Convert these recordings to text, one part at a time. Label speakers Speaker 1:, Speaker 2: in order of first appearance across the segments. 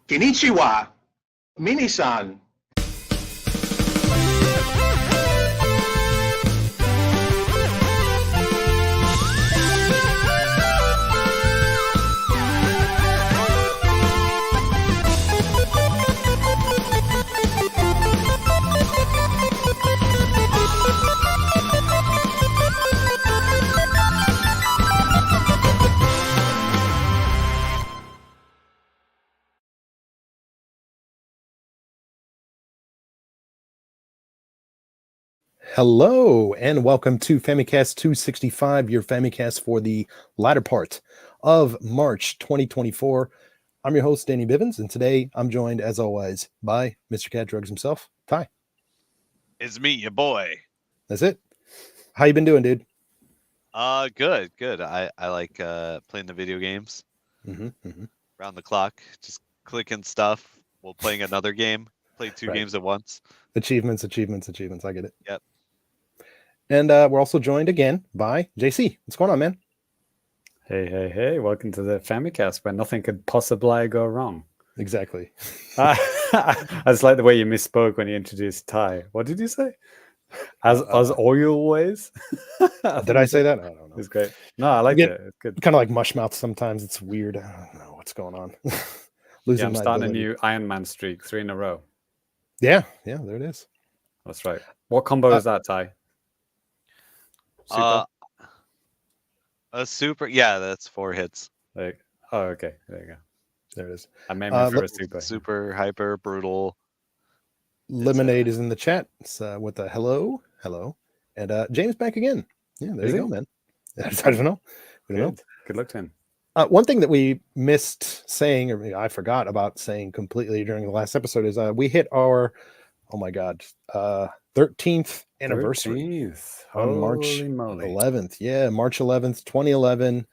Speaker 1: Konnichiwa, Minisan.
Speaker 2: Hello and welcome to Famicast 265, your Famicast for the latter part of March 2024. I'm your host, Danny Bivens, and today I'm joined, as always, by Mr. Cat Drugs himself, Ty.
Speaker 3: It's me, your boy.
Speaker 2: That's it. How you been doing, dude?
Speaker 3: Good. I like playing the video games around the clock, just clicking stuff while playing another game. Play two games at once.
Speaker 2: Achievements. I get it.
Speaker 3: Yep.
Speaker 2: And we're also joined again by JC. What's going on, man?
Speaker 4: Hey. Welcome to the Famicast where nothing could possibly go wrong.
Speaker 2: Exactly.
Speaker 4: I just like the way you misspoke when you introduced Ty. What did you say? As always?
Speaker 2: Did I say that? I don't know.
Speaker 4: It's great. No, I like it. It's good.
Speaker 2: Kind of like mush mouth sometimes. It's weird. I don't know what's going on.
Speaker 4: I'm starting a new Iron Man streak, 3 in a row.
Speaker 2: Yeah, there it is.
Speaker 4: That's right. What combo is that, Ty?
Speaker 3: Super? A super. Yeah, that's 4 hits.
Speaker 4: Okay. There you go.
Speaker 2: There it is.
Speaker 4: I made me for a super.
Speaker 3: Super, hyper, brutal.
Speaker 2: Lemonade is in the chat with a hello. And James back again. Yeah, there you go, man. I don't know. We don't know.
Speaker 4: Good luck to him.
Speaker 2: One thing that we missed saying, or maybe I forgot about saying completely during the last episode, is we hit our, 13th anniversary on March 11th. Yeah, March 11th, 2011.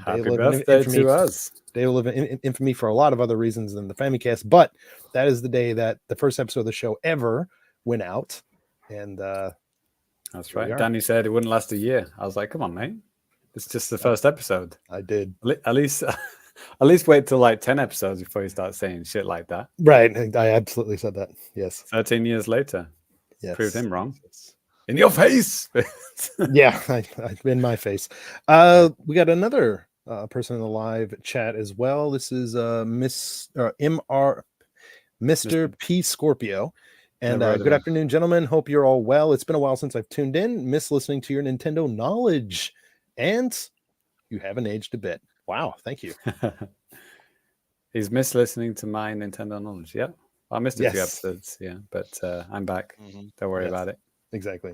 Speaker 4: Happy birthday to us.
Speaker 2: They will live in infamy for a lot of other reasons than the Famicast, but that is the day that the first episode of the show ever went out. And
Speaker 4: that's right. Danny said it wouldn't last a year. I was like, come on, mate. It's just the first episode.
Speaker 2: I did.
Speaker 4: At least wait till like 10 episodes before you start saying shit like that.
Speaker 2: Right. I absolutely said that. Yes.
Speaker 4: 13 years later.
Speaker 2: Yes.
Speaker 4: Proved him wrong. In your face.
Speaker 2: Yeah, in my face. We got another person in the live chat as well. This is Mr. P Scorpio. And good afternoon, gentlemen. Hope you're all well. It's been a while since I've tuned in. Miss listening to your Nintendo knowledge. And you haven't aged a bit. Wow, thank you.
Speaker 4: He's missed listening to my Nintendo knowledge. Yeah, I missed a few episodes. Yeah, but I'm back. Don't worry about it.
Speaker 2: Exactly.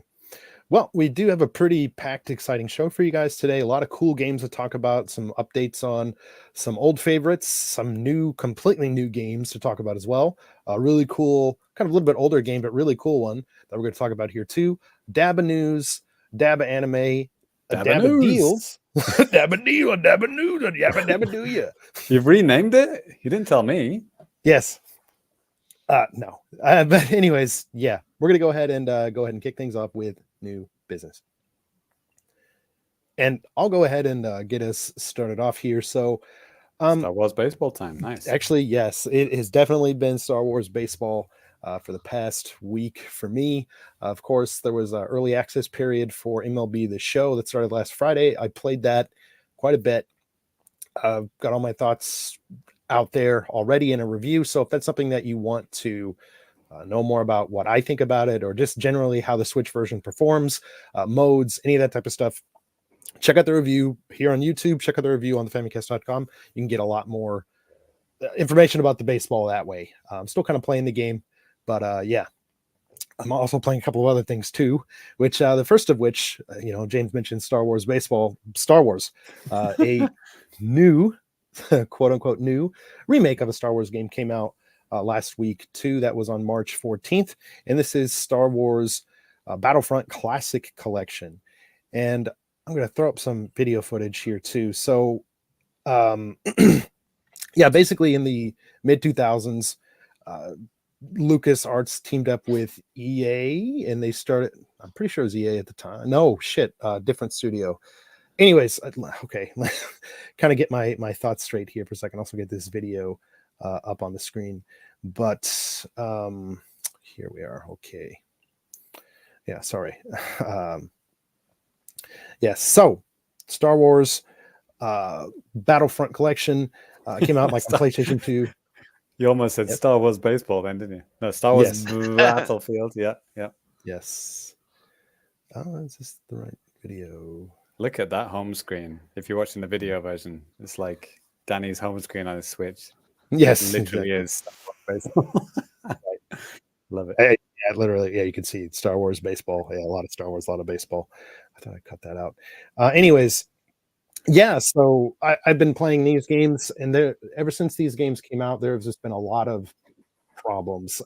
Speaker 2: Well, we do have a pretty packed, exciting show for you guys today. A lot of cool games to talk about, some updates on some old favorites, some new, completely new games to talk about as well. A really cool, kind of a little bit older game, but really cool one that we're going to talk about here too. JAPANews, Daba Anime, Daba Deals. Daba Deal, Daba News, Daba Do ya.
Speaker 4: You've renamed it? You didn't tell me.
Speaker 2: Yes. No. But anyways, yeah, we're going to go ahead and kick things off with new business. And I'll go ahead and get us started off here. So
Speaker 4: Star Wars baseball time. Nice.
Speaker 2: Actually, yes, it has definitely been Star Wars baseball for the past week for me. Of course, there was an early access period for MLB The Show that started last Friday. I played that quite a bit. Got all my thoughts out there already in a review. So if that's something that you want to know more about what I think about it, or just generally how the Switch version performs, modes, any of that type of stuff, check out the review here on YouTube. Check out the review on the Famicast.com. You can get a lot more information about the baseball that way. I'm still kind of playing the game, but yeah, I'm also playing a couple of other things too, which the first of which, James mentioned Star Wars baseball, Star Wars, a new, quote unquote, new remake of a Star Wars game came out last week too. That was on March 14th. And this is Star Wars Battlefront Classic Collection. And I'm going to throw up some video footage here too. So, yeah, basically in the mid 2000s, LucasArts teamed up with EA and they started, I'm pretty sure it was EA at the time. No, shit, different studio. Anyways, okay, kind of get my thoughts straight here for a second. Also get this video up on the screen. But here we are. Okay. Yeah, sorry. So Star Wars Battlefront Collection came out like on PlayStation 2.
Speaker 4: You almost said Star Wars Baseball then, didn't you? No, Star Wars Battlefield. Yeah.
Speaker 2: Yes. Oh, is this the right video?
Speaker 4: Look at that home screen. If you're watching the video version, it's like Danny's home screen on his Switch.
Speaker 2: Yes,
Speaker 4: It literally is Star Wars Baseball. Love it.
Speaker 2: Yeah, literally. Yeah, you can see Star Wars Baseball. Yeah, a lot of Star Wars, a lot of baseball. I thought I cut that out. Anyways, yeah. So I've been playing these games, and ever since these games came out, there's just been a lot of problems.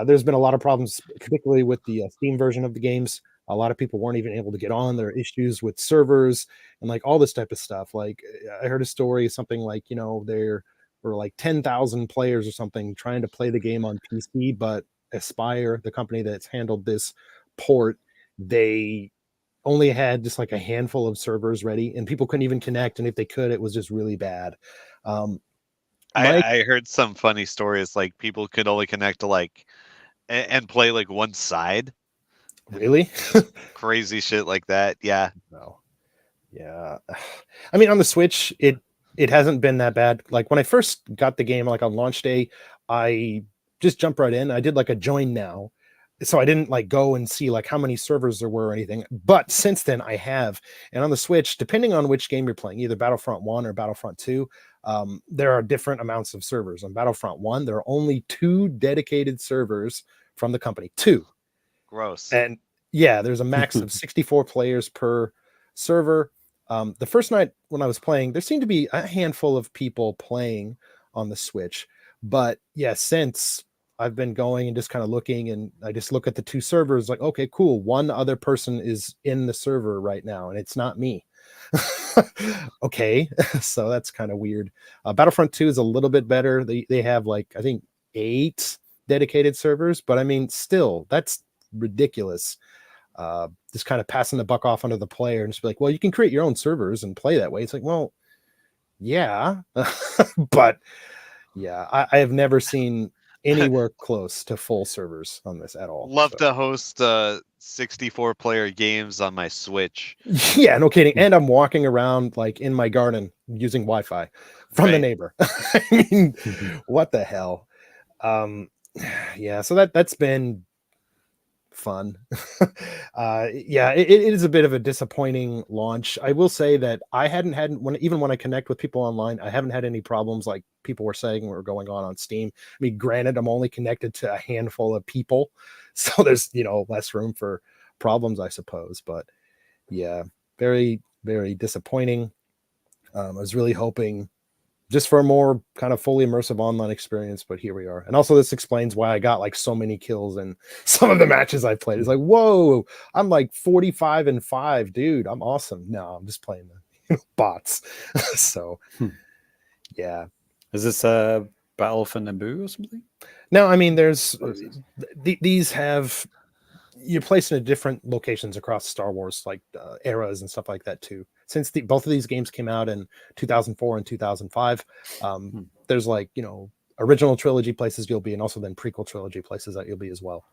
Speaker 2: There's been a lot of problems, particularly with the Steam version of the games. A lot of people weren't even able to get on. There are issues with servers and like all this type of stuff. Like I heard a story, something like, there were like 10,000 players or something trying to play the game on PC, but Aspire, the company that's handled this port, they only had just like a handful of servers ready, and people couldn't even connect. And if they could, it was just really bad.
Speaker 3: I heard some funny stories, like people could only connect to like and play like one side.
Speaker 2: Really?
Speaker 3: Crazy shit like that. Yeah.
Speaker 2: No. Yeah. I mean, on the Switch, it hasn't been that bad. Like when I first got the game, like on launch day, I just jumped right in. I did like a join now. So I didn't like go and see like how many servers there were or anything. But since then I have. And on the Switch, depending on which game you're playing, either Battlefront 1 or Battlefront 2, there are different amounts of servers. On Battlefront 1, there are only 2 dedicated servers from the company. 2.
Speaker 3: Gross.
Speaker 2: And yeah, there's a max of 64 players per server. The first night when I was playing, there seemed to be a handful of people playing on the Switch. But yeah, since I've been going and just kind of looking, and I just look at the 2 servers like, okay, cool. One other person is in the server right now, and it's not me. Okay. So that's kind of weird. Battlefront 2 is a little bit better. They have like, I think 8 dedicated servers, but I mean, still, that's ridiculous. Just kind of passing the buck off onto the player and just be like, well, you can create your own servers and play that way. It's like, well, yeah. But yeah, I have never seen anywhere close to full servers on this at all.
Speaker 3: Love to host 64 player games on my Switch.
Speaker 2: Yeah, no kidding. And I'm walking around like in my garden using Wi-Fi from the neighbor. I mean, what the hell? Yeah, so that's been fun. Yeah, it is a bit of a disappointing launch. I will say that I hadn't had even when I connect with people online, I haven't had any problems like people were saying were going on Steam. I mean, granted, I'm only connected to a handful of people, so there's less room for problems, I suppose. But yeah, very, very disappointing. I was really hoping just for a more kind of fully immersive online experience, but here we are. And also this explains why I got like so many kills in some of the matches I played. It's like, whoa, I'm like 45-5, dude. I'm awesome. No, I'm just playing the bots. So yeah.
Speaker 4: Is this a Battle for Naboo or something?
Speaker 2: No, I mean, there's these have you're placed in different locations across Star Wars, like eras and stuff like that too. Since both of these games came out in 2004 and 2005, there's like original trilogy places you'll be, and also then prequel trilogy places that you'll be as well.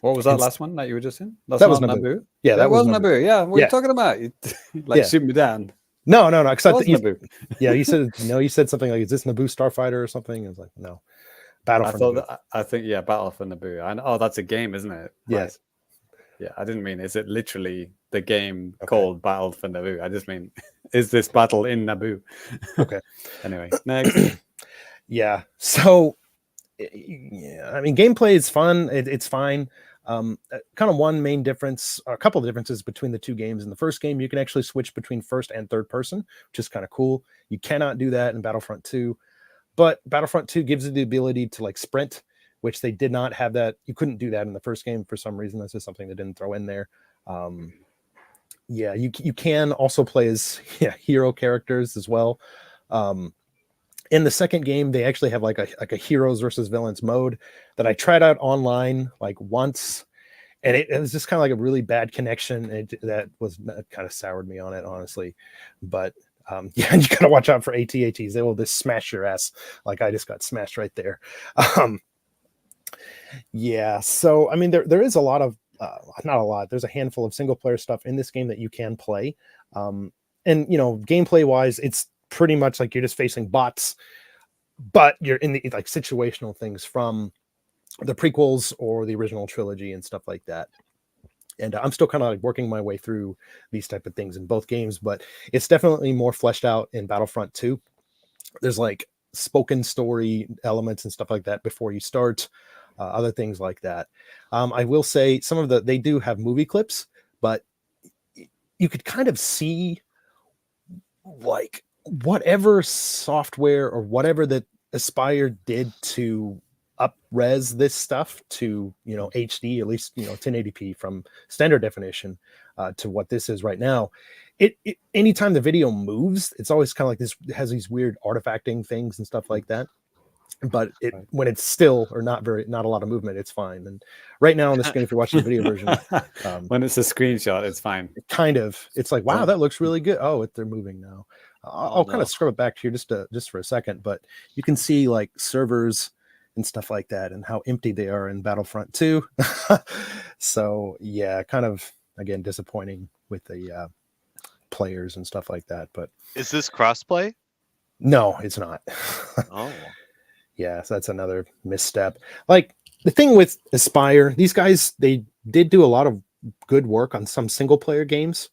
Speaker 4: What was that last one that you were just in?
Speaker 2: That was Naboo. Yeah, that was
Speaker 4: Naboo. Yeah, what are you talking about? You shoot me down.
Speaker 2: No. Because you said you said something like, "Is this Naboo Starfighter or something?" I was like, "No, Battle for Naboo."
Speaker 4: I think Battle for Naboo. That's a game, isn't it?
Speaker 2: Yeah.
Speaker 4: Right. Yeah, I didn't mean, is it literally the game called Battle for Naboo? I just mean, is this battle in Naboo?
Speaker 2: Okay.
Speaker 4: Anyway, next.
Speaker 2: Yeah. So, yeah, I mean, gameplay is fun. It's fine. Kind of one main difference, or a couple of differences between the 2 games. In the first game, you can actually switch between first and third person, which is kind of cool. You cannot do that in Battlefront 2, but Battlefront 2 gives you the ability to like sprint, which they did not have that. You couldn't do that in the first game for some reason. That's just something they didn't throw in there. Yeah, you can also play as hero characters as well. In the second game, they actually have like a heroes versus villains mode that I tried out online like once, and it was just kind of like a really bad connection. That kind of soured me on it, honestly. But Yeah, you gotta watch out for AT-ATs. They will just smash your ass like I just got smashed right there. Yeah, so I mean, there is a lot of not a lot. There's a handful of single player stuff in this game that you can play, and gameplay wise, it's pretty much like you're just facing bots, but you're in the like situational things from the prequels or the original trilogy and stuff like that. And I'm still kind of like working my way through these type of things in both games, but it's definitely more fleshed out in Battlefront 2. There's like spoken story elements and stuff like that before you start, other things like that. I will say some of they do have movie clips, but you could kind of see like whatever software or whatever that Aspire did to up-res this stuff to HD, at least 1080p from standard definition, to what this is right now. It anytime the video moves, it's always kind of like this, it has these weird artifacting things and stuff like that. But when it's still or not a lot of movement, it's fine. And right now on the screen, if you're watching the video version,
Speaker 4: when it's a screenshot, it's fine.
Speaker 2: Kind of, it's like, wow, that looks really good. Oh, they're moving now. I'll kind of scrub it back here just for a second, but you can see like servers and stuff like that and how empty they are in Battlefront 2. So yeah, kind of again disappointing with the players and stuff like that. But
Speaker 3: is this crossplay?
Speaker 2: No, it's not.
Speaker 3: Oh.
Speaker 2: Yeah, so that's another misstep. Like the thing with Aspire, these guys, they did do a lot of good work on some single player games,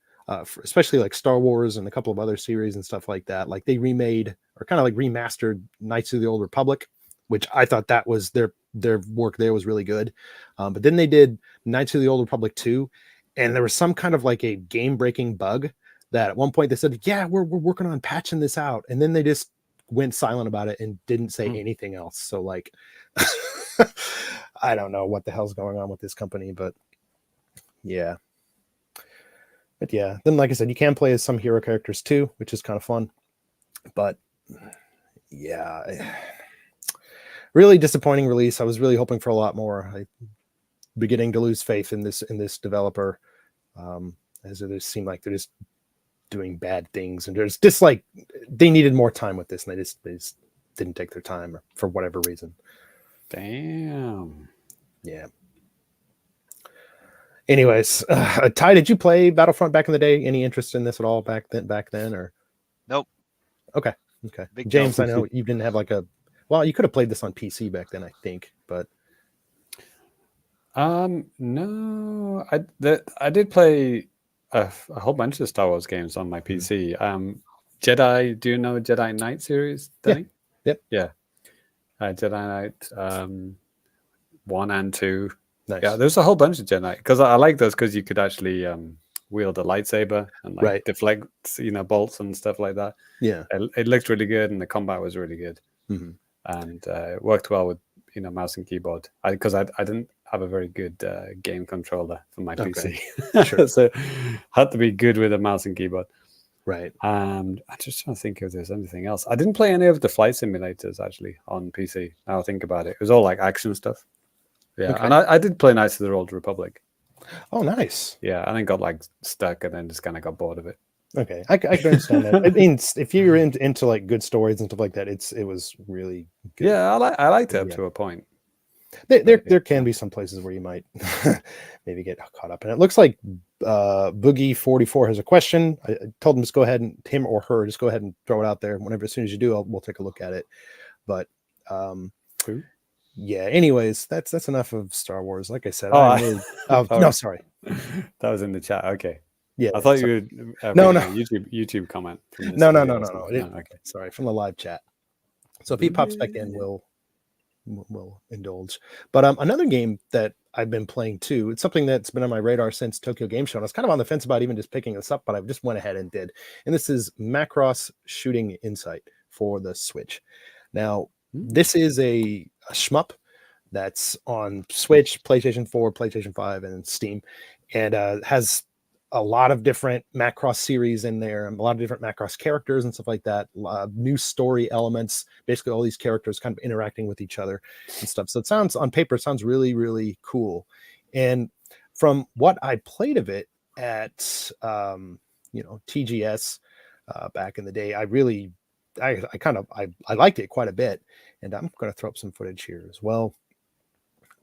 Speaker 2: especially like Star Wars and a couple of other series and stuff like that. Like they remade or kind of like remastered Knights of the Old Republic, which I thought that was their work there was really good. But then they did Knights of the Old Republic 2, and there was some kind of like a game breaking bug that at one point they said, yeah, we're working on patching this out. And then they just went silent about it and didn't say anything else. So like, I don't know what the hell's going on with this company, but yeah. But yeah, then like I said, you can play as some hero characters too, which is kind of fun. But yeah, really disappointing release. I was really hoping for a lot more. I'm beginning to lose faith in this developer, as it seemed like they're just doing bad things, and there's just like they needed more time with this, and they just didn't take their time for whatever reason.
Speaker 4: Damn.
Speaker 2: Yeah. Anyways, Ty, did you play Battlefront back in the day? Any interest in this at all back then, or?
Speaker 3: Nope.
Speaker 2: Okay.
Speaker 3: Big
Speaker 2: James,
Speaker 3: no.
Speaker 2: I know you didn't have like well, you could have played this on PC back then, I think, but.
Speaker 4: No, I did play a whole bunch of Star Wars games on my PC. Jedi, do you know Jedi Knight series, Danny?
Speaker 2: Yep.
Speaker 4: Yeah. Jedi Knight 1 and 2.
Speaker 2: Nice.
Speaker 4: Yeah, there's a whole bunch of Jedi because I like those because you could actually wield a lightsaber and like deflect bolts and stuff like that.
Speaker 2: Yeah,
Speaker 4: it looked really good and the combat was really good, and it worked well with mouse and keyboard. Because I didn't have a very good game controller for my PC,
Speaker 2: sure.
Speaker 4: So had to be good with a mouse and keyboard.
Speaker 2: Right.
Speaker 4: And I'm just trying to think if there's anything else. I didn't play any of the flight simulators actually on PC. Now I think about it, it was all like action stuff. Yeah, and I did play Knights of the Old Republic.
Speaker 2: Oh, nice.
Speaker 4: Yeah, and then got like stuck and then just kind of got bored of it.
Speaker 2: Okay, I can understand that. I mean, if you're into like good stories and stuff like that, it was really good.
Speaker 4: Yeah, I liked it up to a point.
Speaker 2: There can be some places where you might maybe get caught up, and it looks like Boogie44 has a question. I told him just go ahead and him or her just go ahead and throw it out there. Whenever as soon as you do, we'll take a look at it. But yeah. Anyways, that's enough of Star Wars. Like I said, no, sorry,
Speaker 4: that was in the chat. Okay.
Speaker 2: Yeah,
Speaker 4: I thought you would
Speaker 2: no
Speaker 4: YouTube comment. From
Speaker 2: no.
Speaker 4: Okay,
Speaker 2: sorry, from the live chat. So if he pops back in, we'll indulge. But another game that I've been playing too, it's something that's been on my radar since Tokyo Game Show, and I was kind of on the fence about even just picking this up, but I just went ahead and did. And this is Macross Shooting Insight for the Switch. Now, this is a shmup that's on Switch, PlayStation 4, PlayStation 5, and Steam, and has a lot of different Macross series in there, and a lot of different Macross characters and stuff like that. New story elements, basically all these characters kind of interacting with each other and stuff. So it sounds on paper, it sounds really, really cool. And from what I played of it at TGS, back in the day. I liked it quite a bit, and I'm going to throw up some footage here as well.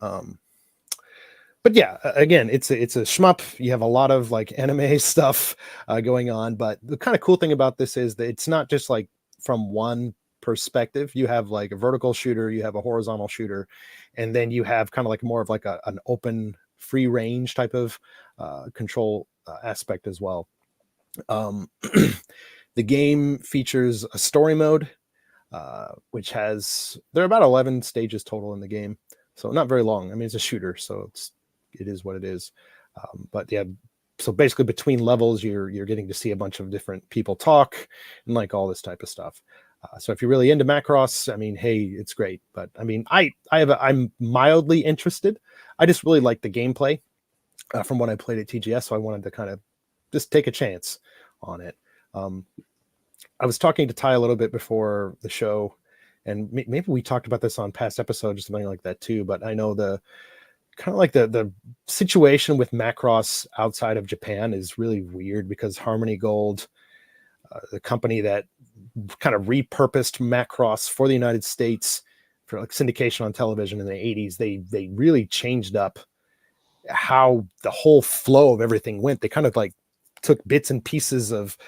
Speaker 2: But yeah, again, it's a shmup. You have a lot of like anime stuff going on, but the kind of cool thing about this is that it's not just like from one perspective. You have like a vertical shooter, you have a horizontal shooter, and then you have kind of like more of like an open free range type of control aspect as well. The game features a story mode, which there are about 11 stages total in the game, so not very long. I mean, it's a shooter, so it is what it is. But yeah, so basically between levels, you're getting to see a bunch of different people talk and like all this type of stuff. So if you're really into Macross, I mean, hey, it's great. But I mean, I'm mildly interested. I just really like the gameplay from what I played at TGS, so I wanted to kind of just take a chance on it. I was talking to Ty a little bit before the show, and maybe we talked about this on past episodes or something like that too. But I know the situation with Macross outside of Japan is really weird, because Harmony Gold, the company that kind of repurposed Macross for the United States for like syndication on television in the 80s, they really changed up how the whole flow of everything went. They kind of like took bits and pieces of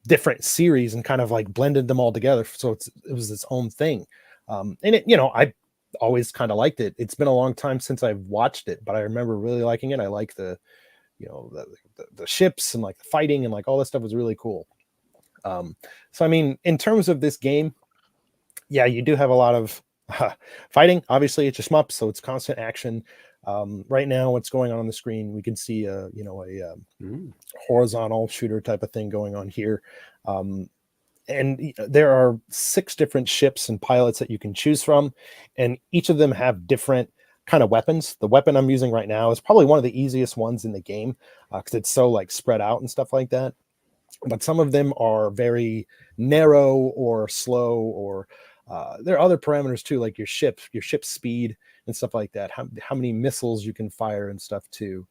Speaker 2: different series and kind of like blended them all together, so it was its own thing. And it, I always kind of liked it. It's been a long time since I've watched it, but I remember really liking it. I like the ships and like the fighting and like all that stuff was really cool. So I mean, in terms of this game, yeah, you do have a lot of fighting. Obviously, it's a shmup, so it's constant action. Right now, what's going on the screen, we can see a horizontal shooter type of thing going on here. And there are 6 different ships and pilots that you can choose from, and each of them have different kind of weapons. The weapon I'm using right now is probably one of the easiest ones in the game, because it's so like spread out and stuff like that. But some of them are very narrow or slow, or there are other parameters too, like your ship speed and stuff like that. How many missiles you can fire and stuff too.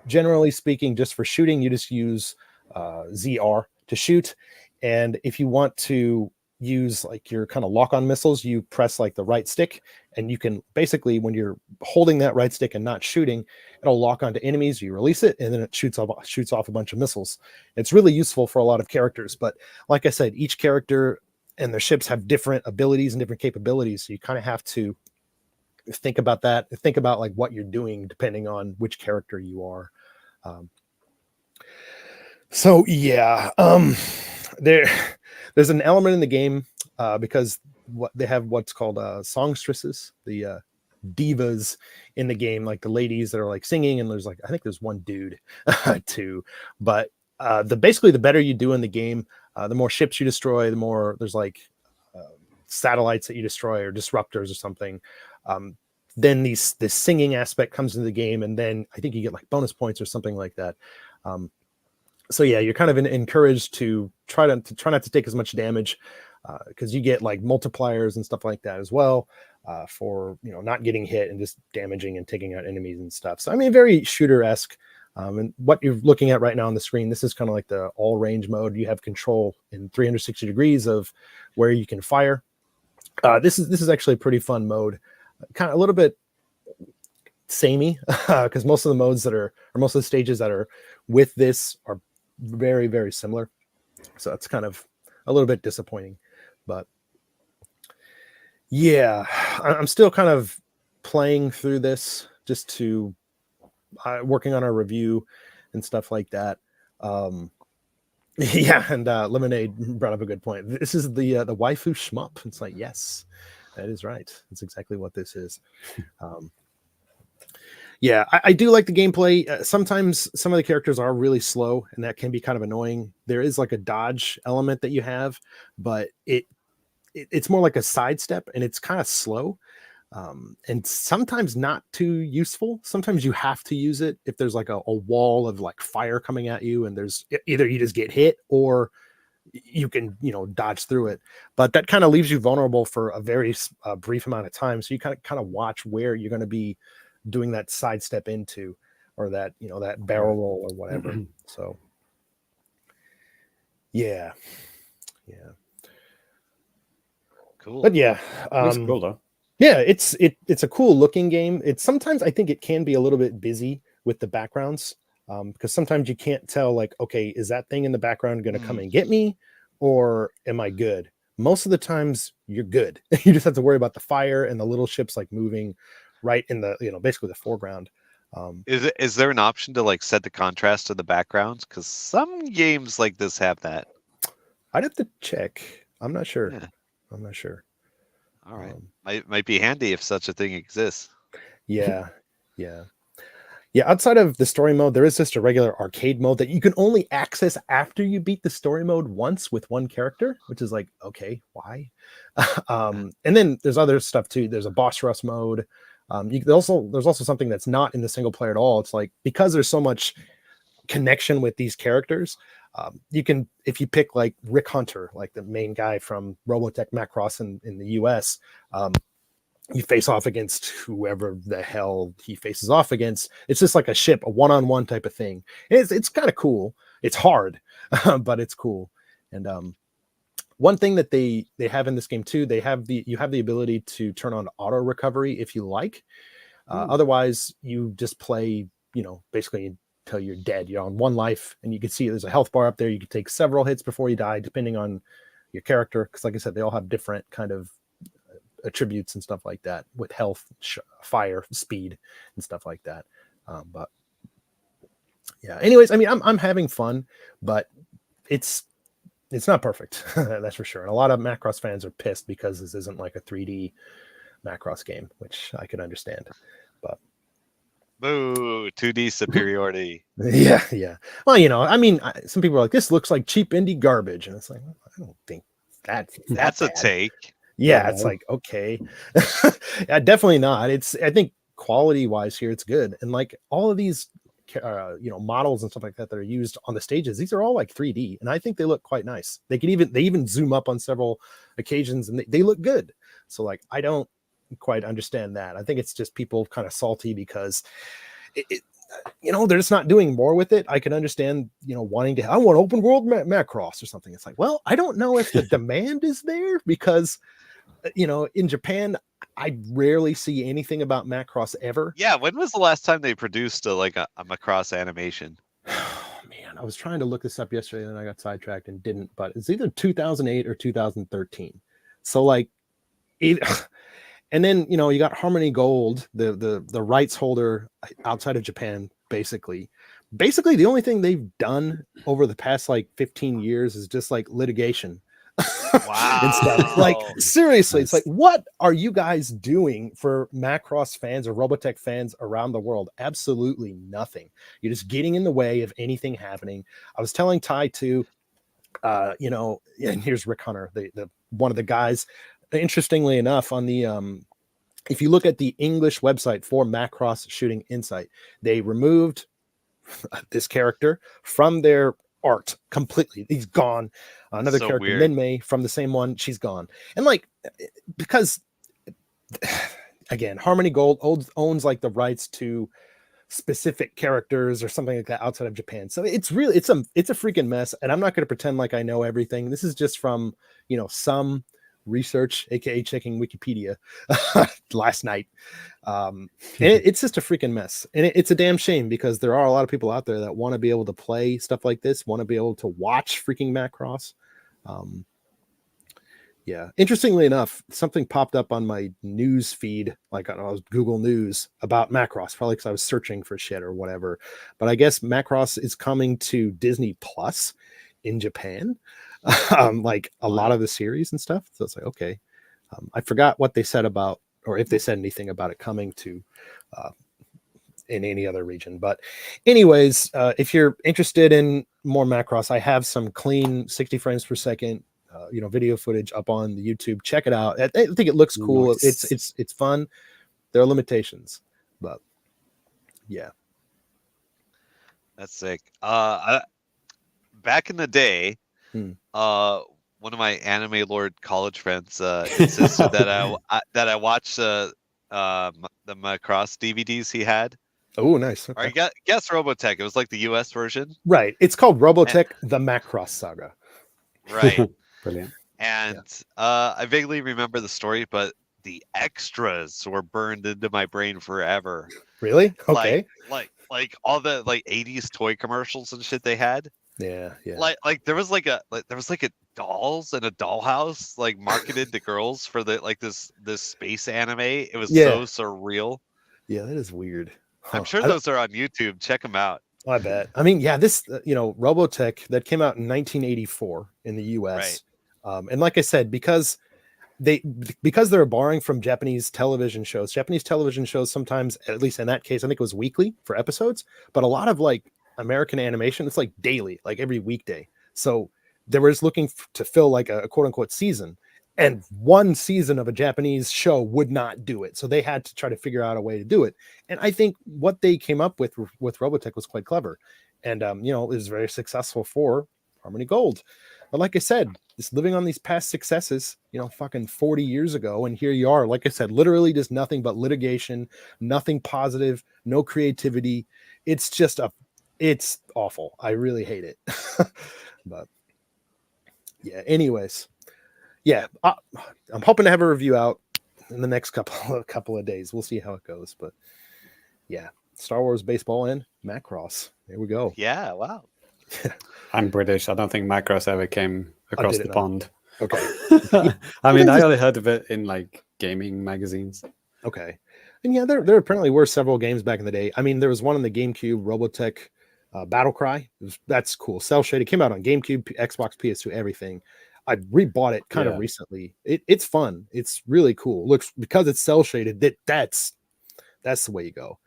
Speaker 2: Generally speaking, just for shooting, you just use ZR to shoot. And if you want to use like your kind of lock-on missiles, you press like the right stick, and you can basically, when you're holding that right stick and not shooting, it'll lock onto enemies. You release it, and then it shoots off a bunch of missiles. It's really useful for a lot of characters, but like I said, each character and their ships have different abilities and different capabilities, so you kind of have to think about that. Think about like what you're doing depending on which character you are. So yeah, there's an element in the game because they have what's called songstresses, the divas in the game, like the ladies that are like singing, and there's like, I think there's one dude too. But basically the better you do in the game, the more ships you destroy, the more there's like satellites that you destroy or disruptors or something. Then this singing aspect comes into the game, and then I think you get like bonus points or something like that. So yeah, you're kind of encouraged to try not to take as much damage, because you get like multipliers and stuff like that as well, for not getting hit and just damaging and taking out enemies and stuff. So I mean, very shooter-esque. And what you're looking at right now on the screen, this is kind of like the all range mode. You have control in 360 degrees of where you can fire. This is actually a pretty fun mode, kind of a little bit samey, because most of the modes most of the stages that are with this are very, very similar. So it's kind of a little bit disappointing, but yeah, I'm still kind of playing through this just to working on a review and stuff like that. Yeah, and Lemonade brought up a good point. This is the waifu shmup. It's like, yes, that is right. That's exactly what this is. Yeah, I do like the gameplay. Sometimes some of the characters are really slow, and that can be kind of annoying. There is like a dodge element that you have, but it's more like a sidestep, and it's kind of slow, and sometimes not too useful. Sometimes you have to use it if there's like a wall of like fire coming at you, and there's either you just get hit or you can dodge through it. But that kind of leaves you vulnerable for a very brief amount of time. So you kind of watch where you're going to be doing that sidestep into, or that that barrel roll or whatever. So Yeah.
Speaker 3: Cool.
Speaker 2: But yeah,
Speaker 4: That's cool though.
Speaker 2: yeah, it's a cool looking game. It's sometimes I think it can be a little bit busy with the backgrounds, because sometimes you can't tell, like, okay, is that thing in the background going to come and get me, or am I good? Most of the times you're good. You just have to worry about the fire and the little ships like moving right in the, basically the foreground.
Speaker 3: Is there an option to like set the contrast to the backgrounds? Because some games like this have that.
Speaker 2: I'd have to check. I'm not sure.
Speaker 3: Yeah.
Speaker 2: I'm not sure.
Speaker 3: All right. Might be handy if such a thing exists.
Speaker 2: Yeah. Outside of the story mode, there is just a regular arcade mode that you can only access after you beat the story mode once with one character, which is like, okay, why? And then there's other stuff too. There's a boss rush mode. There's also something that's not in the single player at all. It's like, because there's so much connection with these characters, you can, if you pick like Rick Hunter, like the main guy from Robotech Macross in the US, you face off against whoever the hell he faces off against. It's just like a ship, a one-on-one type of thing. It's kind of cool. It's hard, but it's cool. And one thing that they have in this game too, you have the ability to turn on auto recovery if you like. Otherwise, you just play, basically until you're dead. You're on one life, and you can see there's a health bar up there. You can take several hits before you die, depending on your character. Because, like I said, they all have different kind of attributes and stuff like that, with health, fire, speed, and stuff like that. But yeah, anyways, I mean, I'm having fun, but it's not perfect. That's for sure. And a lot of Macross fans are pissed because this isn't like a 3D Macross game, which I can understand. But
Speaker 3: boo, 2D superiority.
Speaker 2: yeah. Well, I mean, some people are like, this looks like cheap indie garbage, and it's like, well, I don't think that's
Speaker 3: a
Speaker 2: bad.
Speaker 3: take.
Speaker 2: Yeah, it's like, okay. Yeah, definitely not. I think quality wise here, it's good. And like all of these, models and stuff like that are used on the stages, these are all like 3D, and I think they look quite nice. They even zoom up on several occasions, and they look good. So like, I don't quite understand that. I think it's just people kind of salty because they're just not doing more with it. I can understand, wanting to, I want open world Macross or something. It's like, well, I don't know if the demand is there, because in Japan, I rarely see anything about Macross ever.
Speaker 3: Yeah, when was the last time they produced a Macross animation?
Speaker 2: Oh, man, I was trying to look this up yesterday, and I got sidetracked and didn't. But it's either 2008 or 2013. So like, and then you got Harmony Gold, the rights holder outside of Japan. Basically, the only thing they've done over the past like 15 years is just like litigation.
Speaker 3: Wow.
Speaker 2: And stuff. Like, seriously, it's like, what are you guys doing for Macross fans or Robotech fans around the world? Absolutely nothing. You're just getting in the way of anything happening. I was telling Ty too, and here's Rick Hunter, the one of the guys. Interestingly enough, on the if you look at the English website for Macross Shooting Insight, they removed this character from their art completely. He's gone. Another
Speaker 3: So
Speaker 2: character,
Speaker 3: weird.
Speaker 2: Minmay, from the same one, she's gone. And like, because again, Harmony Gold owns like the rights to specific characters or something like that outside of Japan. So it's a freaking mess. And I'm not going to pretend like I know everything. This is just from some research, aka checking Wikipedia last night. And it's just a freaking mess, and it's a damn shame, because there are a lot of people out there that want to be able to play stuff like this, want to be able to watch freaking Macross. Yeah, interestingly enough, something popped up on my news feed, like on Google News, about Macross, probably because I was searching for shit or whatever. But I guess Macross is coming to Disney Plus in Japan. Like a lot of the series and stuff. So it's like, okay. I forgot what they said about, or if they said anything about it coming to in any other region. But anyways, if you're interested in more Macross, I have some clean 60 frames per second video footage up on the YouTube. Check it out. I think it looks cool.
Speaker 4: Nice.
Speaker 2: It's fun. There are limitations, but yeah.
Speaker 3: That's sick. Back in the day, one of my anime lord college friends insisted that I watch the Macross DVDs he had.
Speaker 2: Oh, nice. Okay.
Speaker 3: Or guess Robotech. It was like the US version.
Speaker 2: Right. It's called Robotech: The Macross Saga.
Speaker 3: Right.
Speaker 4: Brilliant.
Speaker 3: And I vaguely remember the story, but the extras were burned into my brain forever.
Speaker 2: Really? Okay.
Speaker 3: Like all the like 80s toy commercials and shit they had.
Speaker 2: Yeah.
Speaker 3: Like there was like a dolls and a dollhouse like marketed to girls for the like this space anime. It was so surreal.
Speaker 2: Yeah, that is weird.
Speaker 3: I'm sure those are on YouTube. Check them out.
Speaker 2: I bet. I mean, yeah, this Robotech that came out in 1984 in the US.
Speaker 3: Right.
Speaker 2: And like I said, because they're borrowing from Japanese television shows. Japanese television shows sometimes, at least in that case, I think it was weekly for episodes, but a lot of like American animation, it's like daily, like every weekday. So they were just looking to fill like a quote unquote season, and one season of a Japanese show would not do it. So they had to try to figure out a way to do it. And I think what they came up with Robotech was quite clever. And, it was very successful for Harmony Gold. But like I said, just living on these past successes, fucking 40 years ago. And here you are, like I said, literally just nothing but litigation, nothing positive, no creativity. It's just it's awful. I really hate it. But yeah, anyways. Yeah, I'm hoping to have a review out in the next couple of days. We'll see how it goes. But yeah, Star Wars baseball and Macross. There we go.
Speaker 3: Yeah, wow.
Speaker 4: I'm British. I don't think Macross ever came across the pond.
Speaker 2: Okay.
Speaker 4: I mean, I only heard of it in like gaming magazines.
Speaker 2: Okay. And yeah, there apparently were several games back in the day. I mean, there was one on the GameCube, Robotech Battle Cry. That's cool. Cell shaded. Came out on GameCube, Xbox, PS2, everything. I rebought it kind of recently. It's fun. It's really cool. Looks, because it's cell shaded. That's the way you go.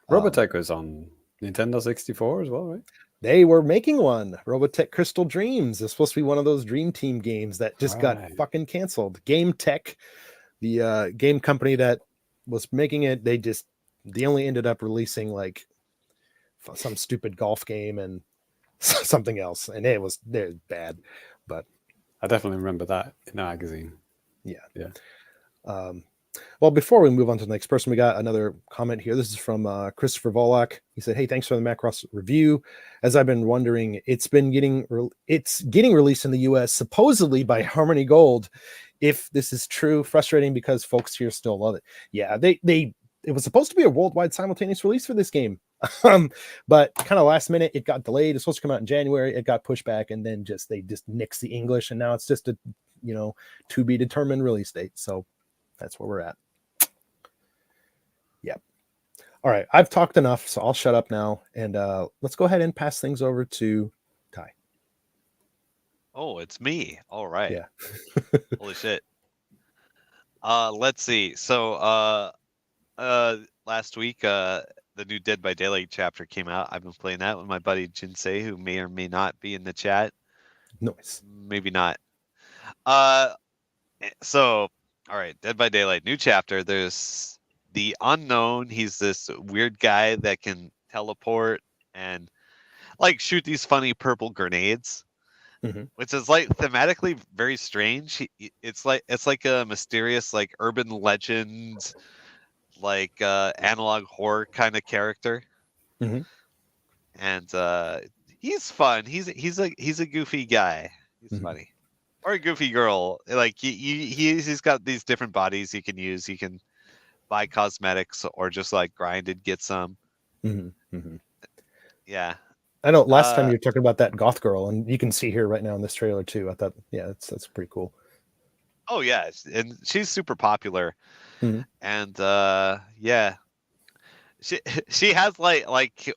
Speaker 4: Robotech was on Nintendo 64 as well, right?
Speaker 2: They were making one. Robotech Crystal Dreams is supposed to be one of those Dream Team games that just got fucking canceled. Game Tech, the game company that was making it, they only ended up releasing like some stupid golf game and something else, and they're bad. But
Speaker 4: I definitely remember that in the magazine.
Speaker 2: Yeah. Well, before we move on to the next person, we got another comment here. This is from Christopher Volak. He said, "Hey, thanks for the Macross review. As I've been wondering, it's getting released in the U.S. supposedly by Harmony Gold. If this is true, frustrating because folks here still love it. Yeah, it was supposed to be a worldwide simultaneous release for this game, but kind of last minute it got delayed. It's supposed to come out in January. It got pushed back, and then they just nixed the English, and now it's just a to be determined release date. So." That's where we're at. Yep. All right. I've talked enough, so I'll shut up now. And let's go ahead and pass things over to Ty.
Speaker 3: Oh, it's me. All right.
Speaker 2: Yeah.
Speaker 3: Holy shit. Let's see. So last week, the new Dead by Daylight chapter came out. I've been playing that with my buddy Jinsei, who may or may not be in the chat.
Speaker 2: Nice.
Speaker 3: Maybe not. So... All right, Dead by Daylight, new chapter. There's the unknown. He's this weird guy that can teleport and like shoot these funny purple grenades, which is like thematically very strange. It's like a mysterious like urban legend, like analog horror kind of character. And he's fun. He's a goofy guy. He's funny. Or a goofy girl. Like he's got these different bodies he can use. He can buy cosmetics or just like grind and get some. Yeah.
Speaker 2: I know last time you were talking about that goth girl, and you can see her right now in this trailer too. I thought, yeah, that's pretty cool.
Speaker 3: Oh yeah, and she's super popular. And yeah. She has like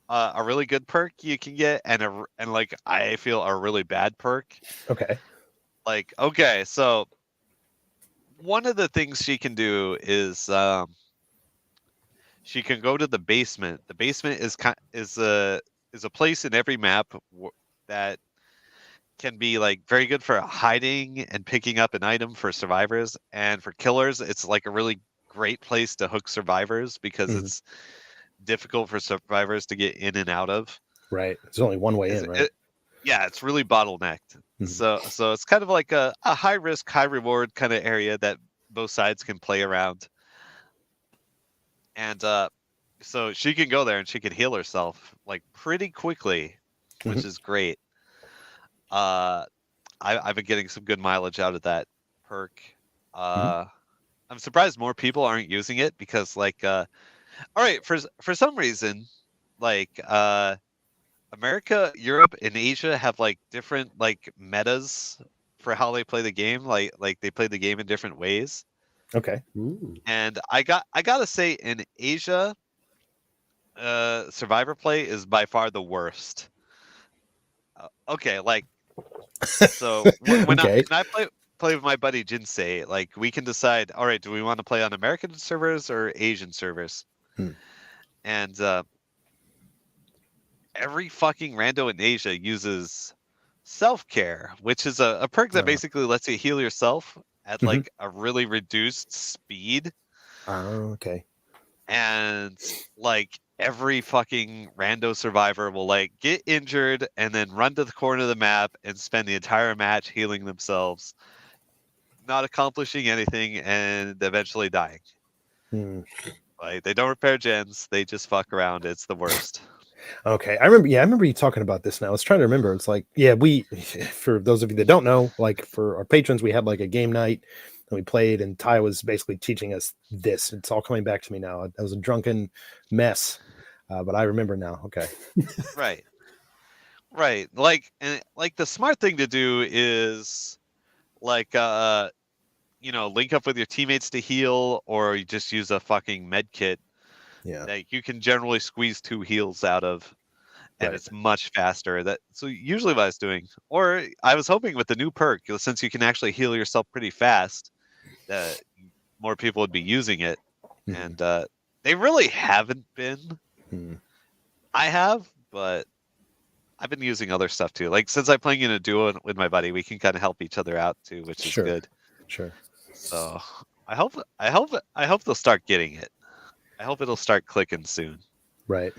Speaker 3: a really good perk you can get and like I feel a really bad perk.
Speaker 2: Okay.
Speaker 3: Like, okay, so one of the things she can do is she can go to the basement. The basement is a place in every map that can be like very good for hiding and picking up an item for survivors, and for killers, it's like a really great place to hook survivors because it's difficult for survivors to get in and out of.
Speaker 2: Right. There's only one way in, right?
Speaker 3: Yeah, it's really bottlenecked. So it's kind of like a high risk, high reward kind of area that both sides can play around. And so she can go there and she can heal herself like pretty quickly, which is great. I've been getting some good mileage out of that perk. I'm surprised more people aren't using it because, like, all right, for some reason, like, America, Europe, and Asia have like different like metas for how they play the game. Like they play the game in different ways.
Speaker 2: Okay.
Speaker 3: And I gotta say, in Asia, survivor play is by far the worst. Okay, like so when
Speaker 2: Okay.
Speaker 3: I play with my buddy Jinsei, like we can decide. All right, do we want to play on American servers or Asian servers? And every fucking rando in Asia uses self-care, which is a perk that basically lets you heal yourself at like a really reduced speed.
Speaker 2: Oh, okay.
Speaker 3: And like every fucking rando survivor will like get injured and then run to the corner of the map and spend the entire match healing themselves, not accomplishing anything and eventually dying. Like they don't repair gens, they just fuck around. It's the worst.
Speaker 2: Okay, I remember you talking about this now. I was trying to remember. It's like, we, for those of you that don't know, like for our patrons, we had like a game night and we played, and Ty was basically teaching us this. It's all coming back to me now. It was a drunken mess, but I remember now. Okay.
Speaker 3: Right. Like, and like the smart thing to do is like, link up with your teammates to heal, or you just use a fucking med kit.
Speaker 2: Yeah.
Speaker 3: That you can generally squeeze 2 heals out of, and it's much faster. So usually what I was doing, or I was hoping with the new perk, since you can actually heal yourself pretty fast, that more people would be using it. And they really haven't been. I have, but I've been using other stuff too. Like since I'm playing in a duo with my buddy, we can kind of help each other out too, which is good.
Speaker 2: Sure.
Speaker 3: So I hope they'll start getting it. I hope it'll start clicking soon.
Speaker 2: Right.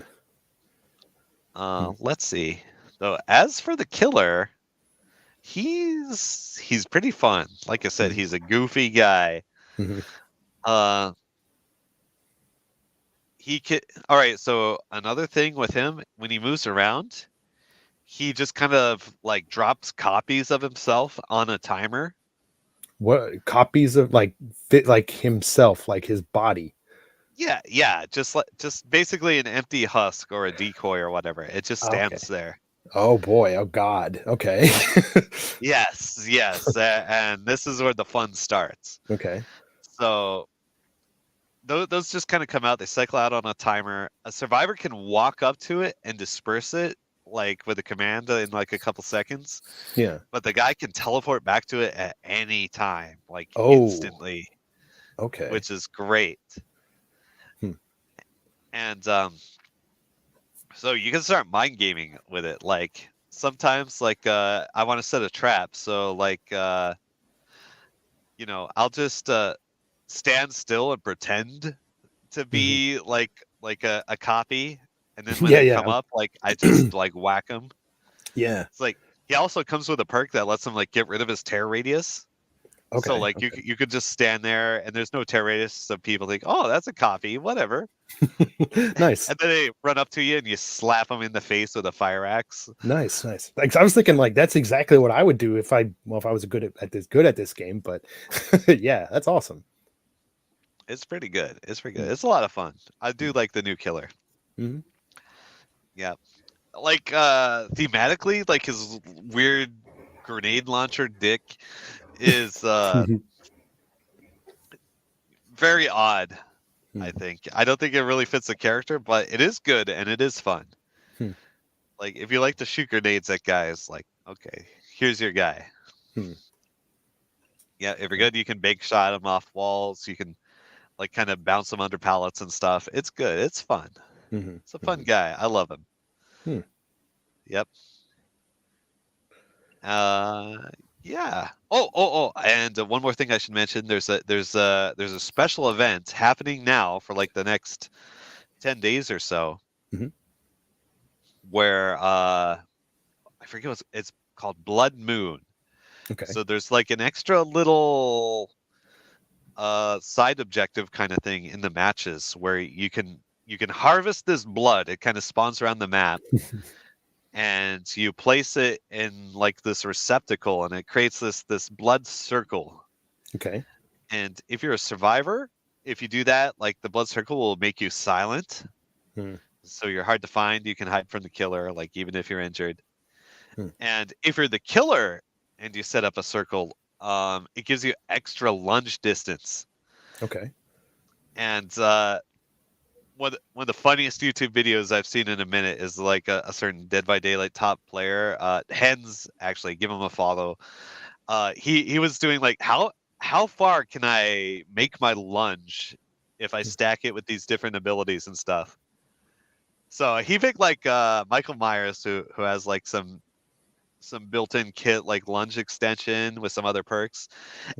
Speaker 3: Let's see. So as for the killer, he's pretty fun. Like I said, he's a goofy guy. He can. All right. So another thing with him, when he moves around, he just kind of like drops copies of himself on a timer.
Speaker 2: What copies of like fit like himself, like his body?
Speaker 3: Yeah, just basically an empty husk or a decoy or whatever. It just stands there.
Speaker 2: Oh boy, oh god. Okay.
Speaker 3: Yes, and this is where the fun starts.
Speaker 2: Okay.
Speaker 3: So those just kind of come out. They cycle out on a timer. A survivor can walk up to it and disperse it, like with a command in like a couple seconds.
Speaker 2: Yeah.
Speaker 3: But the guy can teleport back to it at any time, like instantly.
Speaker 2: Okay.
Speaker 3: Which is great. And so you can start mind gaming with it. Like sometimes, like I want to set a trap, so like I'll just stand still and pretend to be like a copy, and then when they come up, like I just like whack them.
Speaker 2: Yeah.
Speaker 3: It's like he also comes with a perk that lets him like get rid of his tear radius.
Speaker 2: Okay.
Speaker 3: So like you could just stand there and there's no tear radius, so people think, oh, that's a copy, whatever.
Speaker 2: Nice.
Speaker 3: And then they run up to you and you slap them in the face with a fire axe.
Speaker 2: Nice. Like I was thinking, like that's exactly what I would do if I was good at this game. But yeah, that's awesome.
Speaker 3: It's pretty good. It's a lot of fun. I do like the new killer. Yeah, like thematically, like his weird grenade launcher dick is very odd. I think. I don't think it really fits the character, but it is good and it is fun. Like if you like to shoot grenades at guys, like okay, here's your guy. Yeah, if you're good, you can bake shot him off walls. You can like kind of bounce him under pallets and stuff. It's good. It's fun. It's a fun guy. I love him. Yep. Yeah. Oh, and one more thing I should mention. There's a special event happening now for like the next 10 days or so, where I forget what it's called, Blood Moon.
Speaker 2: Okay.
Speaker 3: So there's like an extra little side objective kind of thing in the matches where you can harvest this blood. It kind of spawns around the map. and you place it in like this receptacle, and it creates this blood circle.
Speaker 2: Okay.
Speaker 3: And if you're a survivor, if you do that, like the blood circle will make you silent. So you're hard to find. You can hide from the killer, like even if you're injured. And if you're the killer and you set up a circle, it gives you extra lunge distance.
Speaker 2: Okay.
Speaker 3: And one of the funniest YouTube videos I've seen in a minute is like a certain Dead by Daylight top player. Hens, actually, give him a follow. He was doing like how far can I make my lunge if I stack it with these different abilities and stuff. So he picked like Michael Myers, who has like some built-in kit like lunge extension with some other perks,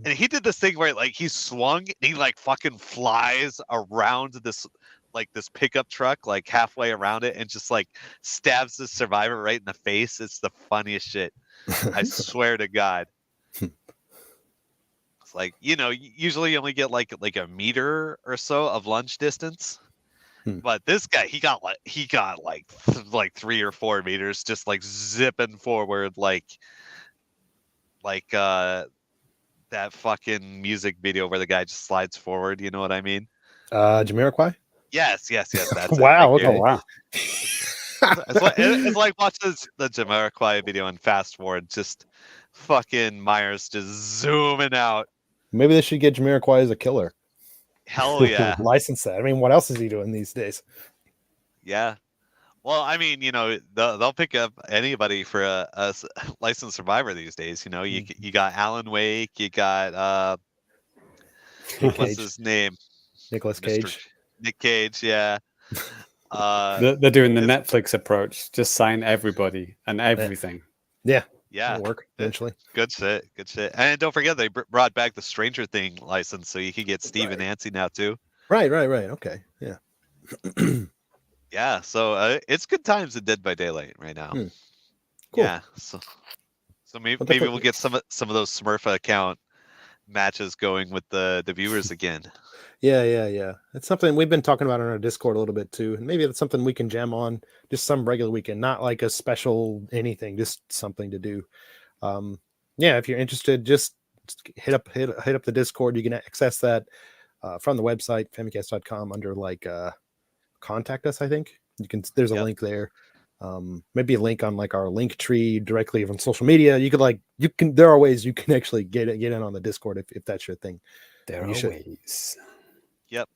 Speaker 3: and he did this thing where like he swung and he like fucking flies around this pickup truck like halfway around it and just like stabs the survivor right in the face. It's the funniest shit. I swear to God. It's like, usually you only get like a meter or so of lunge distance. But this guy, he got like 3 or 4 meters, just like zipping forward, like that fucking music video where the guy just slides forward. You know what I mean?
Speaker 2: Jamiroquai?
Speaker 3: Yes. That's
Speaker 2: wow.
Speaker 3: it.
Speaker 2: Okay.
Speaker 4: Oh, wow.
Speaker 3: It's like watching the Jamiroquai video and fast forward, just fucking Myers just zooming out.
Speaker 2: Maybe they should get Jamiroquai as a killer.
Speaker 3: Hell yeah.
Speaker 2: License that. I mean, what else is he doing these days?
Speaker 3: Yeah. Well, I mean, they'll pick up anybody for a licensed survivor these days. You got Alan Wake, you got what's his name?
Speaker 2: Nicolas Cage.
Speaker 3: Nick Cage, yeah.
Speaker 4: They're doing the Netflix approach. Just sign everybody and everything.
Speaker 2: Yeah.
Speaker 3: Yeah.
Speaker 2: It'll work eventually.
Speaker 3: Good shit. And don't forget, they brought back the Stranger Thing license, so you can get Steve and Nancy now too.
Speaker 2: Right. Okay. Yeah.
Speaker 3: Yeah. So it's good times in Dead by Daylight right now.
Speaker 2: Cool.
Speaker 3: Yeah. So maybe we'll get some of those Smurf account matches going with the viewers again.
Speaker 2: Yeah. It's something we've been talking about on our Discord a little bit too. And maybe it's something we can jam on just some regular weekend, not like a special anything, just something to do. Yeah, if you're interested, just hit up the Discord. You can access that from the website, famicast.com, under like contact us, I think. There's a link there. Maybe a link on like our link tree directly from social media. There are ways you can actually get in on the Discord if that's your thing.
Speaker 4: There are ways.
Speaker 3: Yep.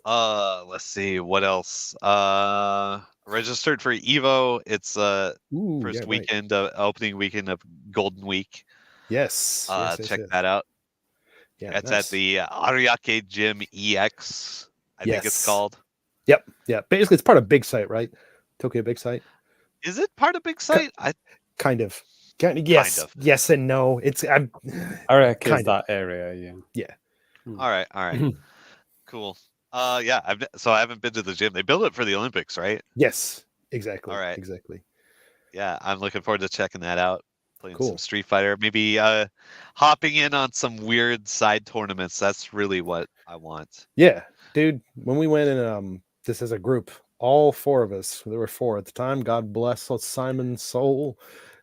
Speaker 3: Let's see what else. Registered for Evo. It's first weekend, opening weekend of Golden Week.
Speaker 2: Yes.
Speaker 3: Check that out.
Speaker 2: Yeah,
Speaker 3: it's at the Ariake Gym EX. I think it's called.
Speaker 2: Yep. Yeah. Basically, it's part of Big Site, right? Tokyo Big Site.
Speaker 3: Is it part of Big Site?
Speaker 2: Kind of. Yes and no.
Speaker 4: Ariake is that area.
Speaker 2: Yeah.
Speaker 3: All right. Cool. Yeah. I haven't been to the gym. They built it for the Olympics, right?
Speaker 2: Yes. Exactly.
Speaker 3: All right.
Speaker 2: Exactly.
Speaker 3: Yeah, I'm looking forward to checking that out. Playing some Street Fighter, maybe hopping in on some weird side tournaments. That's really what I want.
Speaker 2: Yeah, dude. When we went in, this as a group, all 4 of us. There were 4 at the time. God bless Simon's soul.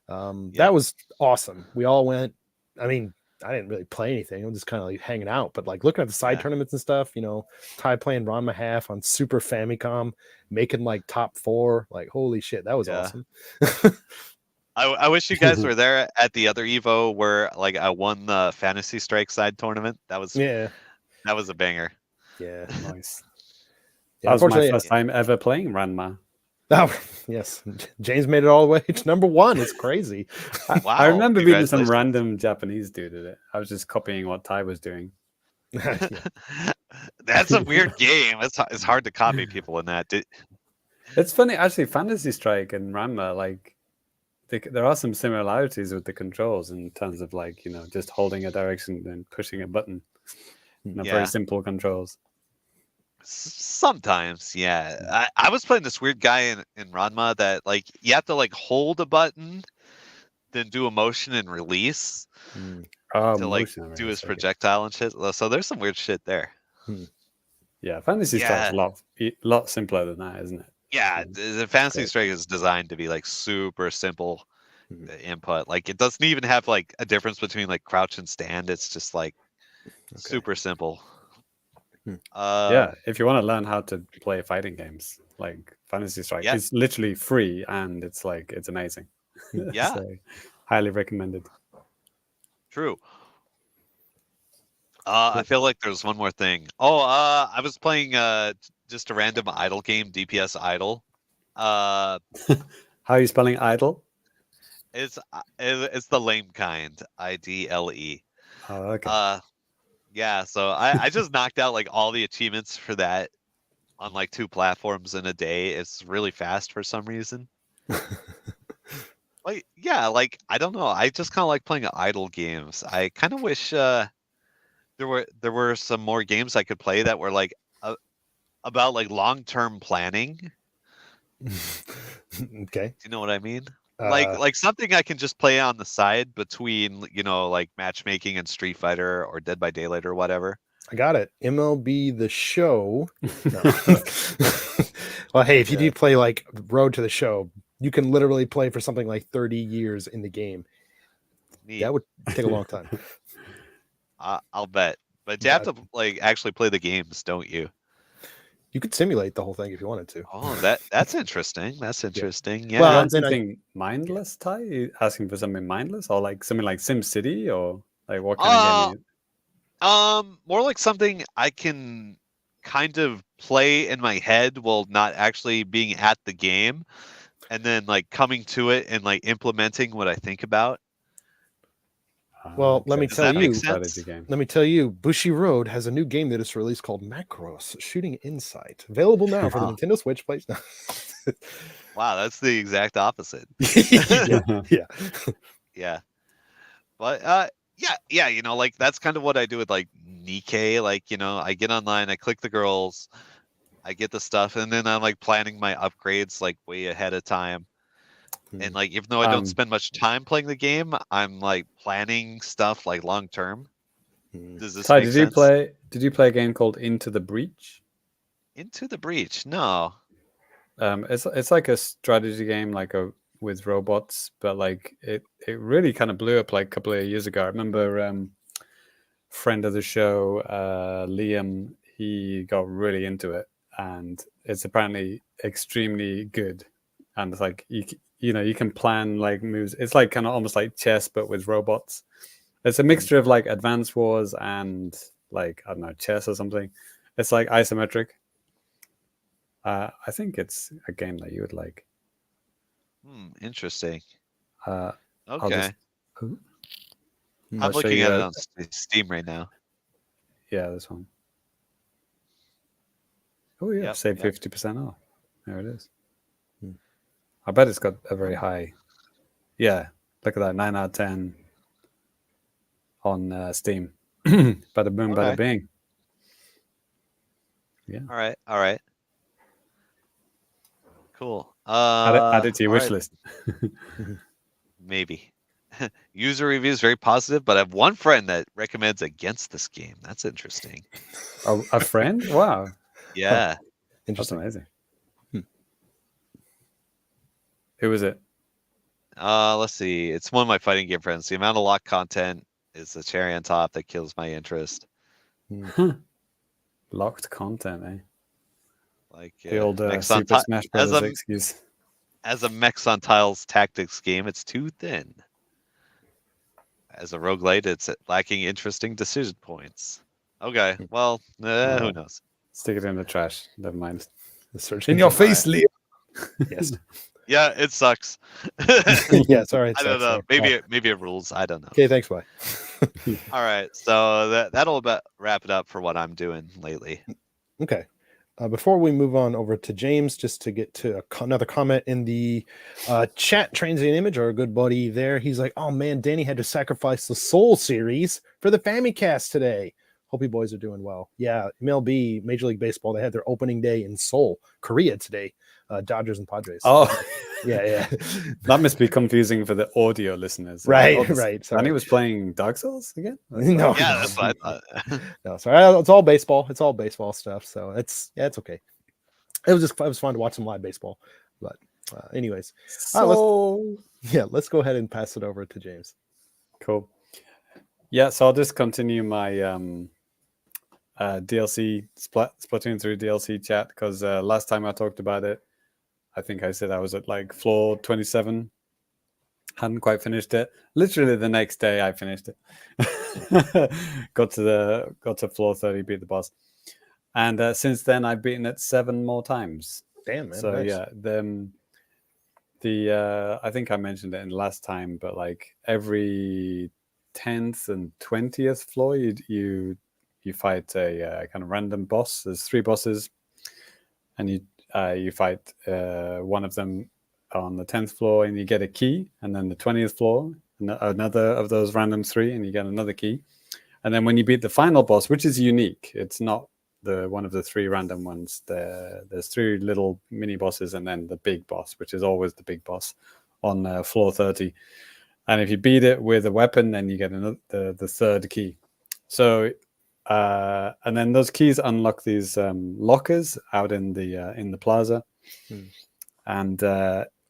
Speaker 2: That was awesome. We all went. I mean, I didn't really play anything. I was just kind of like hanging out, but like looking at the side tournaments and stuff, Ty playing Ranma half on Super Famicom, making like top 4. Like, holy shit, that was awesome.
Speaker 3: I wish you guys were there at the other Evo where like I won the Fantasy Strike side tournament. That was a banger.
Speaker 2: Yeah,
Speaker 4: nice. That was my first time ever playing Ranma.
Speaker 2: Oh, yes. James made it all the way to number 1. It's crazy.
Speaker 4: Wow. I remember being some random Japanese dude at it. I was just copying what Ty was doing.
Speaker 3: That's a weird game. It's hard to copy people in that.
Speaker 4: It's funny, actually, Fantasy Strike and Ranma, like, there are some similarities with the controls in terms of, like, just holding a direction and pushing a button. Very simple controls.
Speaker 3: Sometimes, yeah. I was playing this weird guy in Ranma that like you have to like hold a button, then do a motion and release to like do his projectile and shit. So there's some weird shit there.
Speaker 4: Yeah, Fantasy Strike's a lot simpler than that, isn't it?
Speaker 3: Yeah, the Fantasy Strike is designed to be like super simple input. Like it doesn't even have like a difference between like crouch and stand. It's just like super simple.
Speaker 4: Yeah, if you want to learn how to play fighting games, like Fantasy Strike, it's literally free and it's like it's amazing.
Speaker 3: Yeah,
Speaker 4: So, highly recommended.
Speaker 3: True. I feel like there's one more thing. Oh, I was playing just a random idle game, DPS Idle.
Speaker 4: How are you spelling idle?
Speaker 3: It's the lame kind, IDLE.
Speaker 4: Oh, okay.
Speaker 3: Yeah, so I just knocked out like all the achievements for that on like 2 platforms in a day. It's really fast for some reason. Like yeah, like I don't know. I just kind of like playing idle games. I kind of wish there were some more games I could play that were like about like long-term planning.
Speaker 2: Okay.
Speaker 3: Do you know what I mean? Like something I can just play on the side between, you know, like matchmaking and Street Fighter or Dead by Daylight or whatever.
Speaker 2: I got it. MLB The Show. No. Well, hey, if you do play like Road to the Show, you can literally play for something like 30 years in the game.
Speaker 3: Neat.
Speaker 2: That would take a long time.
Speaker 3: I'll bet. But you have to like actually play the games, don't you?
Speaker 2: You could simulate the whole thing if you wanted to.
Speaker 3: Oh, that's interesting. That's interesting. Yeah.
Speaker 4: Well, something mindless, Ty? You asking for something mindless, or like something like Sim City, or like what kind of game?
Speaker 3: More like something I can kind of play in my head while not actually being at the game, and then like coming to it and like implementing what I think about.
Speaker 2: Well, let me tell you.
Speaker 3: Let
Speaker 2: me tell you, Bushi Road has a new game that is released called Macross Shooting Insight, available now for the Nintendo Switch.
Speaker 3: Wow, that's the exact opposite. Yeah. But yeah, you know, like that's kind of what I do with like Nikkei. Like, you know, I get online, I click the girls, I get the stuff, and then I'm like planning my upgrades like way ahead of time. And like, even though I don't spend much time playing the game, I'm like planning stuff like long term. Does this make sense?
Speaker 4: Did you play a game called Into the Breach?
Speaker 3: Into the Breach? No.
Speaker 4: It's like a strategy game, like with robots, but like it really kind of blew up like a couple of years ago. I remember friend of the show, Liam, he got really into it, and it's apparently extremely good. And it's like you know, you can plan like moves. It's like kind of almost like chess, but with robots. It's a mixture of like Advance Wars and like, I don't know, chess or something. It's like isometric. I think it's a game that you would like.
Speaker 3: Interesting.
Speaker 4: Okay.
Speaker 3: I'm looking at it on Steam right now.
Speaker 4: Yeah, this one. Oh yeah, save 50% off. There it is. I bet it's got a very high. Yeah, look at that, 9 out of 10 on Steam. Bada boom, bada bing. Yeah.
Speaker 3: All right. Cool.
Speaker 4: Add it to your wish list.
Speaker 3: Maybe. User reviews very positive, but I have one friend that recommends against this game. That's interesting.
Speaker 4: Oh, a friend? Wow.
Speaker 3: Yeah.
Speaker 4: That's amazing. Who is it?
Speaker 3: Let's see. It's one of my fighting game friends. The amount of locked content is the cherry on top that kills my interest.
Speaker 4: Locked content, eh?
Speaker 3: Like
Speaker 4: the old Super Smash Bros. Excuse.
Speaker 3: As a Mechs on Tiles tactics game, it's too thin. As a roguelite, it's lacking interesting decision points. Okay, well, who knows?
Speaker 4: Stick it in the trash. Never mind.
Speaker 2: In your face, Leo.
Speaker 3: Yes. Yeah, it sucks.
Speaker 2: Yeah, sorry.
Speaker 3: I don't know. Maybe it rules. I don't know.
Speaker 2: Okay, thanks, bye.
Speaker 3: All right, so that'll wrap it up for what I'm doing lately.
Speaker 2: Okay. Before we move on over to James, just to get to another comment in the chat, Transient Image, our good buddy there. He's like, oh man, Danny had to sacrifice the Soul series for the Famicast today. Hope you boys are doing well. Yeah, MLB, Major League Baseball, they had their opening day in Seoul, Korea today. Dodgers and Padres.
Speaker 4: Oh,
Speaker 2: yeah.
Speaker 4: That must be confusing for the audio listeners.
Speaker 2: Right.
Speaker 4: And he was playing Dark Souls again?
Speaker 2: No.
Speaker 3: Yeah, that's what I thought.
Speaker 2: No, sorry. It's all baseball. It's all baseball stuff. So it's okay. it was fun to watch some live baseball. But anyways,
Speaker 4: So
Speaker 2: let's go ahead and pass it over to James.
Speaker 4: cool. Yeah, so I'll just continue my DLC Splatoon 3 DLC chat, because last time I talked about it, I think I said I was at like floor 27. Hadn't quite finished it. Literally the next day I finished it. got to floor 30, beat the boss. And since then I've beaten it 7 more times.
Speaker 2: Damn, man.
Speaker 4: So
Speaker 2: nice.
Speaker 4: yeah, the I think I mentioned it in the last time, but like every 10th and 20th floor you fight a kind of random boss. There's 3 bosses, and you fight one of them on the 10th floor, and you get a key. And then the 20th floor, another of those random 3, and you get another key. And then when you beat the final boss, which is unique, it's not the one of the 3 random ones. There's 3 little mini bosses, and then the big boss, which is always the big boss on floor 30. And if you beat it with a weapon, then you get the 3rd key. So and then those keys unlock these lockers out in the plaza. And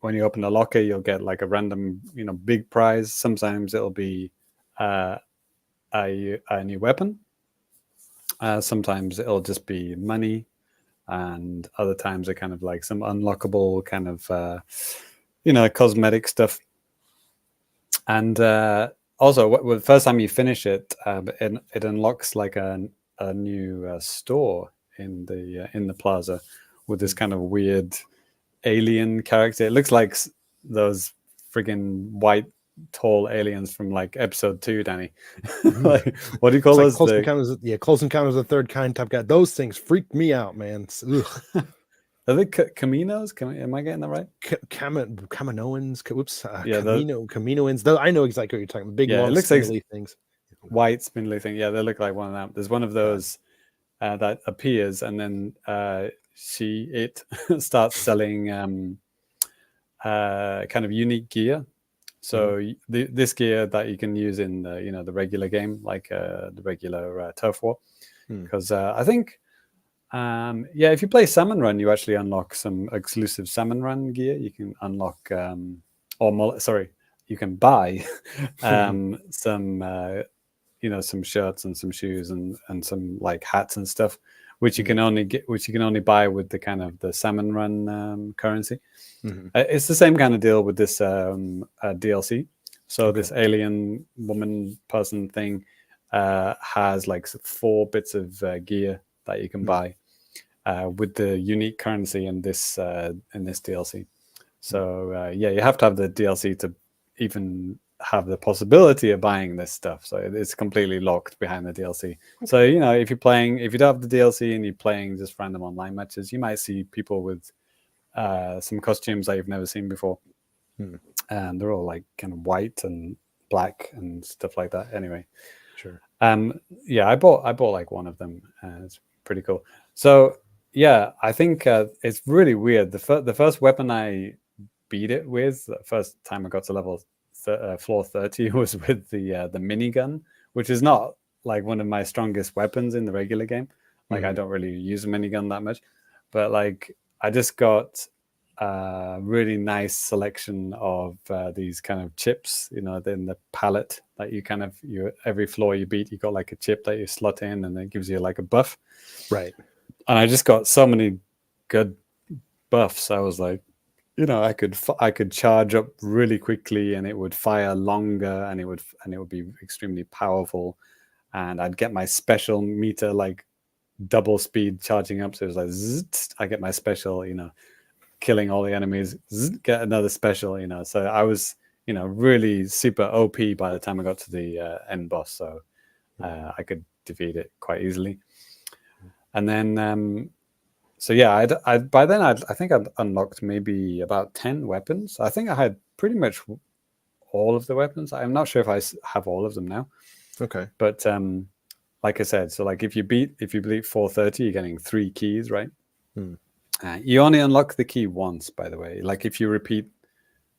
Speaker 4: when you open a locker, you'll get like a random, big prize. Sometimes it'll be a new weapon. Sometimes it'll just be money, and other times are kind of like some unlockable kind of cosmetic stuff. And also, the first time you finish it, it unlocks like a new store in the plaza with this kind of weird alien character. It looks like those friggin' white tall aliens from like episode 2, Danny. Like, what do you call those?
Speaker 2: Close Encounters of the Third Kind type guy. Those things freak me out, man.
Speaker 4: Are they Caminos? Am I getting that right?
Speaker 2: Kaminoans. Whoops.
Speaker 4: Yeah,
Speaker 2: Kaminoans. I know exactly what you're talking about. Big, long,
Speaker 4: it looks
Speaker 2: spindly
Speaker 4: like
Speaker 2: things.
Speaker 4: White, spindly thing. Yeah, they look like one of them. There's one of those that appears, and then it starts selling kind of unique gear. So this gear that you can use in the regular game, like the regular turf war, because I think if you play Salmon Run, you actually unlock some exclusive Salmon Run gear. You can unlock you can buy some shirts and some shoes and some like hats and stuff, which you can only buy with the kind of the Salmon Run currency. It's the same kind of deal with this DLC. So this alien woman person thing has like 4 bits of gear that you can buy with the unique currency in this DLC. So you have to have the DLC to even have the possibility of buying this stuff. So it's completely locked behind the DLC. So if you don't have the DLC and you're playing just random online matches, you might see people with some costumes that you've never seen before, and they're all like kind of white and black and stuff like that. Anyway,
Speaker 2: sure.
Speaker 4: I bought like one of them. It's pretty cool. So I think it's really weird. The first weapon I beat it with, the first time I got to level floor 30, was with the minigun, which is not like one of my strongest weapons in the regular game. Like I don't really use a minigun that much, but like I just got a really nice selection of these kind of chips, in the palette that you every floor you beat, you got like a chip that you slot in, and it gives you like a buff.
Speaker 2: Right.
Speaker 4: And I just got so many good buffs. I was like, I could charge up really quickly, and it would fire longer, and it would be extremely powerful. And I'd get my special meter like double speed charging up. So it was like, zzz, I get my special, killing all the enemies, zzz, get another special, So I was, really super OP by the time I got to the end boss. So I could defeat it quite easily. And then, I by then I think I'd unlocked maybe about 10 weapons. I think I had pretty much all of the weapons. I'm not sure if I have all of them now.
Speaker 2: Okay.
Speaker 4: But like I said, so like if you beat 430, you're getting 3 keys, right? You only unlock the key once, by the way. Like if you repeat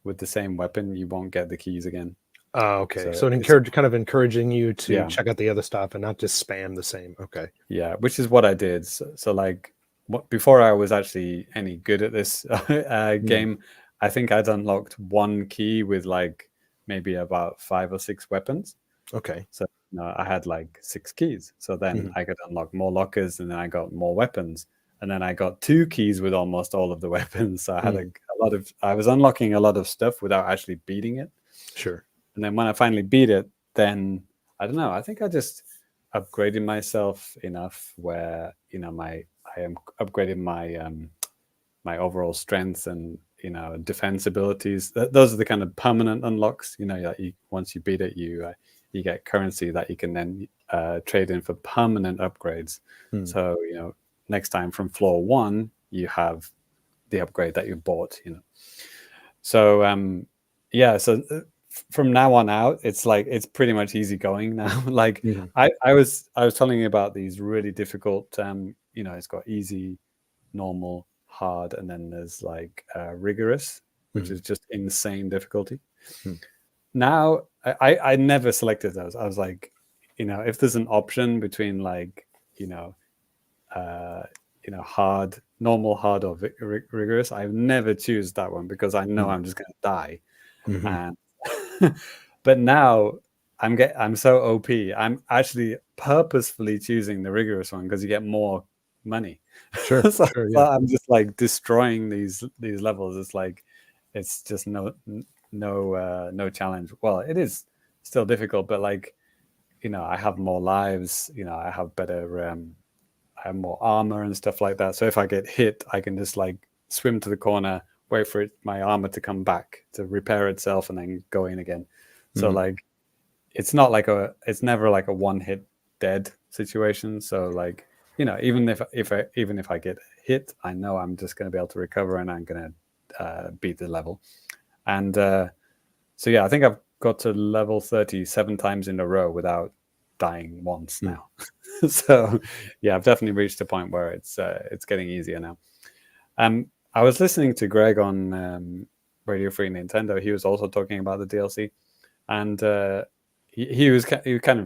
Speaker 4: with the same weapon, you won't get the keys again.
Speaker 2: Oh, okay. So kind of encouraging you to check out the other stuff and not just spam the same. Okay.
Speaker 4: Yeah, which is what I did. So like before I was actually any good at this game, I think I'd unlocked one key with like maybe about 5 or 6 weapons.
Speaker 2: Okay.
Speaker 4: So I had like 6 keys. So then I could unlock more lockers, and then I got more weapons. And then I got 2 keys with almost all of the weapons. So I had a lot of, I was unlocking a lot of stuff without actually beating it.
Speaker 2: Sure.
Speaker 4: And then when I finally beat it, then I don't know, I think I just upgraded myself enough where, I am upgrading my my overall strength and defense abilities. Those are the kind of permanent unlocks. Once you beat it, you get currency that you can then trade in for permanent upgrades. So next time from floor 1, you have the upgrade that you bought. So so from now on out, it's like it's pretty much easy going now. Like I was telling you about these really difficult. It's got easy, normal, hard, and then there's like rigorous, which is just insane difficulty. Now I never selected those. I was like, if there's an option between like hard, normal, hard, or rigorous, I never choose that one because I know I'm just going to die. And but now I'm so OP. I'm actually purposefully choosing the rigorous one because you get more money.
Speaker 2: Sure,
Speaker 4: so
Speaker 2: yeah.
Speaker 4: I'm just like destroying these levels. It's like it's just no challenge. Well, it is still difficult, but like I have more lives. I have better. I have more armor and stuff like that. So if I get hit, I can just like swim to the corner, wait for my armor to come back to repair itself, and then go in again. So like it's never like a one hit dead situation. So like even if I get hit, I know I'm just going to be able to recover, and I'm going to beat the level. And so yeah, I think I've got to level 30 7 times in a row without dying once now. So yeah, I've definitely reached a point where it's getting easier now. I was listening to Greg on Radio Free Nintendo. He was also talking about the DLC, and he was kind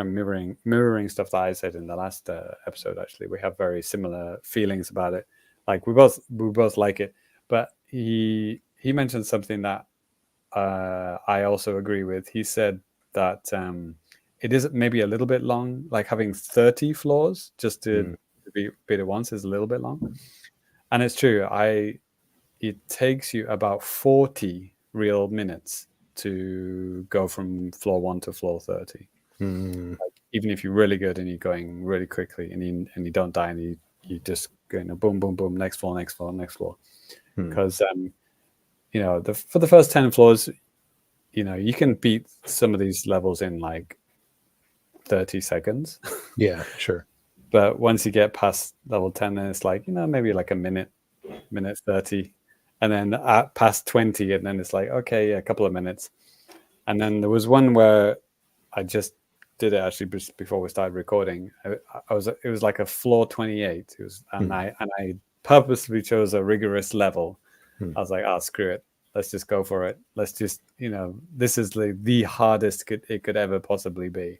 Speaker 4: of mirroring stuff that I said in the last episode. Actually, we have very similar feelings about it. Like we both like it, but he mentioned something that I also agree with. He said that it is maybe a little bit long. Like having 30 floors just to beat it once is a little bit long. And it's true. It takes you about 40 real minutes to go from floor 1 to floor 30. Like, even if you're really good and you're going really quickly and you don't die and you just go boom, boom, boom, next floor, next floor, next floor. Because for the first 10 floors, you can beat some of these levels in like 30 seconds.
Speaker 2: Yeah, sure.
Speaker 4: But once you get past level 10, then it's like, maybe like a minute 30. And then past 20, and then it's like, okay, a couple of minutes. And then there was one where I just did it actually just before we started recording. It was like a floor 28. And I purposely chose a rigorous level. I was like, screw it. Let's just go for it. Let's just, this is the hardest it could ever possibly be.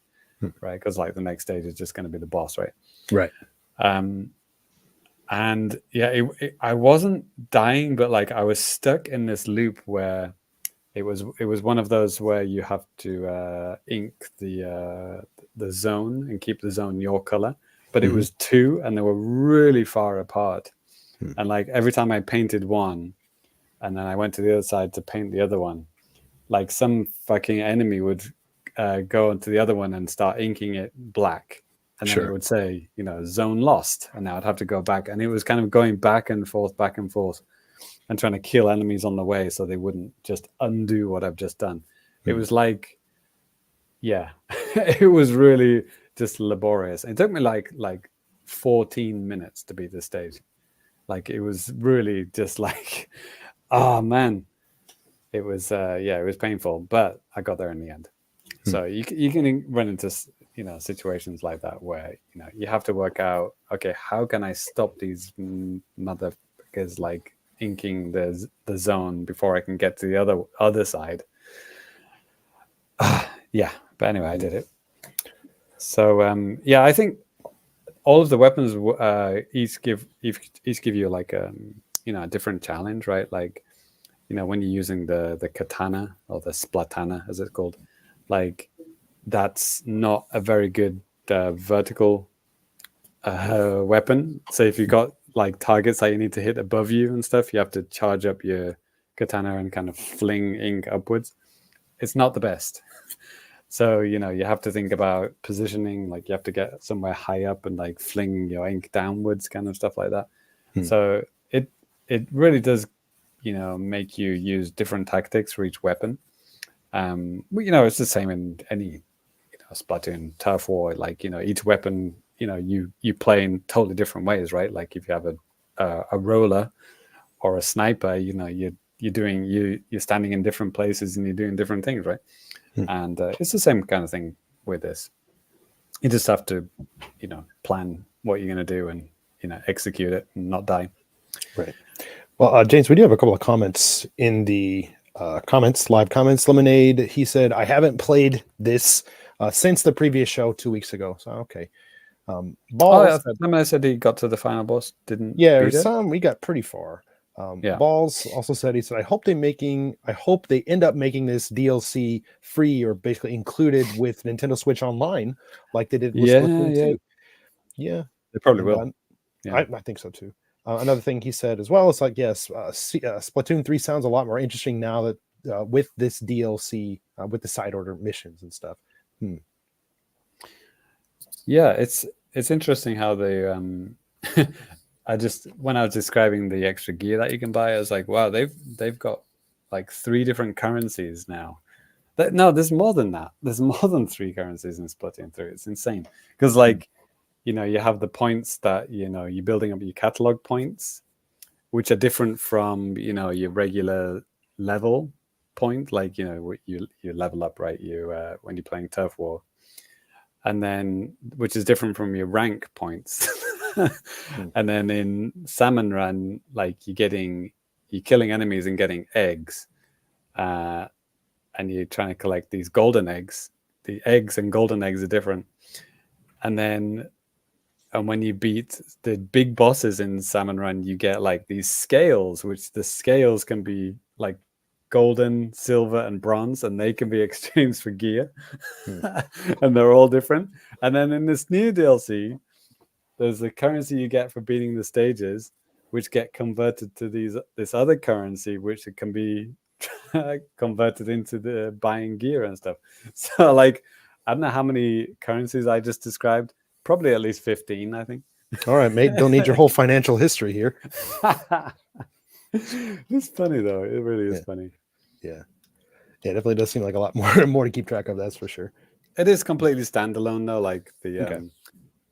Speaker 4: Right, because like the next stage is just going to be the boss, right? And yeah, I wasn't dying, but like I was stuck in this loop where it was one of those where you have to ink the zone and keep the zone your color, but it was 2 and they were really far apart. And like every time I painted one, and then I went to the other side to paint the other one, like some fucking enemy would go into the other one and start inking it black, and then it would say zone lost, and now I'd have to go back, and it was kind of going back and forth and trying to kill enemies on the way so they wouldn't just undo what I've just done. It was like it was really just laborious. It took me like 14 minutes to beat this stage. Like it was really just like oh man, it was it was painful, but I got there in the end. So you can run into situations like that where you have to work out, okay, how can I stop these motherfuckers like inking the zone before I can get to the other side. But anyway, I did it. So I think all of the weapons each give you like a different challenge, right? Like, when you're using the katana or the splatana, as it's called, like that's not a very good vertical weapon. So if you got like targets that you need to hit above you and stuff, you have to charge up your katana and kind of fling ink upwards. It's not the best. So, you have to think about positioning, like you have to get somewhere high up and like fling your ink downwards, kind of stuff like that. So it really does, make you use different tactics for each weapon. It's the same in any, Splatoon, Turf War, like, each weapon, you play in totally different ways, right? Like if you have a roller or a sniper, you're standing in different places and you're doing different things, right? And it's the same kind of thing with this. You just have to, plan what you're going to do and, execute it and not die.
Speaker 2: Right. Well, James, we do have a couple of comments in the live comments. Lemonade, he said, I haven't played this since the previous show 2 weeks ago. So, okay. Balls.
Speaker 4: I said he got to the final boss, didn't
Speaker 2: Yeah,
Speaker 4: beat it?
Speaker 2: we got pretty far.
Speaker 4: Yeah.
Speaker 2: Balls also said, he said, I hope they end up making this DLC free or basically included with Nintendo Switch Online, like they did with Splatoon 2. Yeah,
Speaker 4: they probably will.
Speaker 2: I think so too. Another thing he said as well is like, yes, Splatoon 3 sounds a lot more interesting now that with this DLC, with the side order missions and stuff.
Speaker 4: Yeah, it's interesting how they when I was describing the extra gear that you can buy, I was like, wow, they've got like 3 different currencies now. No, there's more than that. There's more than 3 currencies in Splatoon 3. It's insane. Because like, you have the points that, you're building up your catalog points, which are different from, your regular level point. Like, you level up, right? When you're playing Turf War. And then, which is different from your rank points. And then in Salmon Run, like you're killing enemies and getting eggs. And you're trying to collect these golden eggs. The eggs and golden eggs are different. And when you beat the big bosses in Salmon Run, you get like these scales, which the scales can be like golden, silver, and bronze, and they can be exchanged for gear. And they're all different. And then in this new DLC, there's the currency you get for beating the stages, which get converted to this other currency, which it can be converted into the buying gear and stuff. So like, I don't know how many currencies I just described. Probably at least 15, I think.
Speaker 2: All right, mate. Don't need your whole financial history here.
Speaker 4: It's funny though. It really is funny.
Speaker 2: Yeah, it definitely does seem like a lot more to keep track of. That's for sure.
Speaker 4: It is completely standalone though. Like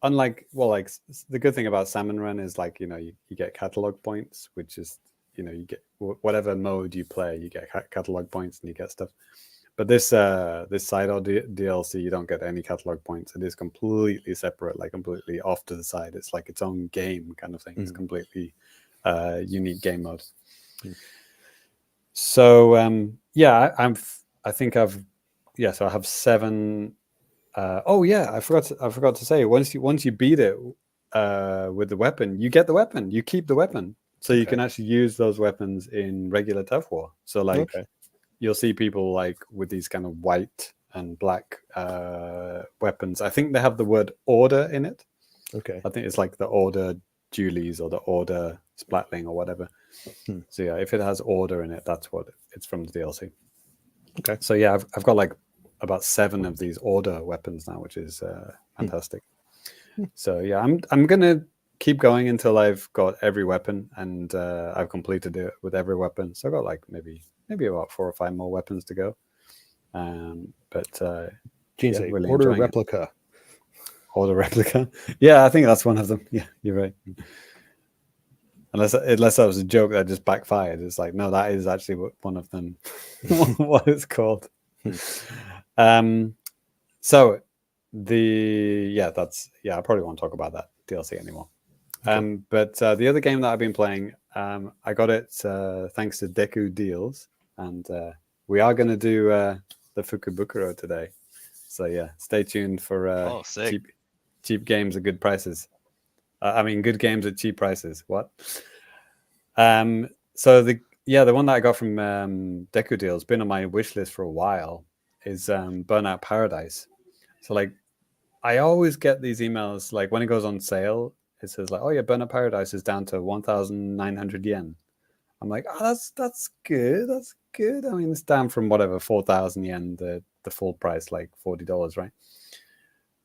Speaker 4: unlike the good thing about Salmon Run is like you get catalog points, which is you get whatever mode you play, you get catalog points and you get stuff. But this side or DLC, you don't get any catalog points. It is completely separate, like completely off to the side. It's like its own game kind of thing. It's completely unique game mode. So I think I've so I have 7. I forgot to say, once you beat it with the weapon, you get the weapon. You keep the weapon, so you can actually use those weapons in regular Turf War. So like. You'll see people like with these kind of white and black weapons. I think they have the word order in it. Okay. I think it's like the order Julies or the order Splatling or whatever. So yeah, if it has order in it, that's what it's from the DLC. Okay. So yeah, I've got like about 7 of these order weapons now, which is fantastic. So yeah, I'm gonna keep going until I've got every weapon and I've completed it with every weapon. So I've got like maybe about 4 or 5 more weapons to go.
Speaker 2: Gene's really order replica.
Speaker 4: Order replica. Yeah, I think that's one of them. Yeah, you're right. Unless that was a joke that just backfired. It's like, no, that is actually one of them. What it's called. So I probably won't talk about that DLC anymore. Okay. But the other game that I've been playing, I got it thanks to Deku Deals, and we are going to do the Fukubukuro today. So yeah, stay tuned for cheap games at good prices. I mean, good games at cheap prices. What? So the one that I got from Deku Deal has been on my wish list for a while. Is Burnout Paradise. So like, I always get these emails like when it goes on sale. It says like, oh yeah, Burnout Paradise is down to 1,900 yen. I'm like, oh, that's good. That's good. I mean, it's down from whatever 4,000 yen, the full price, like $40, right?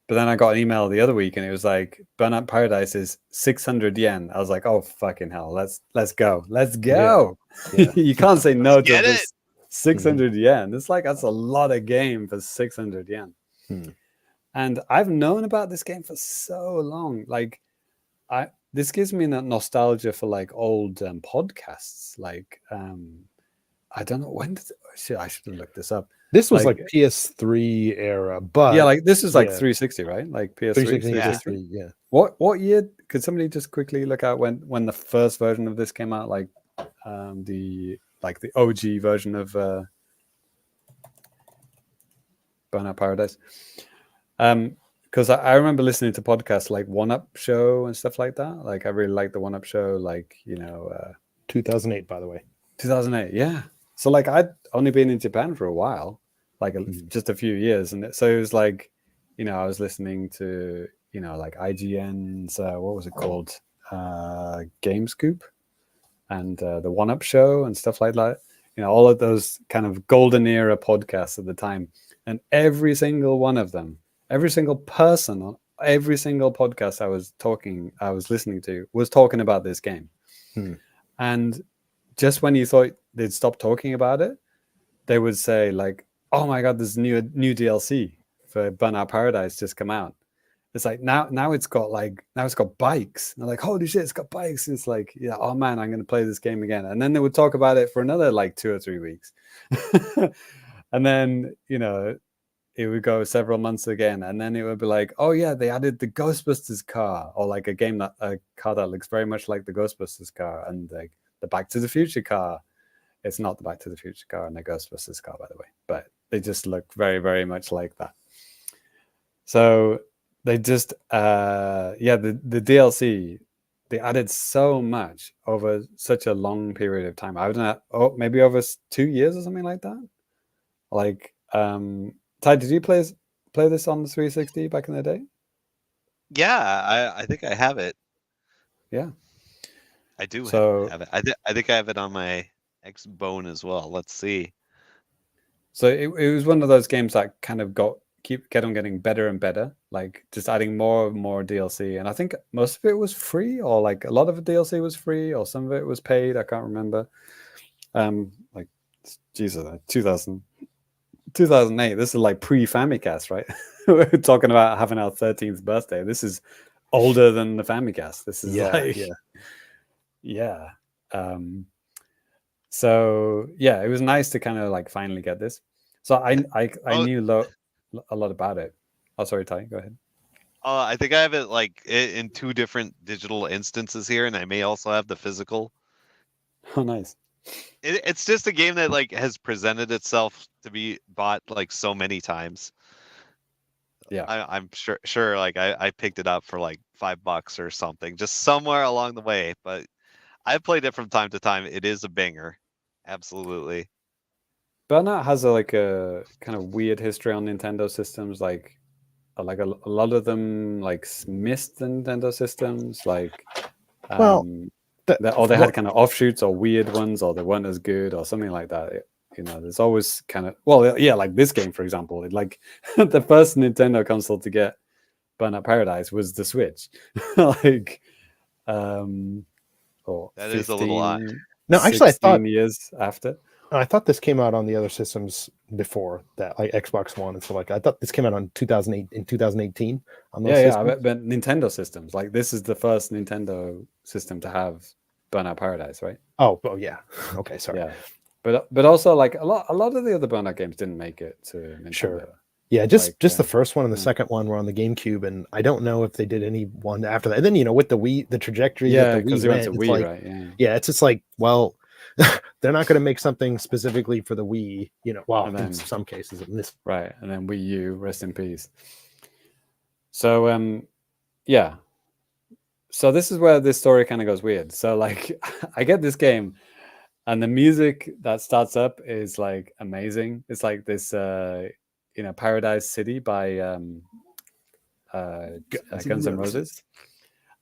Speaker 4: But then I got an email the other week, and it was like, Burnout Paradise is 600 yen. I was like, oh fucking hell, let's go.
Speaker 2: Yeah.
Speaker 4: You can't say no to
Speaker 3: get
Speaker 4: this
Speaker 3: it.
Speaker 4: 600 yen. It's like that's a lot of game for 600 yen. And I've known about this game for so long. Like, this gives me that nostalgia for like old podcasts. Like, I don't know when. I should have looked this up.
Speaker 2: This was like PS3 era, but
Speaker 4: yeah, like this is like 360, right? Like PS3,
Speaker 2: 360, yeah.
Speaker 4: What year? Could somebody just quickly look out when the first version of this came out? Like, the OG version of Burnout Paradise. Because I remember listening to podcasts like One Up Show and stuff like that. Like, I really liked the One Up Show. Like,
Speaker 2: 2008, by the way.
Speaker 4: 2008, yeah. So like, I'd only been in Japan for a while, like just a few years, and so it was like, I was listening to like IGN's what was it called, Game Scoop, and the One Up Show and stuff like that. All of those kind of golden era podcasts at the time, and every single one of them, every single person on every single podcast I was listening to was talking about this game. And just when you thought they'd stop talking about it, they would say like, oh my god, there's new DLC for Burnout Paradise just come out. It's like now it's got bikes. And they're like, holy shit, it's got bikes. It's like, yeah, oh man, I'm gonna play this game again. And then they would talk about it for another like 2 or 3 weeks. And then it would go several months again, and then it would be like, oh yeah, they added the Ghostbusters car, or like a car that looks very much like the Ghostbusters car, and the Back to the Future car. It's not the Back to the Future car and the Ghostbusters car, by the way, but they just look very, very much like that. So they just the DLC, they added so much over such a long period of time. I don't know, maybe over 2 years or something like that. Like, Ty, did you play this on the 360 back in the day?
Speaker 3: Yeah, I think I have it.
Speaker 4: Yeah,
Speaker 3: I do
Speaker 4: so,
Speaker 3: have it. I think I have it on my Xbone as well. Let's see.
Speaker 4: So it was one of those games that kind of kept on getting better and better, like just adding more and more DLC. And I think most of it was free, or like a lot of the DLC was free, or some of it was paid. I can't remember. Like, Jesus, 2008. This is like pre-Famicast, right? We're talking about having our 13th birthday. This is older than the Famicast. This is yeah. So yeah, it was nice to kind of like finally get this. So I knew a lot about it. Oh, sorry, Ty, go ahead.
Speaker 3: I think I have it like in 2 different digital instances here, and I may also have the physical.
Speaker 4: Oh, nice.
Speaker 3: It's just a game that like has presented itself to be bought like so many times.
Speaker 4: Yeah,
Speaker 3: I'm sure like I picked it up for like $5 or something, just somewhere along the way. But I played it from time to time. It is a banger, absolutely.
Speaker 4: Burnout has a kind of weird history on Nintendo systems. Like a lot of them like missed the Nintendo systems. Like, they had kind of offshoots or weird ones, or they weren't as good or something like that. There's always kind of, like this game, for example, like the first Nintendo console to get Burnout Paradise was the Switch. Like,
Speaker 3: that is a little odd.
Speaker 2: No, actually, I thought
Speaker 4: years after.
Speaker 2: I thought this came out on the other systems before that, like Xbox One and stuff like that. I thought this came out in 2018 on those systems.
Speaker 4: But Nintendo systems, like this is the first Nintendo system to have Burnout Paradise, right?
Speaker 2: Oh yeah. Okay, sorry.
Speaker 4: Yeah, but also like a lot of the other Burnout games didn't make it to Nintendo.
Speaker 2: Sure. Yeah, just the first one and the second one were on the GameCube, and I don't know if they did any one after that. And then with the Wii, the trajectory that the Wii
Speaker 4: went to Wii,
Speaker 2: like,
Speaker 4: right?
Speaker 2: Yeah, it's just like, well, they're not going to make something specifically for the Wii, in some cases. In this,
Speaker 4: right, and then Wii U, rest in peace. So, yeah, so this is where this story kind of goes weird. So like, I get this game, and the music that starts up is like amazing. It's like this, Paradise City by Guns N' Roses.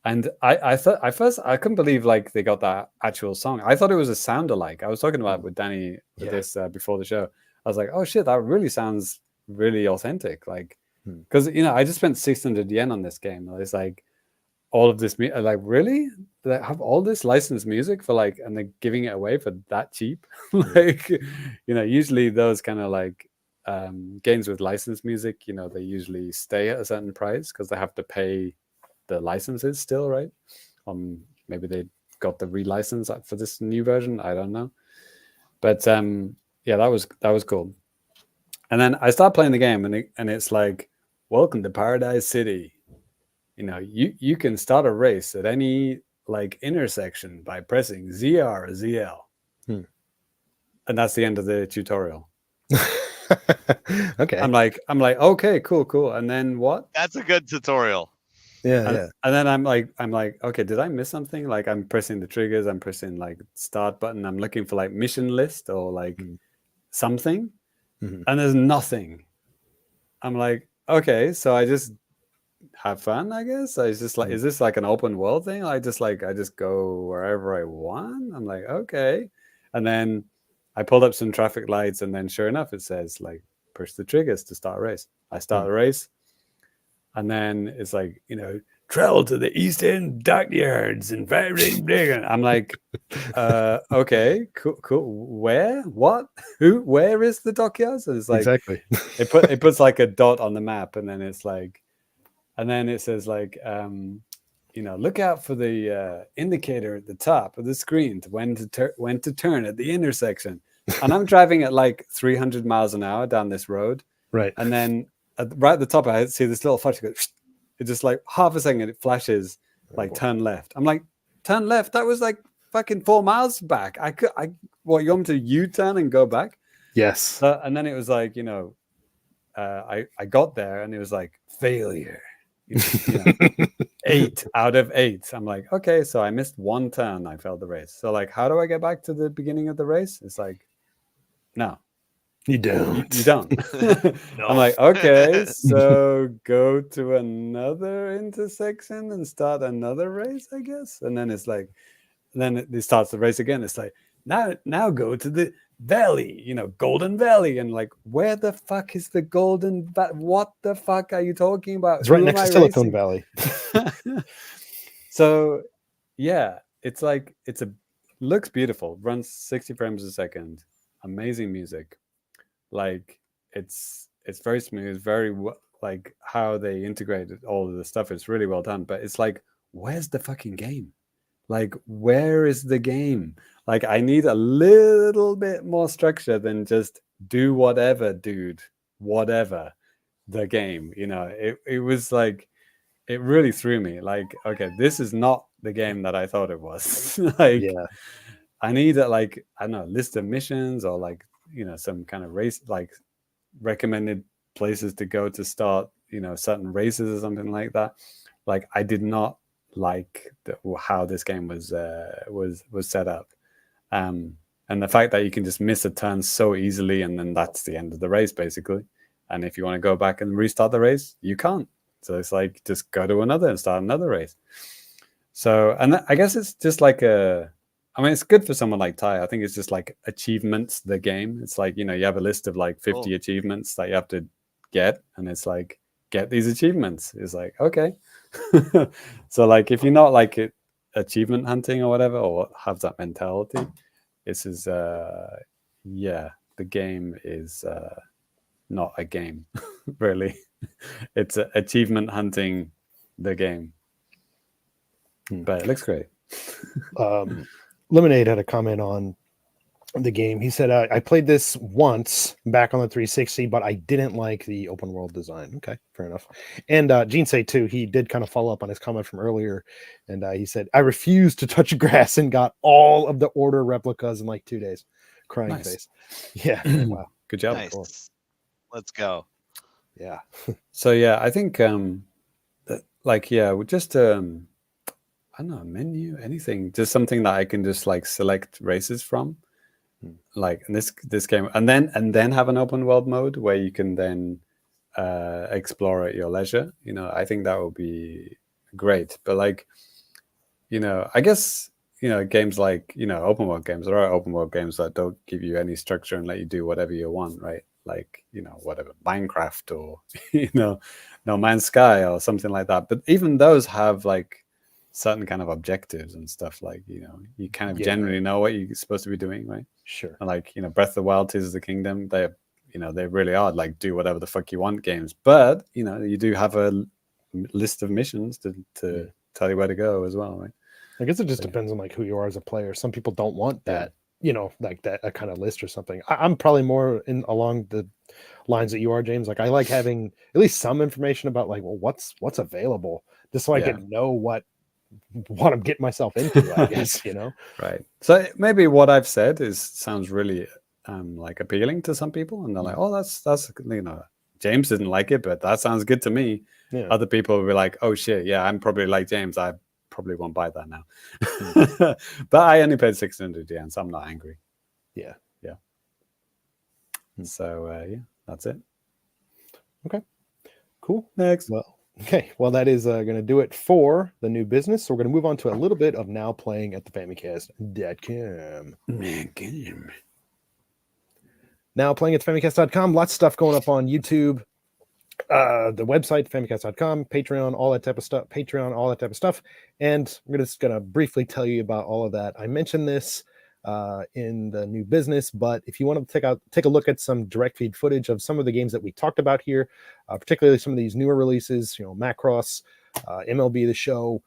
Speaker 4: And I thought at first I couldn't believe like they got that actual song. I thought it was a sound alike. I was talking about it with Danny with this before the show. I was like, oh shit, that really sounds really authentic. Like, because I just spent 600 yen on this game. It's like all of this, like really, they have all this licensed music for like, and they're giving it away for that cheap. Like, usually those kind of like games with licensed music, they usually stay at a certain price because they have to pay the licenses still, right? Maybe they got the relicense for this new version. I don't know, but yeah, that was cool. And then I start playing the game, and it's like, welcome to Paradise City. You can start a race at any like intersection by pressing ZR or ZL, and that's the end of the tutorial.
Speaker 2: Okay.
Speaker 4: I'm like, okay, cool. And then what?
Speaker 3: That's a good tutorial.
Speaker 2: Yeah.
Speaker 4: And then I'm like, okay, did I miss something? Like I'm pressing the triggers, I'm pressing like start button, I'm looking for like mission list or like something, and there's nothing. I'm like, okay, so I just have fun, I guess. I just like, is this like an open world thing? I just go wherever I want. I'm like, okay. And then I pulled up some traffic lights, and then sure enough, it says like push the triggers to start a race. I start the race. And then it's like, travel to the East End dockyards and I'm like, okay, cool. Where? What? Who? Where is the dockyards? And it's like,
Speaker 2: exactly.
Speaker 4: it puts like a dot on the map, and then it's like, and then it says like, look out for the indicator at the top of the screen to when to turn at the intersection. And I'm driving at like 300 miles an hour down this road,
Speaker 2: right?
Speaker 4: And then right at the top, I see this little flash. It just like half a second, it flashes like turn left. I'm like, turn left? That was like fucking 4 miles back. What, you want me to U-turn and go back?
Speaker 2: Yes.
Speaker 4: And then it was like, I got there, and it was like failure. 8 out of 8. I'm like, okay, so I missed one turn. I failed the race. So like, how do I get back to the beginning of the race? It's like, no.
Speaker 2: You don't.
Speaker 4: You don't. No. I'm like, okay, so go to another intersection and start another race, I guess. And then it's like, then it starts the race again. It's like, now go to the valley, Golden Valley. And like, where the fuck is the Golden Valley? What the fuck are you talking about?
Speaker 2: It's right next to Silicon Valley.
Speaker 4: So yeah, it's like, looks beautiful, runs 60 frames a second, amazing music. Like it's very smooth, very like how they integrated all of the stuff is really well done. But it's like, where's the fucking game? Like, where is the game? Like, I need a little bit more structure than just do whatever, dude, whatever the game. It was like, it really threw me. Like, okay, this is not the game that I thought it was. Like, yeah. I need a like, I don't know, list of missions or like, some kind of race, like recommended places to go to start, certain races or something like that. Like, I did not like how this game was set up, and the fact that you can just miss a turn so easily, and then that's the end of the race basically. And if you want to go back and restart the race, you can't. So it's like, just go to another and start another race. So, and I guess it's just like it's good for someone like Ty. I think it's just like achievements, the game. It's like, you have a list of like 50 achievements that you have to get. And it's like, get these achievements. It's like, okay. So like, if you're not like achievement hunting or whatever, or have that mentality, this is, the game is not a game, really. It's achievement hunting, the game. But it looks great.
Speaker 2: Lemonade had a comment on the game. He said, I played this once back on the 360, but I didn't like the open world design. Okay, fair enough. And Gene say too, he did kind of follow up on his comment from earlier. And he said, I refused to touch grass and got all of the order replicas in like 2 days. Crying face. Yeah. Wow.
Speaker 4: Good job.
Speaker 3: Nice. Cool. Let's go.
Speaker 2: Yeah.
Speaker 4: So yeah, I think just I don't know, menu, anything, just something that I can just like select races from, like in this game, and then have an open world mode where you can then explore at your leisure. I think that would be great. But like, I guess games like open world games. There are open world games that don't give you any structure and let you do whatever you want, right? Like whatever, Minecraft or No Man's Sky or something like that. But even those have like certain kind of objectives and stuff. Like you kind of generally know what you're supposed to be doing, right?
Speaker 2: Sure.
Speaker 4: And like Breath of the Wild, Tears of the Kingdom, they really are like do whatever the fuck you want games. But you do have a list of missions to tell you where to go as well, right?
Speaker 2: I guess it just depends on like who you are as a player. Some people don't want that, like that a kind of list or something. I'm probably more along the lines that you are, James. Like I like having at least some information about like, well, what's available, just so I can know what I'm getting myself into, I guess,
Speaker 4: Right. So maybe what I've said sounds really like appealing to some people, and they're like, oh, that's James didn't like it, but that sounds good to me.
Speaker 2: Yeah.
Speaker 4: Other people will be like, oh shit, yeah, I'm probably like James. I probably won't buy that now. But I only paid 600 yen, so I'm not angry.
Speaker 2: Yeah.
Speaker 4: So that's it.
Speaker 2: Okay, cool.
Speaker 4: Next.
Speaker 2: Well, that is going to do it for the new business. So we're going to move on to a little bit of now playing at the Famicast.com. Now playing at the Famicast.com. Lots of stuff going up on YouTube, the website, Famicast.com, Patreon, all that type of stuff. And we're just going to briefly tell you about all of that. I mentioned this in the new business, but if you want to take a look at some direct feed footage of some of the games that we talked about here, particularly some of these newer releases, Macross, MLB The Show,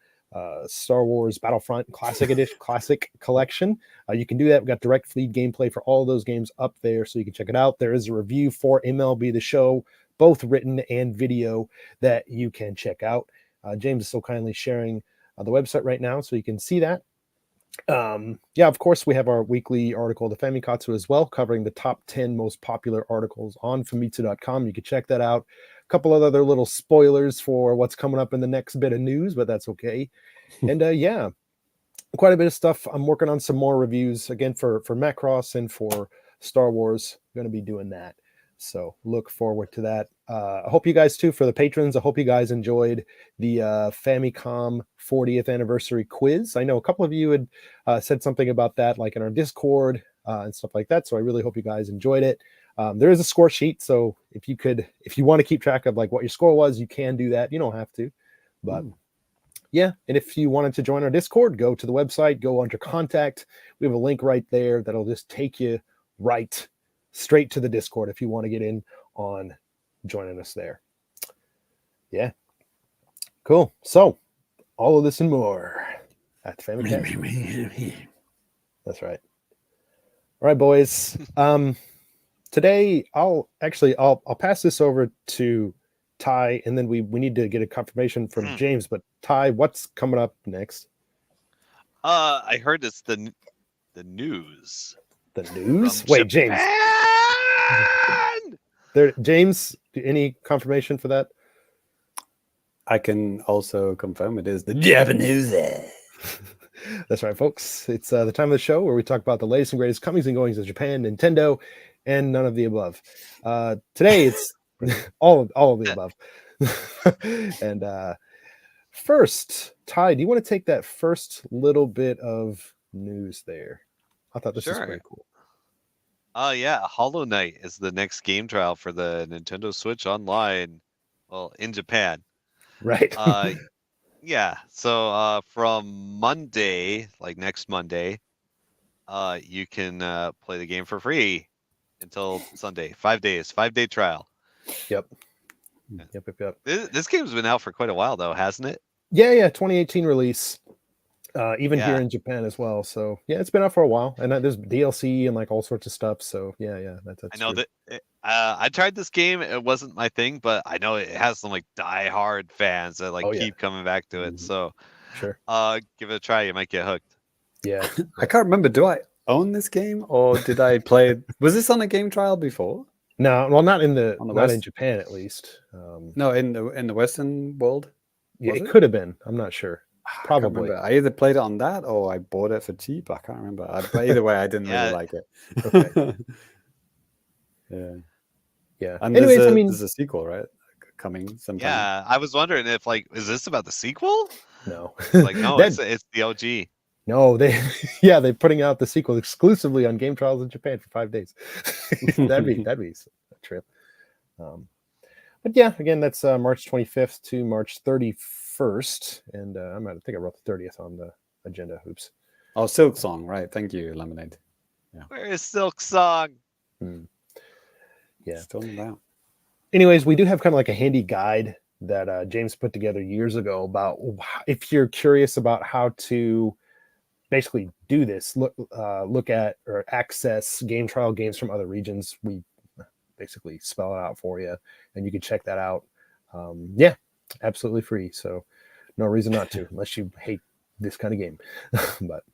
Speaker 2: Star Wars Battlefront Classic Collection, you can do that. We've got direct feed gameplay for all of those games up there, so you can check it out. There is a review for MLB The Show, both written and video, that you can check out. James is so kindly sharing the website right now, so you can see that. Of course, we have our weekly article, the Famikatsu, as well, covering the top 10 most popular articles on Famitsu.com. You can check that out. A couple of other little spoilers for what's coming up in the next bit of news, but that's okay. And quite a bit of stuff. I'm working on some more reviews again for Macross and for Star Wars. I'm going to be doing that. So look forward to that. I hope you guys too, for the patrons. I hope you guys enjoyed the Famicom 40th anniversary quiz. I know a couple of you had said something about that, like in our Discord and stuff like that. So I really hope you guys enjoyed it. There is a score sheet, so if you want to keep track of like what your score was, you can do that. You don't have to, but yeah. And if you wanted to join our Discord, go to the website, go under contact. We have a link right there that'll just take you right straight to the Discord if you want to get in on joining us there. Yeah. Cool. So all of this and more at the Famicast. That's right. All right, boys. Today I'll pass this over to Ty, and then we need to get a confirmation from James. But Ty, what's coming up next?
Speaker 3: I heard it's the news.
Speaker 2: The news? Wait, James. James, any confirmation for that?
Speaker 4: I can also confirm it is the JAPANews.
Speaker 2: That's right, folks. It's the time of the show where we talk about the latest and greatest comings and goings of Japan, Nintendo, and none of the above. Today, it's all of the above. And first, Ty, do you want to take that first little bit of news there? I thought this was pretty cool.
Speaker 3: Yeah, Hollow Knight is the next game trial for the Nintendo Switch Online. Well, in Japan.
Speaker 2: Right.
Speaker 3: Yeah. So from Monday, like next Monday, you can play the game for free until Sunday. 5 days, 5-day trial.
Speaker 2: Yep.
Speaker 3: This game's been out for quite a while, though, hasn't it?
Speaker 2: Yeah. 2018 release. Even here in Japan as well. So yeah, it's been out for a while, and there's DLC and like all sorts of stuff. So yeah, that's
Speaker 3: I know true. That I tried this game. It wasn't my thing, but I know it has some like die-hard fans that keep coming back to it. So
Speaker 2: sure,
Speaker 3: give it a try. You might get hooked.
Speaker 2: Yeah,
Speaker 4: I can't remember. Do I own this game or did I play it? Was this on a game trial before?
Speaker 2: No, well, not in Japan at least.
Speaker 4: No, in the Western world.
Speaker 2: Yeah, it could have been. I'm not sure. Probably.
Speaker 4: remember. I either played it on that or I bought it for cheap. I can't remember. But either way, I didn't
Speaker 3: Yeah.
Speaker 4: really like it.
Speaker 2: Okay.
Speaker 4: Yeah. And
Speaker 2: Anyways,
Speaker 4: there's a sequel, right? Coming sometime.
Speaker 3: Yeah, I was wondering if is this about the sequel?
Speaker 2: no.
Speaker 3: Like, no,
Speaker 2: That-
Speaker 3: it's the OG.
Speaker 2: No, they're putting out the sequel exclusively on game trials in Japan for 5 days. that'd be a trip. But yeah, again, that's March 25th to March 31st, and I think I wrote the 30th on the agenda. Oops.
Speaker 4: Oh, Silk Song, right? Thank you, Lemonade.
Speaker 3: Where is Silk Song?
Speaker 2: Yeah.
Speaker 4: Still not out.
Speaker 2: Anyways, we do have kind of like a handy guide that James put together years ago about if you're curious about how to basically do this, look at or access game trial games from other regions. We basically spell it out for you, and you can check that out. Yeah, absolutely free. So no reason not to, unless you hate this kind of game. But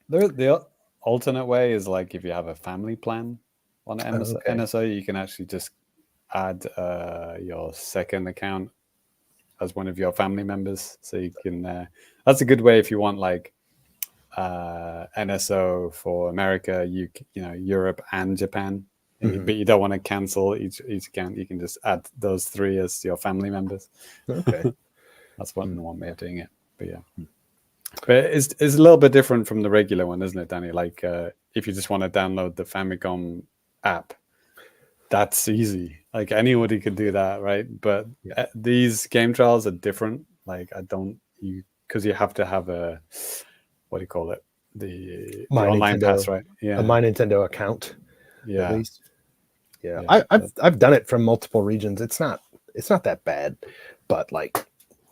Speaker 4: the alternate way is like if you have a family plan on
Speaker 2: Okay.
Speaker 4: NSO, you can actually just add your second account as one of your family members. So you can. That's a good way if you want like NSO for America, Europe and Japan. But you don't want to cancel each account. You can just add those three as your family members.
Speaker 2: Okay.
Speaker 4: That's one way of doing it. But yeah. But it's a little bit different from the regular one, isn't it, Danny? Like if you just want to download the Famicom app, that's easy. Like anybody could do that, right? But these game trials are different. Like because you have to have a, what do you call it? The online pass, right? Yeah.
Speaker 2: A My Nintendo account.
Speaker 4: Yeah.
Speaker 2: At least. Yeah. I've done it from multiple regions. It's not that bad, but like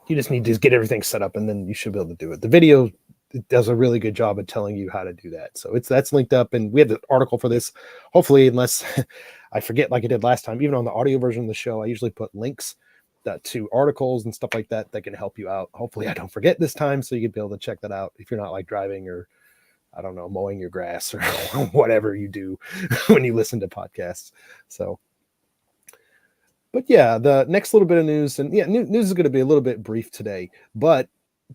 Speaker 2: you just need to get everything set up and then you should be able to do it. The video does a really good job of telling you how to do that. So that's linked up, and we have the article for this. Hopefully, unless I forget like I did last time, even on the audio version of the show, I usually put links to articles and stuff like that can help you out. Hopefully I don't forget this time, so you can be able to check that out if you're not like driving or I don't know, mowing your grass or whatever you do when you listen to podcasts. So, but yeah, the next little bit of news, and yeah, news is going to be a little bit brief today, but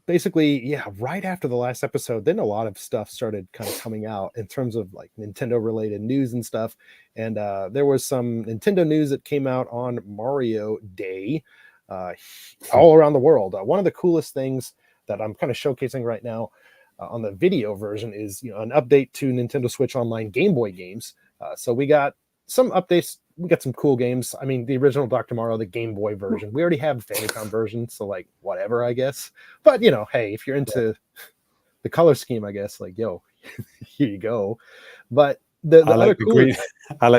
Speaker 2: basically, yeah, right after the last episode, then a lot of stuff started kind of coming out in terms of like Nintendo related news and stuff. And there was some Nintendo news that came out on Mario Day all around the world. One of the coolest things that I'm kind of showcasing right now on the video version is an update to Nintendo Switch Online Game Boy games. So we got some updates. We got some cool games. I mean, the original Dr. Mario, the Game Boy version. We already have the Famicom version, so like whatever, I guess. But hey, if you're into the color scheme, I guess like here you go. But
Speaker 4: I like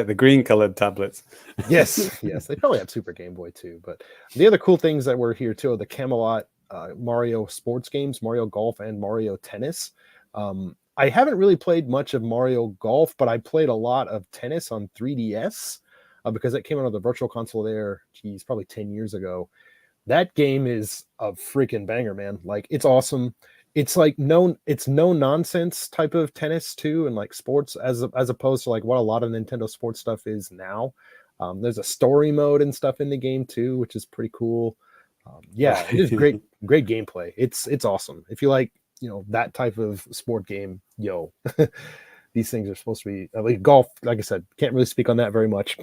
Speaker 4: the green colored tablets.
Speaker 2: yes, they probably have Super Game Boy too. But the other cool things that were here too are the Camelot Mario sports games, Mario Golf and Mario Tennis. I haven't really played much of Mario Golf, but I played a lot of tennis on 3DS because it came out of the Virtual Console there, probably 10 years ago. That game is a freaking banger, man. Like, it's awesome. It's like no nonsense type of tennis too, and like sports as opposed to like what a lot of Nintendo sports stuff is now. There's a story mode and stuff in the game too, which is pretty cool. It is great gameplay. It's awesome. If you like, that type of sport game, these things are supposed to be like golf. Like I said, can't really speak on that very much.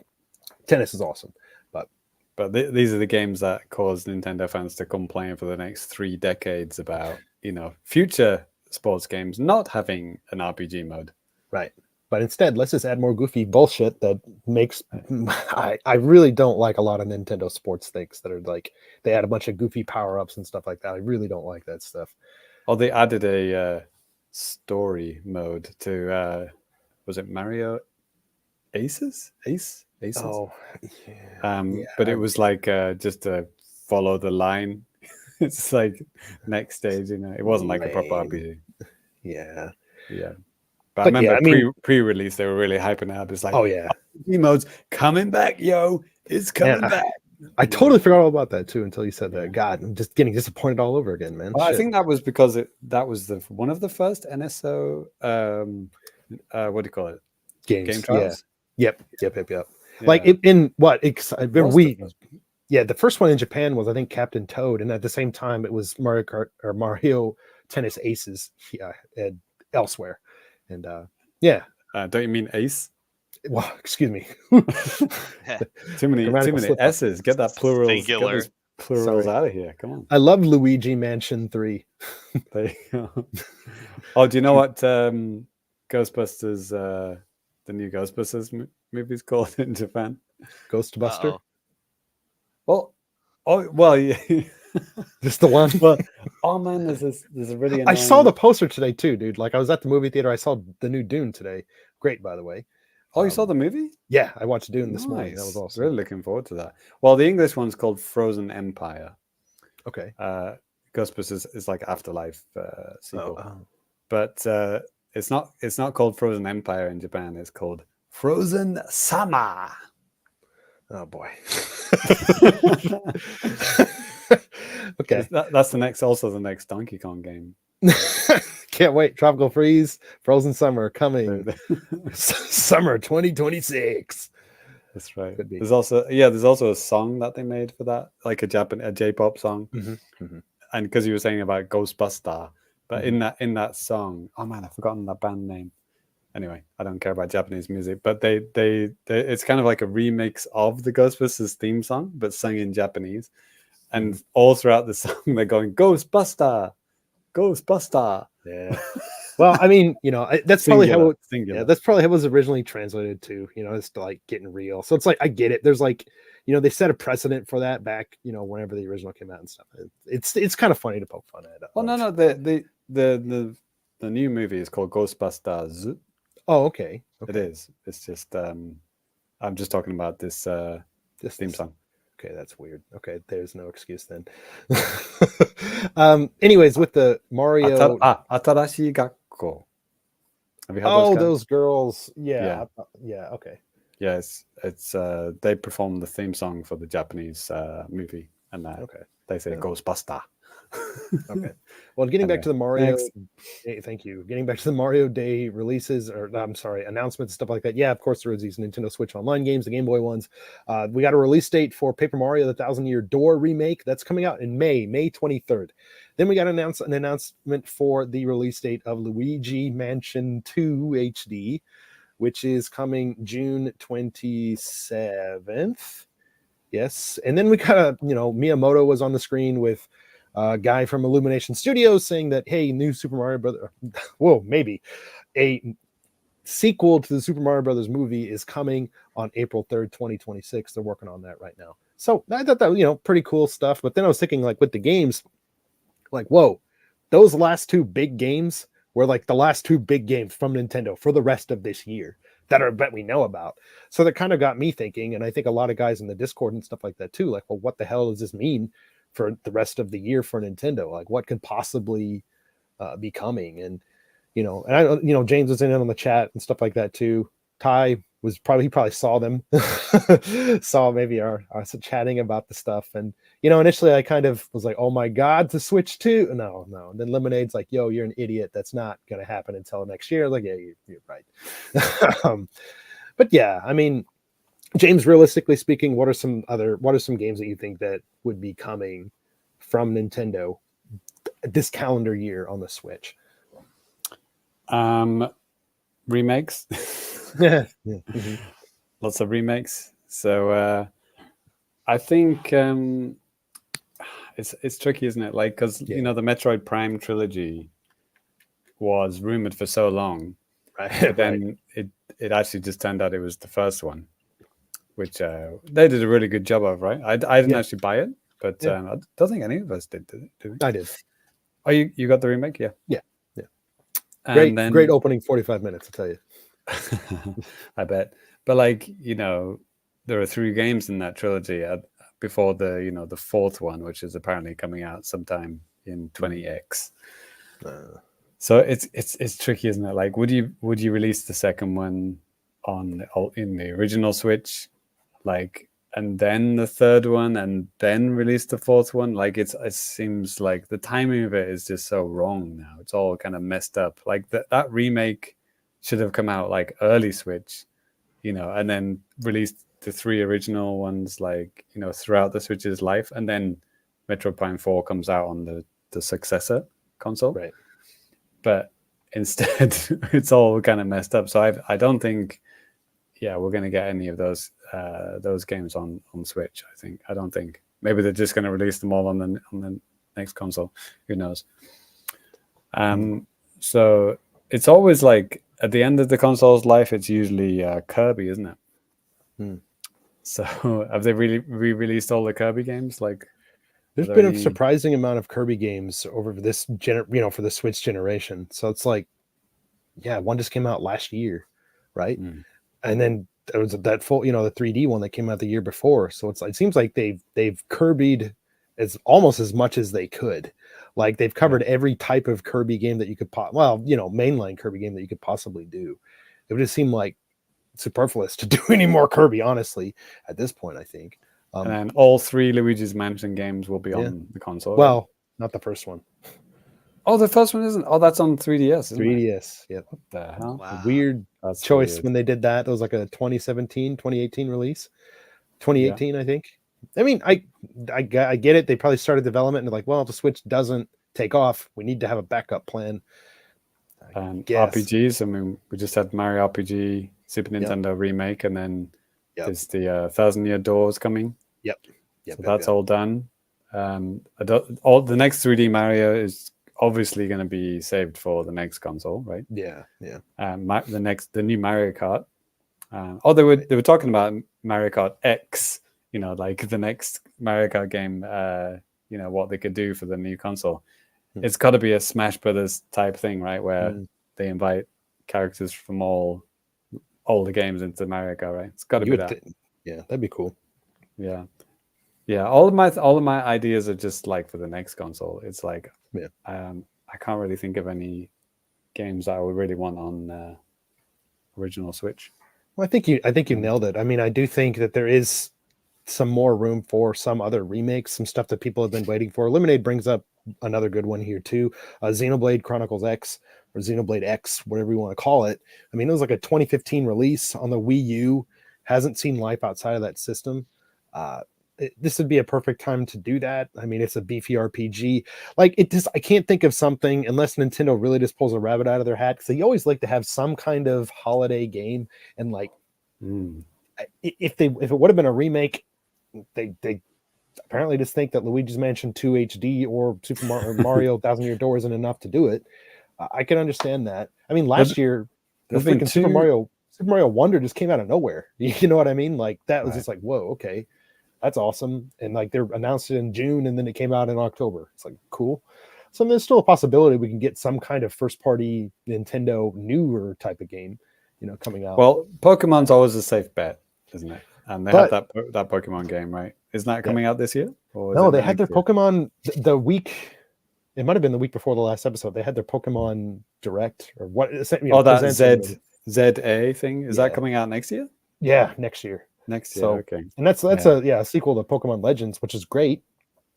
Speaker 2: Tennis is awesome,
Speaker 4: but these are the games that cause Nintendo fans to complain for the next 3 decades about future sports games not having an RPG mode.
Speaker 2: Right. But instead, let's just add more goofy bullshit that makes I really don't like a lot of Nintendo sports things that are like they add a bunch of goofy power-ups and stuff like that. I really don't like that stuff.
Speaker 4: Oh, they added a story mode to was it Mario Aces?
Speaker 2: Oh,
Speaker 4: but it was like just to follow the line. It's like next stage, it wasn't like a proper RPG.
Speaker 2: Yeah.
Speaker 4: But I remember pre-release they were really hyping it up. It's like,
Speaker 2: oh yeah,
Speaker 4: RPG mode's coming back, yo! It's coming back.
Speaker 2: I totally forgot all about that too until you said that. God, I'm just getting disappointed all over again, man.
Speaker 4: Well, I think that was because that was one of the first NSO what do you call it? Game trials.
Speaker 2: Yep. Yeah. Like in what? I remember yeah, the first one in Japan was I think Captain Toad, and at the same time it was Mario Kart or Mario Tennis Aces elsewhere. And yeah,
Speaker 4: Don't you mean Ace?
Speaker 2: well, excuse me.
Speaker 4: Too many
Speaker 2: Grammatical slip-up.
Speaker 4: S's. Get that plurals.
Speaker 3: Singular.
Speaker 4: Get those plurals
Speaker 2: Sorry.
Speaker 4: out of here. Come on.
Speaker 2: I love Luigi Mansion 3.
Speaker 4: There you go. Oh, do you know what Ghostbusters, the new Ghostbusters movie is called in Japan?
Speaker 2: Ghostbuster.
Speaker 3: Uh-oh.
Speaker 4: Well, yeah.
Speaker 2: Just the one.
Speaker 4: Well, oh man, there's a really annoying...
Speaker 2: I saw the poster today too, dude. Like I was at the movie theater. I saw the new Dune today. Great, by the way.
Speaker 4: Oh, you saw the movie?
Speaker 2: Yeah, I watched Dune this morning. That was
Speaker 4: Nice.
Speaker 2: awesome.
Speaker 4: Really looking forward to that. Well, the English one's called Frozen Empire.
Speaker 2: Okay.
Speaker 4: Ghostbusters is like Afterlife sequel,
Speaker 2: Oh.
Speaker 4: but it's not called Frozen Empire in Japan. It's called Frozen Summer.
Speaker 2: Oh boy. Okay.
Speaker 4: That's the next Donkey Kong game.
Speaker 2: Can't wait. Tropical Freeze, Frozen Summer coming. Summer 2026.
Speaker 4: That's right.
Speaker 2: Could be.
Speaker 4: There's also a song that they made for that, like a J-pop song.
Speaker 2: Mm-hmm. Mm-hmm.
Speaker 4: And because you were saying about Ghostbuster, but
Speaker 2: Mm-hmm.
Speaker 4: in that song, oh man, I've forgotten that band name. Anyway, I don't care about Japanese music, but they it's kind of like a remix of the Ghostbusters theme song, but sung in Japanese. And all throughout the song, they're going Ghostbuster, Ghostbuster.
Speaker 2: Yeah. Well, I mean, that's probably how it,
Speaker 4: singular.
Speaker 2: yeah, that's probably how it was originally translated to. It's like getting real. So it's like I get it. There's like, they set a precedent for that back, whenever the original came out and stuff. It's kind of funny to poke fun at.
Speaker 4: Well, no, the new movie is called Ghostbusters.
Speaker 2: Oh, okay.
Speaker 4: It is. It's just I'm just talking about this theme song.
Speaker 2: Okay, that's weird. Okay, there's no excuse then. Anyways, with the Mario
Speaker 4: Atarashi Gakko. Have you heard
Speaker 2: those girls? Yeah. Yeah, okay.
Speaker 4: Yeah, it's they perform the theme song for the Japanese movie, and they say Ghostbuster.
Speaker 2: Okay. Well, getting back to the Mario, thank you. Getting back to the Mario Day releases, announcements and stuff like that. Yeah, of course there was these Nintendo Switch Online games, the Game Boy ones. We got a release date for Paper Mario: The Thousand-Year Door remake. That's coming out in May 23rd. Then we got an announcement for the release date of Luigi Mansion 2 HD, which is coming June 27th. Yes, and then we got Miyamoto was on the screen with a guy from Illumination Studios saying that, hey, new Super Mario Brothers, maybe a sequel to the Super Mario Brothers movie is coming on April 3rd, 2026. They're working on that right now. So I thought that, pretty cool stuff. But then I was thinking, like, with the games, like, whoa, those last two big games were like the last two big games from Nintendo for the rest of this year that we know about. So that kind of got me thinking, and I think a lot of guys in the Discord and stuff like that too, like, well, what the hell does this mean for the rest of the year for Nintendo? Like, what could possibly be coming? And James was in on the chat and stuff like that too. Ty was he probably saw them, saw maybe our chatting about the stuff. And initially I kind of was like, oh my god, to Switch 2? No. And then Lemonade's like, yo, you're an idiot. That's not gonna happen until next year. Like, yeah, you're right. But yeah, I mean, James, realistically speaking, what are some games that you think that would be coming from Nintendo this calendar year on the Switch?
Speaker 4: Remakes.
Speaker 2: Yeah. Mm-hmm.
Speaker 4: Lots of remakes. So I think it's tricky, isn't it? Like, because the Metroid Prime trilogy was rumored for so long,
Speaker 2: right?
Speaker 4: But then it actually just turned out it was the first one, which they did a really good job of, right? I didn't actually buy it, but I don't think any of us did we?
Speaker 2: I did.
Speaker 4: Oh, you got the remake? Yeah.
Speaker 2: Great opening 45 minutes, I'll tell you.
Speaker 4: I bet. But like, there are 3 games in that trilogy before the the fourth one, which is apparently coming out sometime in 20X. So it's tricky, isn't it? Like, would you release the second one in the original Switch, like, and then the third one, and then release the fourth one? Like, it seems like the timing of it is just so wrong now. It's all kind of messed up. Like that remake should have come out like early Switch, and then released the 3 original ones, like, you know, throughout the Switch's life, and then Metroid Prime 4 comes out on the successor console.
Speaker 2: Right.
Speaker 4: But instead, it's all kind of messed up. So I don't think, we're going to get any of those games on Switch. I don't think. Maybe they're just going to release them all on the next console. Who knows? So it's always like at the end of the console's life, it's usually Kirby, isn't it? So have they really re-released all the Kirby games? Like,
Speaker 2: there's been a surprising amount of Kirby games over this for the Switch generation. So it's like, one just came out last year, right? And then there was that full, the 3D one that came out the year before. So it seems like they've Kirby'd almost as much as they could. Like they've covered every type of Kirby game that you could mainline Kirby game that you could possibly do. It would just seem like superfluous to do any more Kirby, honestly, at this point, I think.
Speaker 4: And then all 3 Luigi's Mansion games will be on the console.
Speaker 2: Well,
Speaker 4: right?
Speaker 2: not the first one.
Speaker 4: Oh, the first one isn't. Oh, that's on 3DS.
Speaker 2: 3DS. Yep.
Speaker 4: What the hell?
Speaker 3: Wow.
Speaker 2: Weird
Speaker 4: That's
Speaker 2: choice
Speaker 4: weird.
Speaker 2: when they did that. It was like a 2018 release. 2018, I think. I mean, I get it. They probably started development and they're like, well, if the Switch doesn't take off, we need to have a backup plan.
Speaker 4: And
Speaker 2: guess.
Speaker 4: RPGs. I mean, we just had Mario RPG, Super Nintendo remake, and then there's the 1,000-Year Doors coming.
Speaker 2: Yep.
Speaker 4: So that's all done. The next 3D Mario is obviously going to be saved for the next console, right?
Speaker 2: Yeah.
Speaker 4: The new Mario Kart. They were talking about Mario Kart X. Like the next Mario Kart game. What they could do for the new console. It's got to be a Smash Brothers type thing, right? Where they invite characters from all the games into Mario Kart, right? It's got to be that.
Speaker 2: That'd be cool.
Speaker 4: Yeah. All of my ideas are just like for the next console. It's like, I can't really think of any games that I would really want on original Switch.
Speaker 2: Well, I think you nailed it. I mean, I do think that there is some more room for some other remakes, some stuff that people have been waiting for. Lemonade brings up another good one here too. Xenoblade Chronicles X or Xenoblade X, whatever you want to call it. I mean, it was like a 2015 release on the Wii U. Hasn't seen life outside of that system. This would be a perfect time to do that. I mean, it's a beefy RPG. Like I can't think of something unless Nintendo really just pulls a rabbit out of their hat, because they always like to have some kind of holiday game. And like, if it would have been a remake, they apparently just think that Luigi's Mansion 2 HD or Super Mario 1,000-Year Door isn't enough to do it. I can understand that. I mean, last year, the freaking Super Mario Wonder just came out of nowhere. You know what I mean? Like that was just like, whoa, okay, that's awesome. And like they announced it in June, and then it came out in October. It's like cool. So there's still a possibility we can get some kind of first-party Nintendo newer type of game, coming out.
Speaker 4: Well, Pokemon's always a safe bet, isn't it? And they have that Pokemon game, right? Isn't that coming out this year? Or
Speaker 2: no, they had their Pokemon the week. It might have been the week before the last episode. They had their Pokemon Direct or what?
Speaker 4: That ZA thing, is that coming out next year?
Speaker 2: Yeah, next year.
Speaker 4: Next year, okay.
Speaker 2: And that's a sequel to Pokemon Legends, which is great.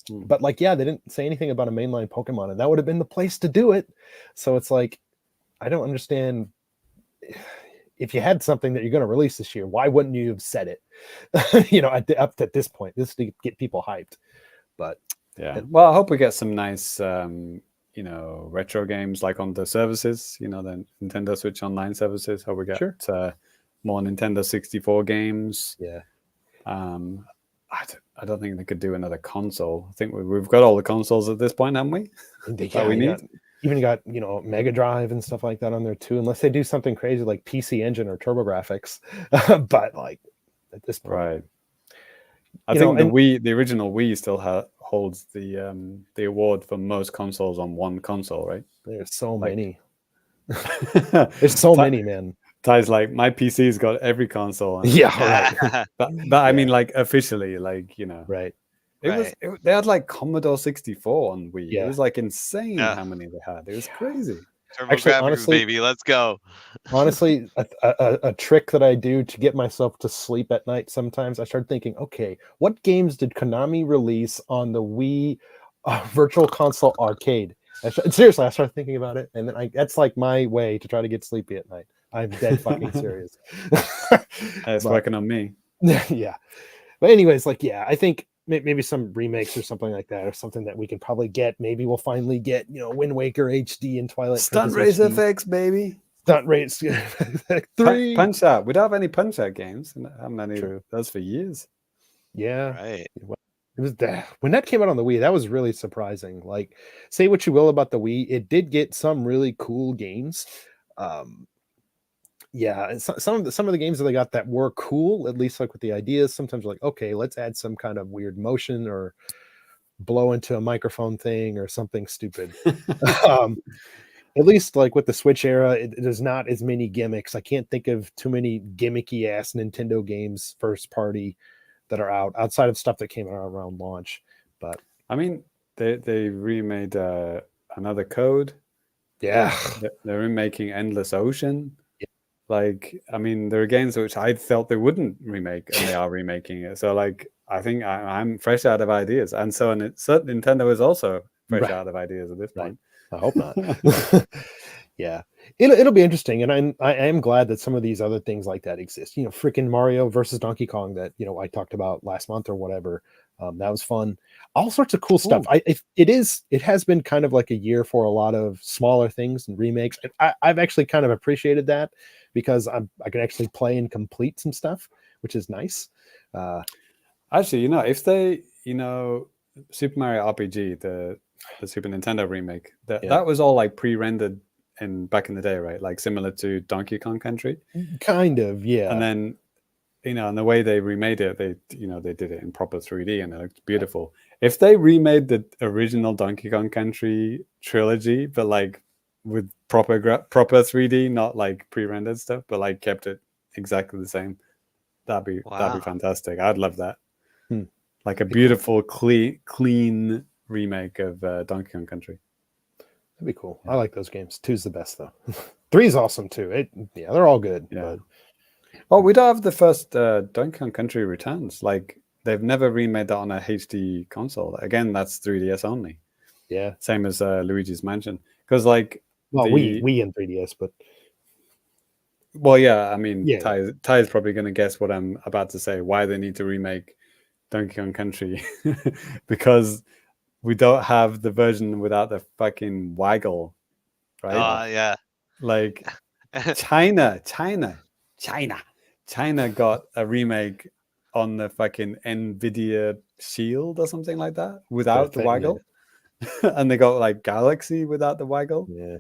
Speaker 2: But they didn't say anything about a mainline Pokemon, and that would have been the place to do it. So it's like, I don't understand. If you had something that you're going to release this year, why wouldn't you have said it? Up to this point, this to get people hyped. But
Speaker 4: well, I hope we get some nice, retro games like on the services. The Nintendo Switch Online services. Hope we get more Nintendo 64 games.
Speaker 2: Yeah.
Speaker 4: I don't think they could do another console. I think we've got all the consoles at this point, haven't we? That we need.
Speaker 2: Even got Mega Drive and stuff like that on there too, unless they do something crazy like PC Engine or TurboGrafx. But like at this point,
Speaker 4: right? I think the original Wii still holds the award for most consoles on one console, right?
Speaker 2: There's so many. There's so many, man.
Speaker 4: Ty's like, my PC's got every console.
Speaker 2: Right.
Speaker 4: but I mean, like officially, like
Speaker 2: right.
Speaker 4: They had like Commodore 64 on Wii.
Speaker 2: Yeah.
Speaker 4: It was like insane how many they had. It was crazy.
Speaker 3: Actually, honestly, baby, let's go.
Speaker 2: Honestly, a trick that I do to get myself to sleep at night sometimes, I start thinking, okay, what games did Konami release on the Wii Virtual Console Arcade? Seriously, I started thinking about it, and then that's like my way to try to get sleepy at night. I'm dead fucking serious.
Speaker 4: It's working on me.
Speaker 2: Yeah. But anyways, like, yeah, I think maybe some remakes or something like that, or something that we can probably get. Maybe we'll finally get, Wind Waker HD and Twilight
Speaker 4: Stunt
Speaker 2: Princess
Speaker 4: Race
Speaker 2: HD.
Speaker 4: FX, baby.
Speaker 2: Stunt Race 3.
Speaker 4: Punch Out. We don't have any Punch Out games. And how many
Speaker 2: True.
Speaker 4: those for years?
Speaker 2: Yeah.
Speaker 3: Right.
Speaker 2: It was that when that came out on the Wii, that was really surprising. Like, say what you will about the Wii, it did get some really cool games. Yeah, and some of the games that they got that were cool, at least like with the ideas. Sometimes like, okay, let's add some kind of weird motion or blow into a microphone thing or something stupid. um, at least like with the Switch era, there's not as many gimmicks. I can't think of too many gimmicky ass Nintendo games first party that are outside of stuff that came out around launch. But
Speaker 4: I mean, they remade Another Code.
Speaker 2: yeah,
Speaker 4: They're remaking Endless Ocean.
Speaker 2: Yeah.
Speaker 4: Like, I mean, there are games which I felt they wouldn't remake, and they are remaking it. So, like, I think I'm fresh out of ideas, and so Nintendo is also fresh out of ideas at this point.
Speaker 2: I hope not. Yeah, it'll be interesting, and I am glad that some of these other things like that exist. Freaking Mario versus Donkey Kong that I talked about last month or whatever. That was fun. All sorts of cool stuff. It has been kind of like a year for a lot of smaller things and remakes. I've actually kind of appreciated that because I can actually play and complete some stuff, which is nice.
Speaker 4: Actually, if they, Super Mario RPG, the Super Nintendo remake, that was all like pre-rendered back in the day, right? Like similar to Donkey Kong Country.
Speaker 2: Kind of, yeah.
Speaker 4: And then, and the way they remade it, they did it in proper 3D and it looked beautiful. If they remade the original Donkey Kong Country trilogy, but like with proper 3D, not like pre-rendered stuff, but like kept it exactly the same, that'd be fantastic. I'd love that. Like a beautiful, clean remake of Donkey Kong Country.
Speaker 2: That'd be cool. Yeah. I like those games. 2's the best though. 3's awesome too. They're all good.
Speaker 4: Yeah. But... we don't have the first Donkey Kong Country Returns. Like, they've never remade that on a HD console. Again, that's 3DS only.
Speaker 2: Yeah.
Speaker 4: Same as Luigi's Mansion. Because like,
Speaker 2: Wii and 3DS, but.
Speaker 4: Well, yeah. I mean, Ty is probably going to guess what I'm about to say. Why they need to remake Donkey Kong Country because we don't have the version without the fucking waggle, right?
Speaker 3: Yeah.
Speaker 4: Like China got a remake on the fucking Nvidia Shield or something like that without the waggle, and they got like Galaxy without the waggle.
Speaker 2: Yeah,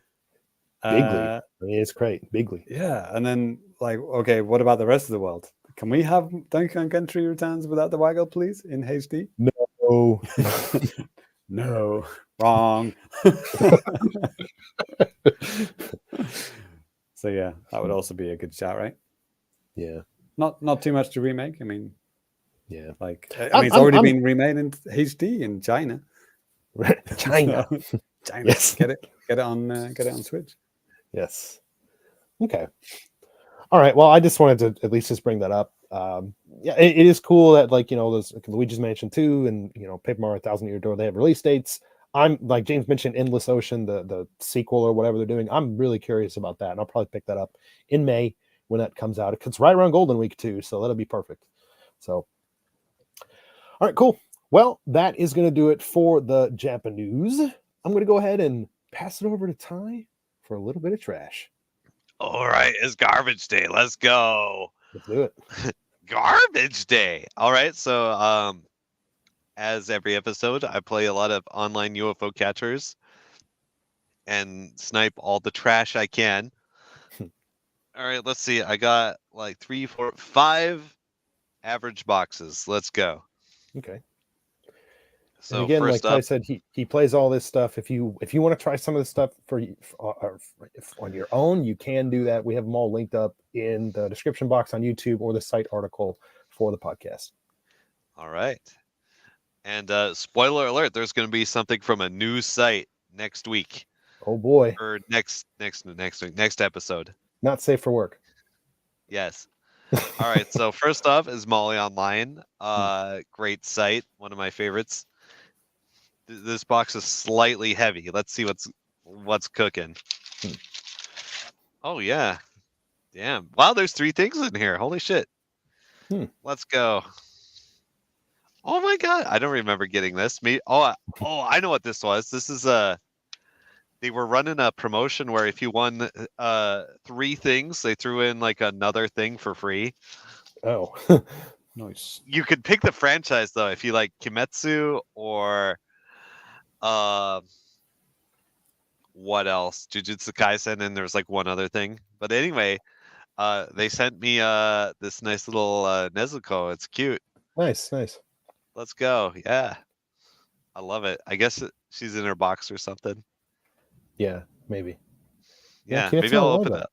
Speaker 2: bigly. It's great, bigly.
Speaker 4: Yeah, and then like, okay, what about the rest of the world? Can we have Donkey Kong Country Returns without the waggle, please, in HD?
Speaker 2: No.
Speaker 4: No. Wrong. So yeah, that would also be a good shout, right?
Speaker 2: Yeah.
Speaker 4: Not too much to remake. I mean,
Speaker 2: yeah.
Speaker 4: Like, it's already been remade in HD in China.
Speaker 2: China.
Speaker 4: China.
Speaker 2: Yes.
Speaker 4: Get it on Switch.
Speaker 2: Yes. Okay. All right. Well, I just wanted to at least just bring that up. It is cool that those Luigi's Mansion 2 and Paper Mario 1000 Year Door, they have release dates. I'm like James mentioned, Endless Ocean, the sequel or whatever they're doing. I'm really curious about that, and I'll probably pick that up in May when that comes out. It's right around Golden Week too, so that'll be perfect. So, all right, cool. Well, that is going to do it for the JAPANews. I'm going to go ahead and pass it over to Ty for a little bit of trash.
Speaker 3: All right, it's garbage day. Let's go.
Speaker 2: Let's do it.
Speaker 3: Garbage day. All right, so as every episode, I play a lot of online UFO catchers and snipe all the trash I can. All right, let's see. I got like 3, 4, 5 average boxes. Let's go.
Speaker 2: Okay.
Speaker 3: So
Speaker 2: and again,
Speaker 3: first
Speaker 2: like Ty said, he plays all this stuff. If you want to try some of this stuff on your own, you can do that. We have them all linked up in the description box on YouTube or the site article for the podcast.
Speaker 3: All right. And spoiler alert, there's going to be something from a new site next week.
Speaker 2: Oh boy.
Speaker 3: Or next episode.
Speaker 2: Not safe for work.
Speaker 3: Yes. All right. So first off is Molly Online. Great site. One of my favorites. This box is slightly heavy. Let's see what's cooking. Oh yeah. Damn. Wow, there's 3 things in here. Holy shit. Let's go. Oh my god, I don't remember getting this. I know what this was. This is they were running a promotion where if you won 3 things, they threw in like another thing for free.
Speaker 2: Oh, nice.
Speaker 3: You could pick the franchise though if you like Kimetsu or what else? Jujutsu Kaisen, and there's like one other thing. But anyway, they sent me this nice little Nezuko. It's cute.
Speaker 2: Nice.
Speaker 3: Let's go. Yeah. I love it. I guess she's in her box or something.
Speaker 2: Yeah, maybe.
Speaker 3: Yeah,
Speaker 2: Kimetsu,
Speaker 3: maybe I'll
Speaker 2: I love
Speaker 3: open
Speaker 2: that.
Speaker 3: it.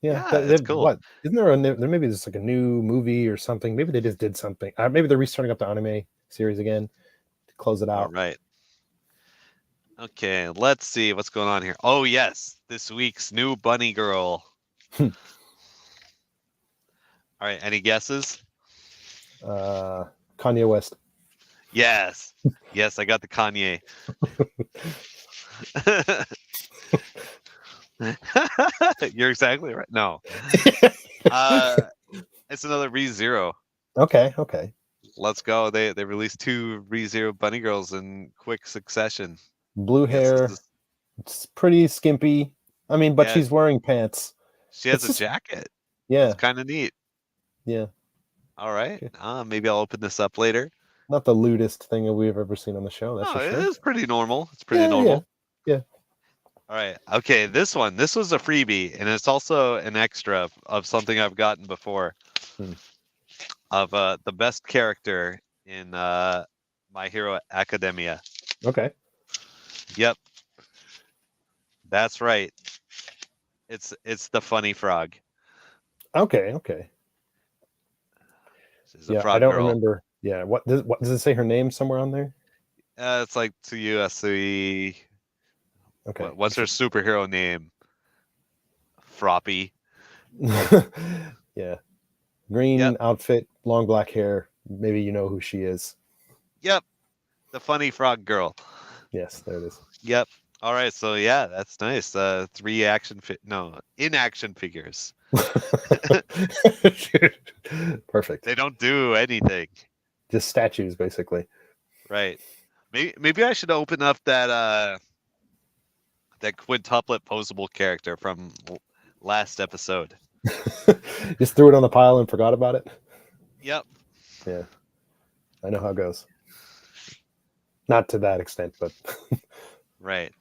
Speaker 2: Yeah,
Speaker 3: It's cool.
Speaker 2: What isn't there? There maybe there's like a new movie or something. Maybe they just did something. Maybe they're restarting up the anime series again to close it
Speaker 3: All
Speaker 2: out.
Speaker 3: right. Okay, let's see what's going on here. Oh yes, this week's new bunny girl. All right, any guesses?
Speaker 2: Kanye West.
Speaker 3: Yes. Yes, I got the Kanye. You're exactly right. No. It's another ReZero.
Speaker 2: Okay.
Speaker 3: Let's go. They released 2 ReZero bunny girls in quick succession.
Speaker 2: Blue
Speaker 3: Yes,
Speaker 2: hair. It's pretty skimpy. I mean, but
Speaker 3: Yeah.
Speaker 2: she's wearing pants.
Speaker 3: She has
Speaker 2: It's
Speaker 3: a
Speaker 2: just-
Speaker 3: jacket.
Speaker 2: Yeah.
Speaker 3: It's kind of neat.
Speaker 2: Yeah.
Speaker 3: All right.
Speaker 2: Okay.
Speaker 3: Maybe I'll open this up later.
Speaker 2: Not the lewdest thing that we've ever seen on the show. That's
Speaker 3: No,
Speaker 2: for
Speaker 3: it
Speaker 2: sure.
Speaker 3: is pretty normal. It's pretty
Speaker 2: Yeah,
Speaker 3: normal.
Speaker 2: yeah.
Speaker 3: All right. Okay, this was a freebie, and it's also an extra of something I've gotten before. Of the best character in My Hero Academia.
Speaker 2: Okay.
Speaker 3: Yep. That's right. It's the funny frog.
Speaker 2: Okay.
Speaker 3: She's a
Speaker 2: Yeah,
Speaker 3: frog
Speaker 2: I don't
Speaker 3: girl.
Speaker 2: remember. Yeah, what does it say her name somewhere on there?
Speaker 3: It's like Tsuyuasui.
Speaker 2: Okay.
Speaker 3: What's her superhero name? Froppy.
Speaker 2: Yeah. Green
Speaker 3: Yep.
Speaker 2: outfit, long black hair. Maybe you know who she is.
Speaker 3: Yep. The funny frog girl.
Speaker 2: Yes, there it is.
Speaker 3: Yep. All right. So yeah, that's nice. 3 in-action figures.
Speaker 2: Perfect.
Speaker 3: They don't do anything.
Speaker 2: Just statues, basically.
Speaker 3: Right. Maybe I should open up that quintuplet posable character from last episode.
Speaker 2: Just threw it on the pile and forgot about it.
Speaker 3: Yep.
Speaker 2: Yeah, I know how it goes. Not to that extent, but
Speaker 3: Right.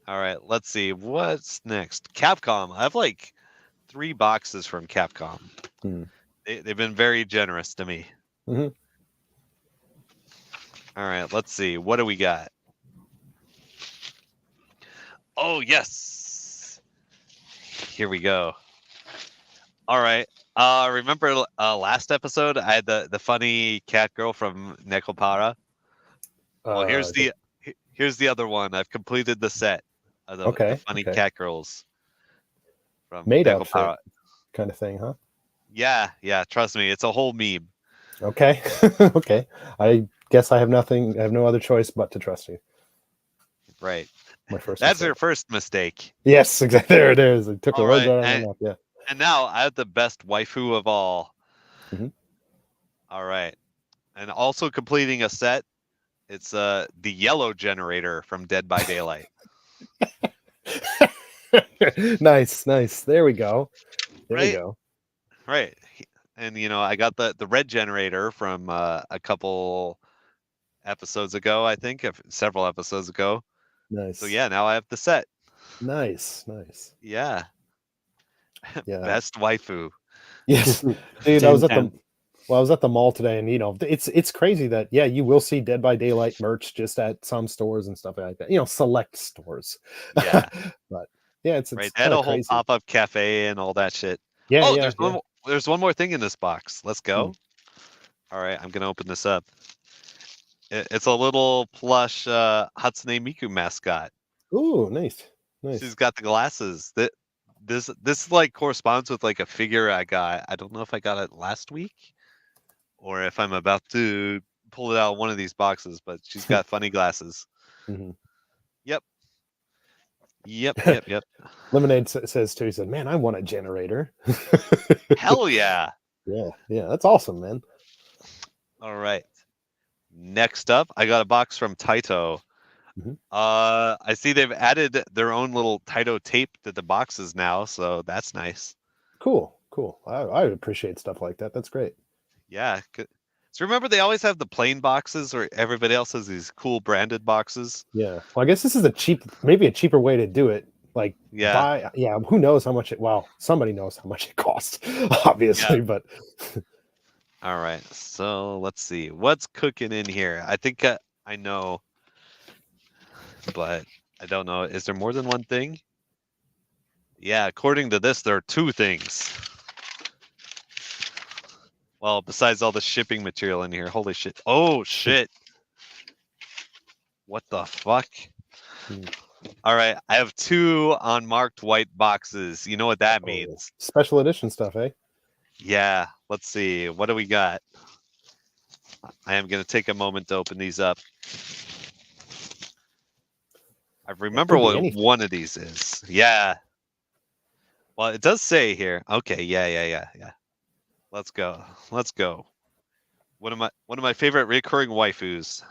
Speaker 3: All right. Let's see what's next. Capcom. I have like 3 boxes from Capcom. They've been very generous to me.
Speaker 2: Mhm.
Speaker 3: All right. Let's see. What do we got? Oh yes. Here we go. All right. Remember last episode I had the funny cat girl from Nekopara? Well, here's the other one. I've completed the set of the funny cat girls from
Speaker 2: made
Speaker 3: Nekopara.
Speaker 2: outfit kind of thing, huh?
Speaker 3: Yeah, trust me, it's a whole meme.
Speaker 2: Okay. Okay. I guess I have no other choice but to trust you.
Speaker 3: Right.
Speaker 2: My first
Speaker 3: That's
Speaker 2: mistake.
Speaker 3: your first mistake.
Speaker 2: Yes, exactly. There it is. It took the
Speaker 3: All
Speaker 2: words
Speaker 3: right,
Speaker 2: right out of my mouth. Yeah.
Speaker 3: And now I have the best waifu of all.
Speaker 2: Mhm.
Speaker 3: All right. And also completing a set, it's the yellow generator from Dead by Daylight.
Speaker 2: Nice. There we go. There we
Speaker 3: Right?
Speaker 2: go.
Speaker 3: Right. And I got the red generator from a couple episodes ago, I think, several episodes ago.
Speaker 2: Nice.
Speaker 3: So yeah, now I have the set.
Speaker 2: Nice.
Speaker 3: Yeah.
Speaker 2: Yeah.
Speaker 3: Best waifu.
Speaker 2: Yes. Dude, I was at the mall today, and it's crazy that you will see Dead by Daylight merch just at some stores and stuff like that. Select stores.
Speaker 3: Yeah.
Speaker 2: But yeah, it's
Speaker 3: Right. They had a whole
Speaker 2: crazy.
Speaker 3: pop-up cafe and all that shit.
Speaker 2: Yeah.
Speaker 3: Oh,
Speaker 2: Yeah.
Speaker 3: there's one more thing in this box. Let's go. All right, I'm gonna open this up. It's a little plush Hatsune Miku mascot.
Speaker 2: Ooh, nice.
Speaker 3: She's got the glasses. This like corresponds with like a figure I got. I don't know if I got it last week or if I'm about to pull it out of one of these boxes, but she's got funny glasses.
Speaker 2: Mhm.
Speaker 3: Yep.
Speaker 2: Lemonade says too. He said, "Man, I want a generator."
Speaker 3: Hell yeah.
Speaker 2: Yeah, that's awesome, man.
Speaker 3: All right. Next up, I got a box from Taito.
Speaker 2: Mhm.
Speaker 3: I see they've added their own little Taito tape to the boxes now, so that's nice.
Speaker 2: Cool. I would appreciate stuff like that. That's great.
Speaker 3: Yeah. So remember, they always have the plain boxes, or everybody else has these cool branded boxes.
Speaker 2: Yeah. Well, I guess this is maybe a cheaper way to do it. Like,
Speaker 3: Yeah.
Speaker 2: who knows how much somebody knows how much it costs, obviously, but.
Speaker 3: All right. So let's see what's cooking in here. I think I know, but I don't know. Is there more than one thing? Yeah. According to this, there are two things. Well, besides all the shipping material in here. Holy shit. Oh, shit. What the fuck? All right. I have two unmarked white boxes. You know what that means.
Speaker 2: Special edition stuff, eh?
Speaker 3: Yeah. Let's see. What do we got? I am going to take a moment to open these up. I remember what one of these is. Yeah. Well, it does say here. Okay. Yeah. Let's go. One of my favorite recurring waifus.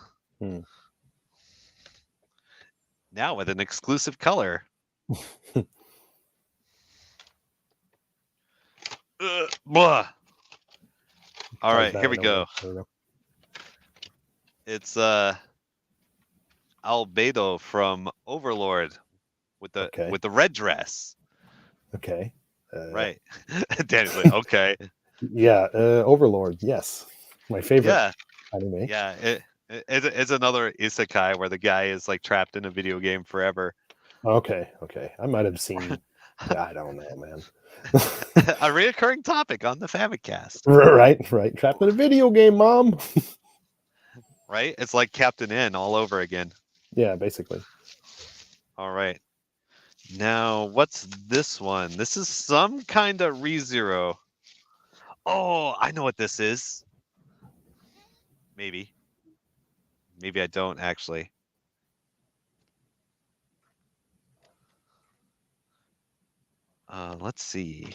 Speaker 3: Now with an exclusive color. All right, here we go. It's Albedo from Overlord with the red dress.
Speaker 2: Okay.
Speaker 3: Right. Daniel's like, okay.
Speaker 2: Yeah, Overlord. Yes, my favorite anime.
Speaker 3: Yeah, it's another isekai where the guy is like trapped in a video game forever.
Speaker 2: Okay. I might have seen. I don't know, man.
Speaker 3: A reoccurring topic on the Famicast.
Speaker 2: Right. Trapped in a video game, Mom.
Speaker 3: Right? It's like Captain N all over again.
Speaker 2: Yeah, basically.
Speaker 3: All right. Now, what's this one? This is some kind of ReZero. Oh, I know what this is. Maybe I don't actually. Let's see.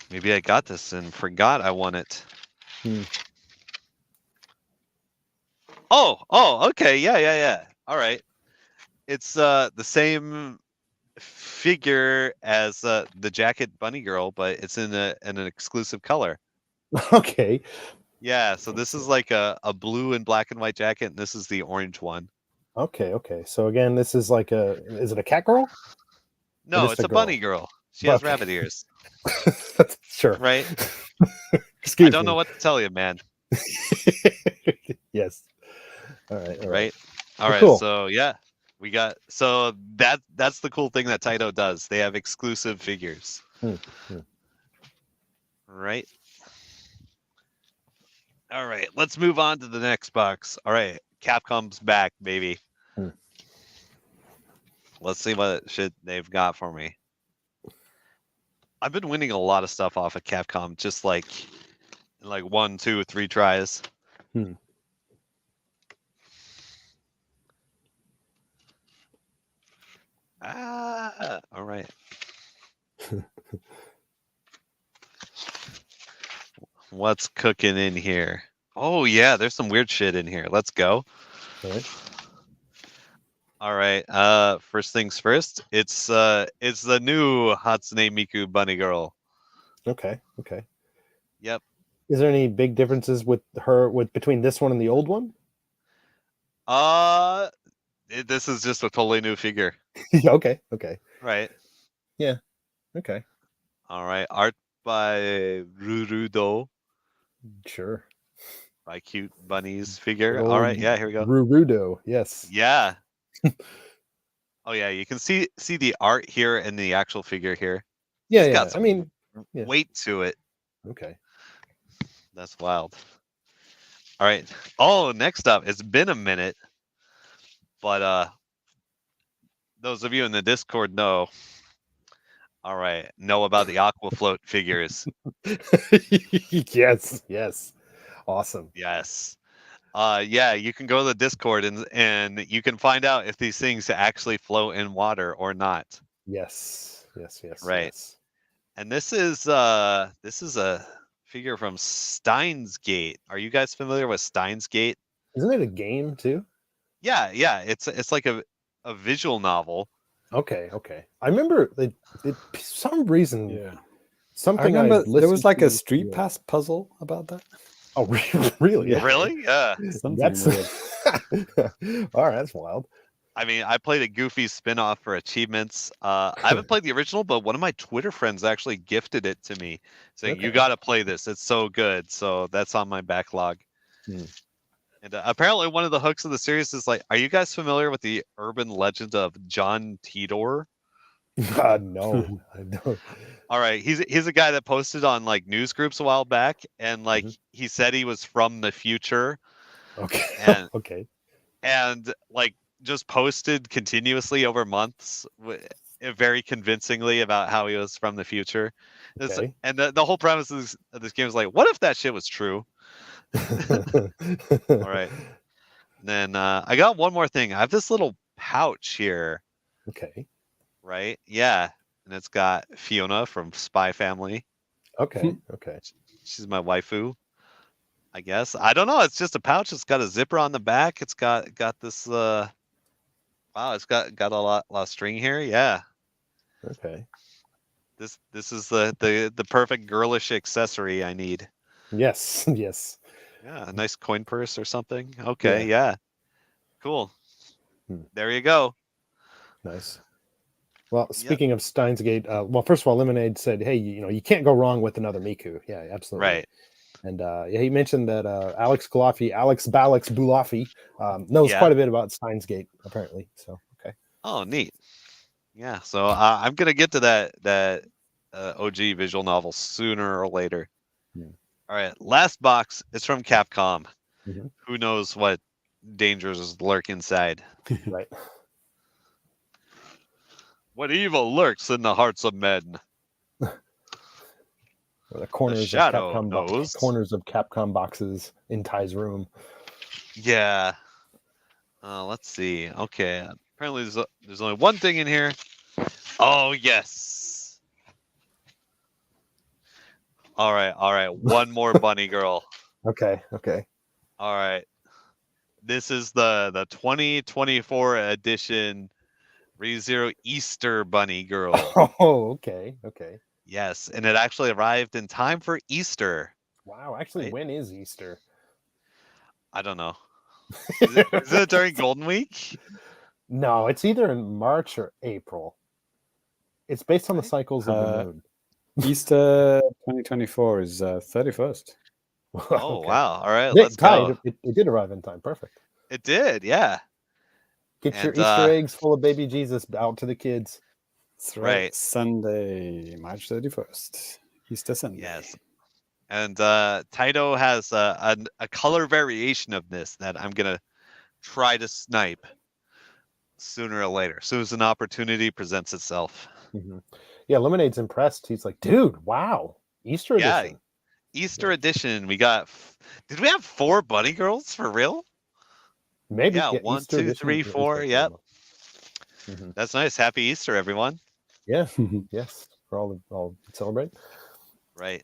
Speaker 3: Maybe I got this and forgot I won it. Oh, okay. Yeah. All right. It's the same figure as the jacket bunny girl, but it's in an exclusive color.
Speaker 2: Okay.
Speaker 3: Yeah, so this is like a blue and black and white jacket, and this is the orange one.
Speaker 2: Okay. So again, this is like is it a cat girl?
Speaker 3: No, it's a bunny girl. She has rabbit ears.
Speaker 2: Sure.
Speaker 3: Right?
Speaker 2: Excuse me.
Speaker 3: I don't know what to tell you, man.
Speaker 2: Yes. All right.
Speaker 3: Right? All right,
Speaker 2: cool.
Speaker 3: So yeah. That's the cool thing that Taito does. They have exclusive figures. Right? All right, let's move on to the next box. All right, Capcom's back, baby. Let's see what shit they've got for me. I've been winning a lot of stuff off of Capcom, just like 1, 2, 3 tries. All right. What's cooking in here? Oh yeah, there's some weird shit in here. Let's go. All right. First things first. It's the new Hatsune Miku bunny girl.
Speaker 2: Okay.
Speaker 3: Yep.
Speaker 2: Is there any big differences between this one and the old one?
Speaker 3: This is just a totally new figure.
Speaker 2: Okay.
Speaker 3: Right.
Speaker 2: Yeah. Okay.
Speaker 3: All right. Art by Rurudo.
Speaker 2: Sure.
Speaker 3: By Cute Bunny's figure. All right. Yeah. Here we go.
Speaker 2: Rurudo. Yes.
Speaker 3: Yeah. Oh yeah. You can see the art here and the actual figure here.
Speaker 2: Yeah.
Speaker 3: It's
Speaker 2: Yeah.
Speaker 3: got some weight to it.
Speaker 2: Okay.
Speaker 3: That's wild. All right. Oh, next up, it's been a minute, but those of you in the Discord know. All right, know about the Aquafloat figures.
Speaker 2: Yes. Awesome.
Speaker 3: Yes. Yeah, you can go to the Discord and you can find out if these things actually float in water or not.
Speaker 2: Yes.
Speaker 3: Right.
Speaker 2: Yes.
Speaker 3: And this is a figure from Steins Gate. Are you guys familiar with Steins Gate?
Speaker 2: Isn't it a game too?
Speaker 3: Yeah, it's like a visual novel.
Speaker 2: Okay. I remember they some reason
Speaker 4: Yeah. I
Speaker 2: something
Speaker 4: remember there was
Speaker 2: listened
Speaker 4: like a
Speaker 2: to-
Speaker 4: Street
Speaker 2: yeah.
Speaker 4: Pass puzzle about that.
Speaker 2: Oh, really?
Speaker 4: Yeah.
Speaker 3: Really? Yeah.
Speaker 4: Something
Speaker 2: That's
Speaker 4: weird.
Speaker 2: all right. That's wild.
Speaker 3: I mean, I played a Goofy spin-off for achievements. I haven't played the original, but one of my Twitter friends actually gifted it to me, saying, "You
Speaker 2: Okay.
Speaker 3: got to play this. It's so good." So that's on my backlog.
Speaker 2: Hmm.
Speaker 3: And apparently, one of the hooks of the series is like, are you guys familiar with the urban legend of John Tidor?
Speaker 2: No, I don't.
Speaker 3: All right, he's a guy that posted on like news groups a while back, and like he said he was from the future,
Speaker 2: Okay.
Speaker 3: and
Speaker 2: Okay.
Speaker 3: and like just posted continuously over months, very convincingly about how he was from the future.
Speaker 2: Okay.
Speaker 3: And the whole premise of this game is like, what if that shit was true? All right. And then I got one more thing. I have this little pouch here.
Speaker 2: Okay.
Speaker 3: Right? Yeah. And it's got Fiona from Spy Family.
Speaker 2: Okay. Okay.
Speaker 3: She's my waifu, I guess. I don't know. It's just a pouch. It's got a zipper on the back. It's got this wow, it's got a lot of string here. Yeah.
Speaker 2: Okay.
Speaker 3: This is the perfect girlish accessory I need.
Speaker 2: Yes. Yes.
Speaker 3: Yeah, a nice coin purse or something. Okay,
Speaker 2: Yeah.
Speaker 3: yeah. Cool.
Speaker 2: Hmm.
Speaker 3: There you go.
Speaker 2: Nice. Well, speaking of Steins Gate, well, first of all, Lemonade said, "Hey, you can't go wrong with another Miku." Yeah, absolutely.
Speaker 3: Right.
Speaker 2: And yeah, he mentioned that Alex Bulafi knows quite a bit about Steins Gate, apparently. So okay.
Speaker 3: Oh, neat. Yeah. So I'm gonna get to that OG visual novel sooner or later. All right. Last box is from Capcom.
Speaker 2: Mhm.
Speaker 3: Who knows what dangers lurk inside?
Speaker 2: Right.
Speaker 3: What evil lurks in the hearts of men?
Speaker 2: The corners
Speaker 3: shadow
Speaker 2: of Capcom
Speaker 3: knows.
Speaker 2: corners of Capcom boxes in Ty's room.
Speaker 3: Yeah. Let's see. Okay. Apparently, there's only one thing in here. Oh yes. All right. One more bunny girl.
Speaker 2: Okay.
Speaker 3: All right. This is the 2024 edition ReZero Easter Bunny Girl.
Speaker 2: Oh, okay.
Speaker 3: Yes, and it actually arrived in time for Easter.
Speaker 2: Wow. Actually,
Speaker 3: Right?
Speaker 2: when is Easter?
Speaker 3: I don't know. Is it during Golden Week?
Speaker 2: No, it's either in March or April. It's based on the
Speaker 3: Right?
Speaker 2: cycles of the moon.
Speaker 4: Easter 2024 is 31st.
Speaker 3: Oh,
Speaker 2: Okay.
Speaker 3: wow. All right,
Speaker 2: Yeah,
Speaker 3: let's
Speaker 2: Ty,
Speaker 3: go.
Speaker 2: it did arrive in time. Perfect.
Speaker 3: It did, yeah.
Speaker 2: Get your
Speaker 3: And,
Speaker 2: Easter eggs full of baby Jesus out to the kids.
Speaker 4: That's right.
Speaker 3: Right.
Speaker 4: Sunday, March 31st. Easter Sunday.
Speaker 3: Yes. And Taito has a color variation of this that I'm going to try to snipe sooner or later, as soon as an opportunity presents itself.
Speaker 2: Mm-hmm. Yeah, Lemonade's impressed. He's like, dude, wow. Easter edition.
Speaker 3: Easter edition. We got, did we have 4 bunny girls for real?
Speaker 2: Maybe.
Speaker 3: Yeah,
Speaker 2: Yeah,
Speaker 3: 1,
Speaker 2: Easter
Speaker 3: 2,
Speaker 2: edition
Speaker 3: 3,
Speaker 2: is
Speaker 3: 4. Yep.
Speaker 2: Mm-hmm.
Speaker 3: That's nice. Happy Easter, everyone.
Speaker 2: Yeah. Yes. For all celebrate.
Speaker 3: Right.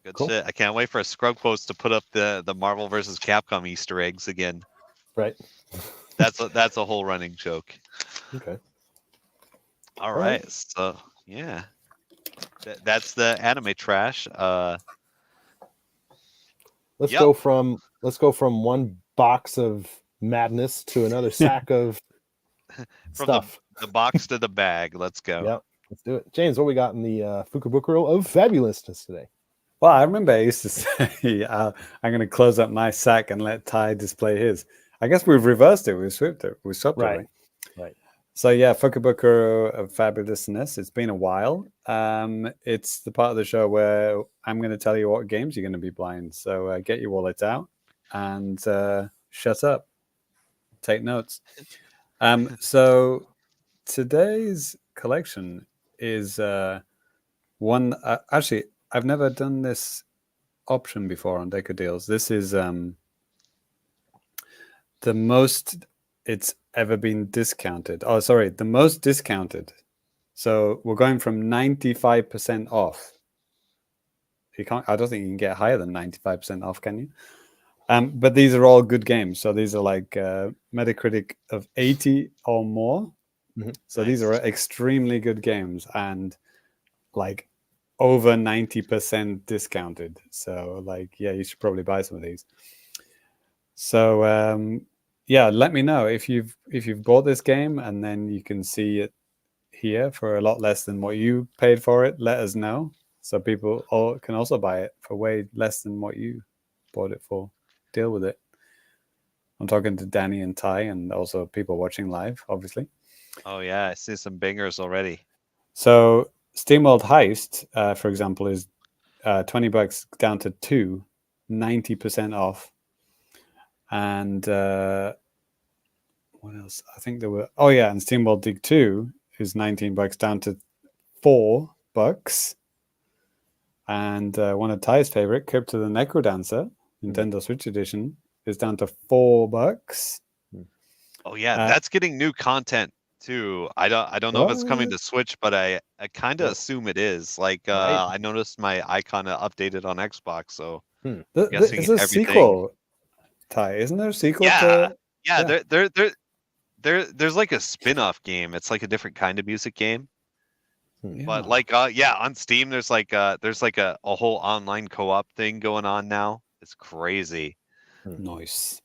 Speaker 3: Good
Speaker 2: Cool.
Speaker 3: shit. I can't wait for a Scrub Quotes to put up the Marvel versus Capcom Easter eggs again.
Speaker 2: Right.
Speaker 3: That's a whole running joke.
Speaker 2: Okay.
Speaker 3: All right. So yeah, that's the anime trash.
Speaker 2: Let's go from one box of madness to another sack of
Speaker 3: From
Speaker 2: stuff.
Speaker 3: the box to the bag. Let's go.
Speaker 2: Yep. Let's do it. James, what we got in the Fukubukuro of Fabulousness today?
Speaker 4: Well, I remember I used to say, I'm going to close up my sack and let Ty display his. I guess we've reversed it. We swapped it.
Speaker 2: Right.
Speaker 4: So yeah, Fukubukuro of Fabulousness. It's been a while. It's the part of the show where I'm going to tell you what games you're going to be playing. So get your wallet out and shut up. Take notes. So today's collection is one. Actually, I've never done this option before on Deco Deals. This is the most it's ever been discounted. Oh, sorry, the most discounted So we're going from 95% off. You can't. I don't think you can get higher than 95% off, can you? But these are all good games. So these are like Metacritic of 80 or more. So these are extremely good games and like over 90% discounted. So like, yeah, you should probably buy some of these. So yeah, let me know if you've bought this game and then you can see it here for a lot less than what you paid for it. Let us know so people can also buy it for way less than what you bought it for. Deal with it. I'm talking to Danny and Ty and also people watching live, obviously.
Speaker 3: Oh yeah, I see some bangers already.
Speaker 4: So SteamWorld Heist, for example, is $20 down to $2, 90% off. And what else? I think there were. Oh yeah, and SteamWorld Dig 2 is $19 down to $4. And one of Ty's favorite, Crypt of the Necrodancer, Nintendo Switch Edition, is down to $4.
Speaker 3: Oh yeah, that's getting new content too. I don't know if it's coming to Switch, but I kind of assume it is. Like I noticed my icon updated on Xbox, so
Speaker 4: There's a sequel. Ty, isn't there a sequel?
Speaker 3: There's like a spin-off game. It's like a different kind of music game. But like on Steam there's like a whole online co-op thing going on now. It's crazy.
Speaker 4: Nice.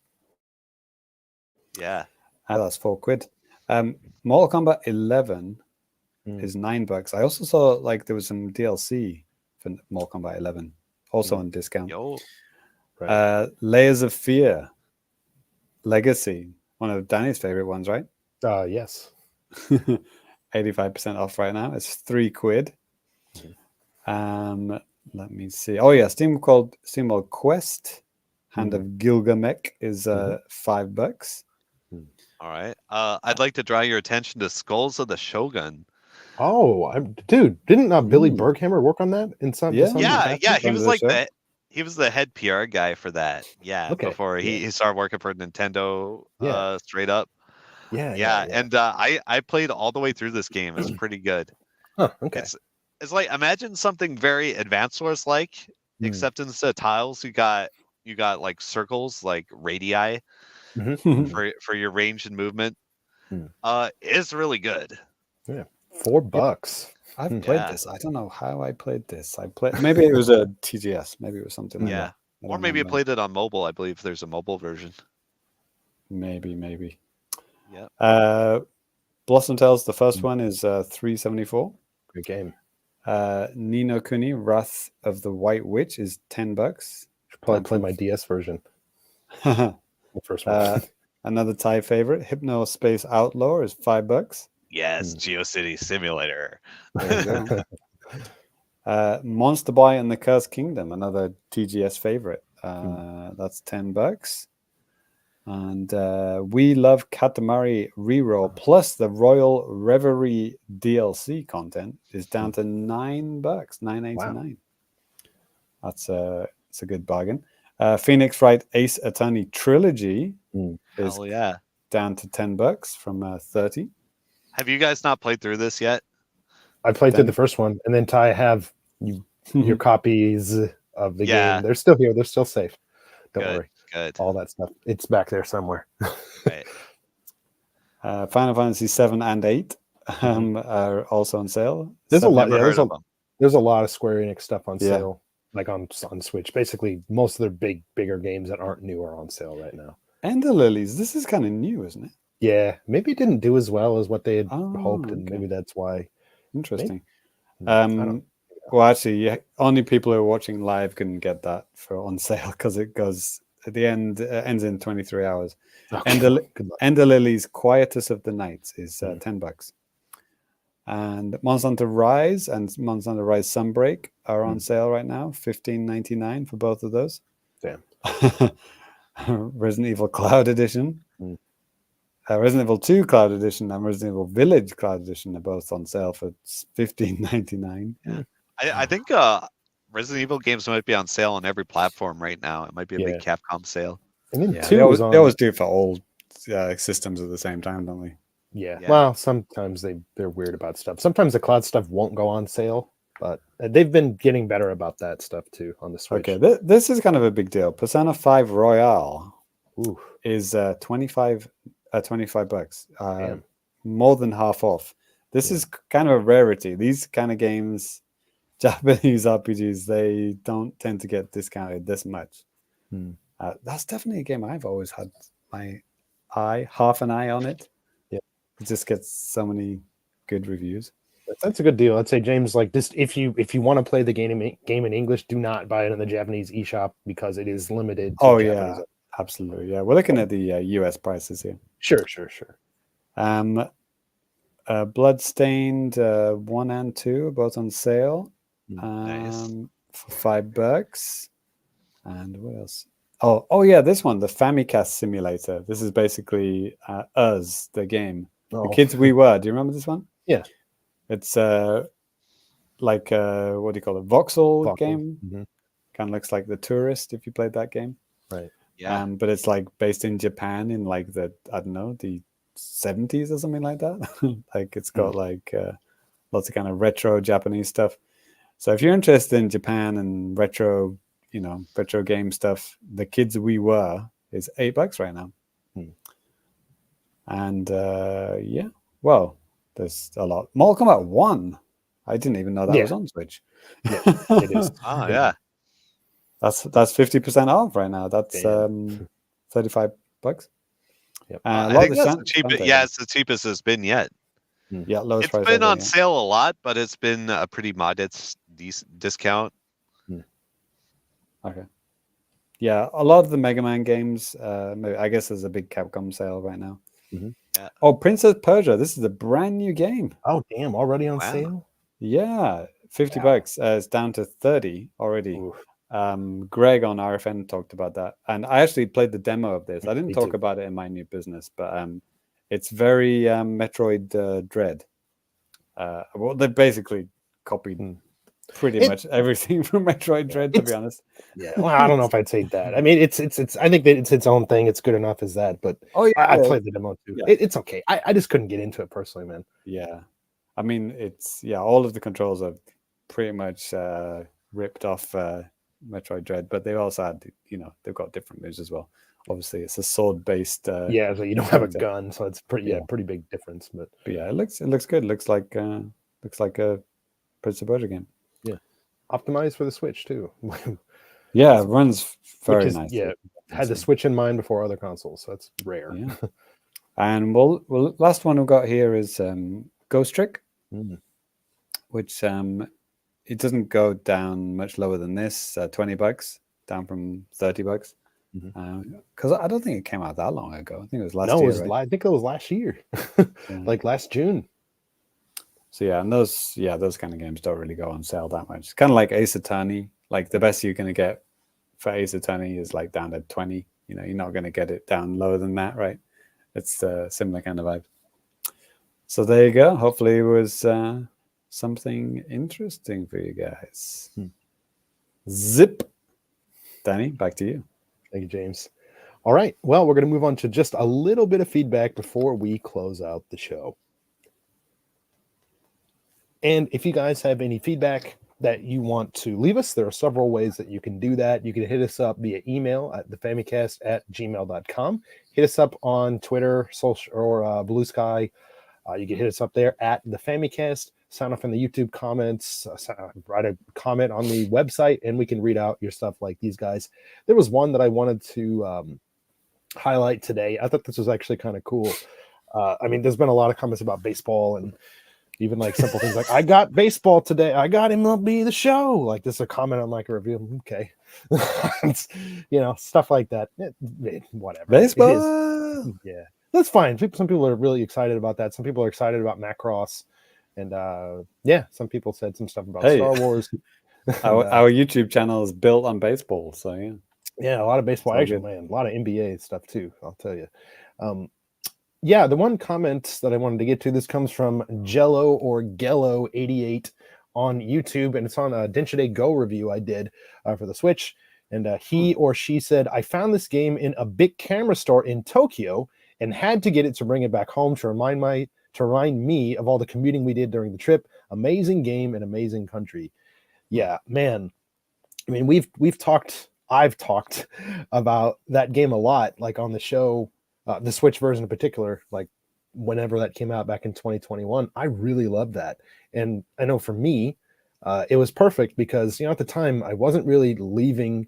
Speaker 3: Yeah.
Speaker 4: That's £4. Mortal Kombat 11 is $9. I also saw like there was some DLC for Mortal Kombat 11 also on discount. Layers of Fear Legacy, one of Danny's favorite ones, right?
Speaker 2: Yes.
Speaker 4: 85% off right now. It's £3. Let me see. Oh yeah, SteamWorld Quest Hand of Gilgamesh is $5.
Speaker 3: All right. I'd like to draw your attention to Skulls of the Shogun.
Speaker 2: Oh, dude, didn't Billy Berghammer work on that in some?
Speaker 3: Yeah. He was like he was the head PR guy for that. Yeah. Okay. Before he started working for Nintendo. Straight up. Yeah. And I played all the way through this game. It's pretty good.
Speaker 2: Huh, okay.
Speaker 3: It's like imagine something very Advance Wars like, except instead of tiles you got like circles like radii for your range and movement. It's really good.
Speaker 2: Yeah. $4.
Speaker 4: I've played this. I don't know how I played this. Maybe it was a TGS. Maybe it was something like that.
Speaker 3: Or maybe you played it on mobile. I believe there's a mobile version.
Speaker 4: Maybe.
Speaker 3: Yeah.
Speaker 4: Blossom Tales, the first one is $3.74.
Speaker 2: Good game.
Speaker 4: Ni no Kuni, Wrath of the White Witch is $10.
Speaker 2: Should probably play my DS version. The first one.
Speaker 4: Another Thai favorite, Hypno Space Outlaw, is $5.
Speaker 3: Yes, GeoCity Simulator.
Speaker 4: There you go. Monster Boy and the Cursed Kingdom, another TGS favorite. That's $10. And We Love Katamari Reroll plus the Royal Reverie DLC content is down to $9, $9.89. Wow. That's it's a good bargain. Phoenix Wright Ace Attorney Trilogy is down to $10 from $30.
Speaker 3: Have you guys not played through this yet?
Speaker 2: I played through the first one, and then Ty have your copies of the game. They're still here. They're still safe. Don't worry.
Speaker 3: Good.
Speaker 2: All that stuff. It's back there somewhere.
Speaker 3: Right.
Speaker 4: Final Fantasy 7 and 8 are also on sale.
Speaker 2: There's a lot. There's a lot of Square Enix stuff on sale, like on Switch. Basically, most of their bigger games that aren't new are on sale right now.
Speaker 4: Ender Lilies. This is kind of new, isn't it?
Speaker 2: Yeah, maybe it didn't do as well as what they had hoped, and maybe that's why.
Speaker 4: Interesting. Well, actually, only people who are watching live can get that on sale because it goes at the end. Ends in 23 hours. Ender Lilies, Quietus of the Nights is $10. And Monster Hunter Rise and Monster Hunter Rise Sunbreak are on sale right now, $15.99 for both of those.
Speaker 2: Damn.
Speaker 4: Resident Evil Cloud Edition. Resident Evil 2 Cloud Edition and Resident Evil Village Cloud Edition are both on sale for $15.99.
Speaker 3: Yeah. I think Resident Evil games might be on sale on every platform right now. It might be a big Capcom sale.
Speaker 2: And then
Speaker 4: they always do it for all systems at the same time, don't they?
Speaker 2: Yeah.
Speaker 3: Yeah.
Speaker 2: Well, sometimes they're weird about stuff. Sometimes the cloud stuff won't go on sale, but they've been getting better about that stuff too on the Switch.
Speaker 4: Okay, this is kind of a big deal. Persona 5 Royale
Speaker 2: Ooh,
Speaker 4: is $25.
Speaker 2: damn.
Speaker 4: More than half off. This is kind of a rarity. These kind of games, Japanese RPGs, they don't tend to get discounted this much. That's definitely a game I've always had my half an eye on it.
Speaker 2: Yeah,
Speaker 4: it just gets so many good reviews.
Speaker 2: That's a good deal. I'd say, James, like this, if you want to play the game in English, do not buy it in the Japanese eShop because it is limited to Japanese.
Speaker 4: Absolutely. Yeah, we're looking at the US prices here.
Speaker 2: Sure.
Speaker 4: Bloodstained 1 and 2 both on sale.
Speaker 3: Nice.
Speaker 4: For $5. And what else? Oh yeah, this one, the Famicast simulator. This is basically Us, the game. The Kids We Were. Do you remember this one?
Speaker 2: Yeah.
Speaker 4: It's like what do you call it? Voxel game.
Speaker 2: Mm-hmm.
Speaker 4: Kind of looks like The Tourist if you played that game.
Speaker 2: Right.
Speaker 3: Yeah.
Speaker 4: But it's like based in Japan in like the, I don't know, the 70s or something like that. Like it's got like lots of kind of retro Japanese stuff. So if you're interested in Japan and retro game stuff, The Kids We Were is $8 right now. And well, there's a lot. Mortal Kombat 1. I didn't even know that was on Switch.
Speaker 2: Yeah, it is.
Speaker 3: Oh yeah.
Speaker 4: That's 50% off right now. That's $35.
Speaker 2: Yep.
Speaker 3: I think that's the cheapest. Yeah, it's the cheapest it's been yet.
Speaker 4: Yeah, lowest
Speaker 3: It's
Speaker 4: price
Speaker 3: been
Speaker 4: ever,
Speaker 3: on sale a lot, but it's been a pretty modest discount.
Speaker 4: Okay. Yeah, a lot of the Mega Man games. I guess there's a big Capcom sale right now.
Speaker 3: Yeah.
Speaker 4: Oh, Princess Persia. This is a brand new game.
Speaker 2: Oh, damn! Already on sale?
Speaker 4: Yeah, $50. It's down to 30 already.
Speaker 2: Oof.
Speaker 4: Greg on RFN talked about that, and I actually played the demo of this. I didn't
Speaker 2: Me
Speaker 4: talk
Speaker 2: too.
Speaker 4: about it in my new business, but it's very Metroid Dread. Well, they basically copied pretty much everything from Metroid Dread, to be honest.
Speaker 2: Yeah, well, I don't know if I'd say that. I mean, it's. I think that it's its own thing. It's good enough as that. But I played the demo too.
Speaker 4: Yeah.
Speaker 2: It's okay. I just couldn't get into it personally, man.
Speaker 4: Yeah, I mean, it's all of the controls are pretty much ripped off Metroid Dread, but they also had, they've got different moves as well. Obviously, it's a sword-based.
Speaker 2: So you don't have a gun, so it's pretty big difference. But
Speaker 4: yeah, it looks good. It looks like a Prince of Persia game.
Speaker 2: Yeah, optimized for the Switch too.
Speaker 4: Yeah, it runs very nice.
Speaker 2: Yeah, had the Switch in mind before other consoles, so that's rare.
Speaker 4: Yeah. And well, last one we've got here is Ghost Trick, which it doesn't go down much lower than this, $20, down from $30. Because I don't think it came out that long ago. I think it was last year. Right?
Speaker 2: I think it was last year, like last June.
Speaker 4: So yeah, and those kind of games don't really go on sale that much. It's kind of like Ace Attorney. Like the best you're going to get for Ace Attorney is like down to 20. You're not going to get it down lower than that, right? It's a similar kind of vibe. So there you go. Hopefully it was something interesting for you guys. Zip. Danny, back to you.
Speaker 2: Thank you, James. All right. Well, we're going to move on to just a little bit of feedback before we close out the show. And if you guys have any feedback that you want to leave us, there are several ways that you can do that. You can hit us up via email at thefamicast@gmail.com. Hit us up on Twitter, social, or Blue Sky. You can hit us up there at the Famicast. Sign up in the YouTube comments. Write a comment on the website, and we can read out your stuff like these guys. There was one that I wanted to highlight today. I thought this was actually kind of cool. I mean, there's been a lot of comments about baseball and even like simple things like, I got baseball today. I got MLB The Show. Like this is a comment on like a review. Okay. Stuff like that. Whatever.
Speaker 4: Baseball.
Speaker 2: Yeah. That's fine. Some people are really excited about that. Some people are excited about Macross. And some people said some stuff about Star Wars.
Speaker 4: Our YouTube channel is built on baseball. So yeah.
Speaker 2: Yeah, a lot of baseball action, man. A lot of NBA stuff too, I'll tell you. The one comment that I wanted to get to, this comes from Jello or Gello88 on YouTube, and it's on a Denshide Go review I did for the Switch. And he or she said, I found this game in a big camera store in Tokyo. and had to get it to bring it back home to remind me of all the commuting we did during the trip. Amazing game and amazing country. Yeah, man. I mean, I've talked about that game a lot, like on the show, the Switch version in particular, like whenever that came out back in 2021. I really loved that. And I know for me, it was perfect because, at the time I wasn't really leaving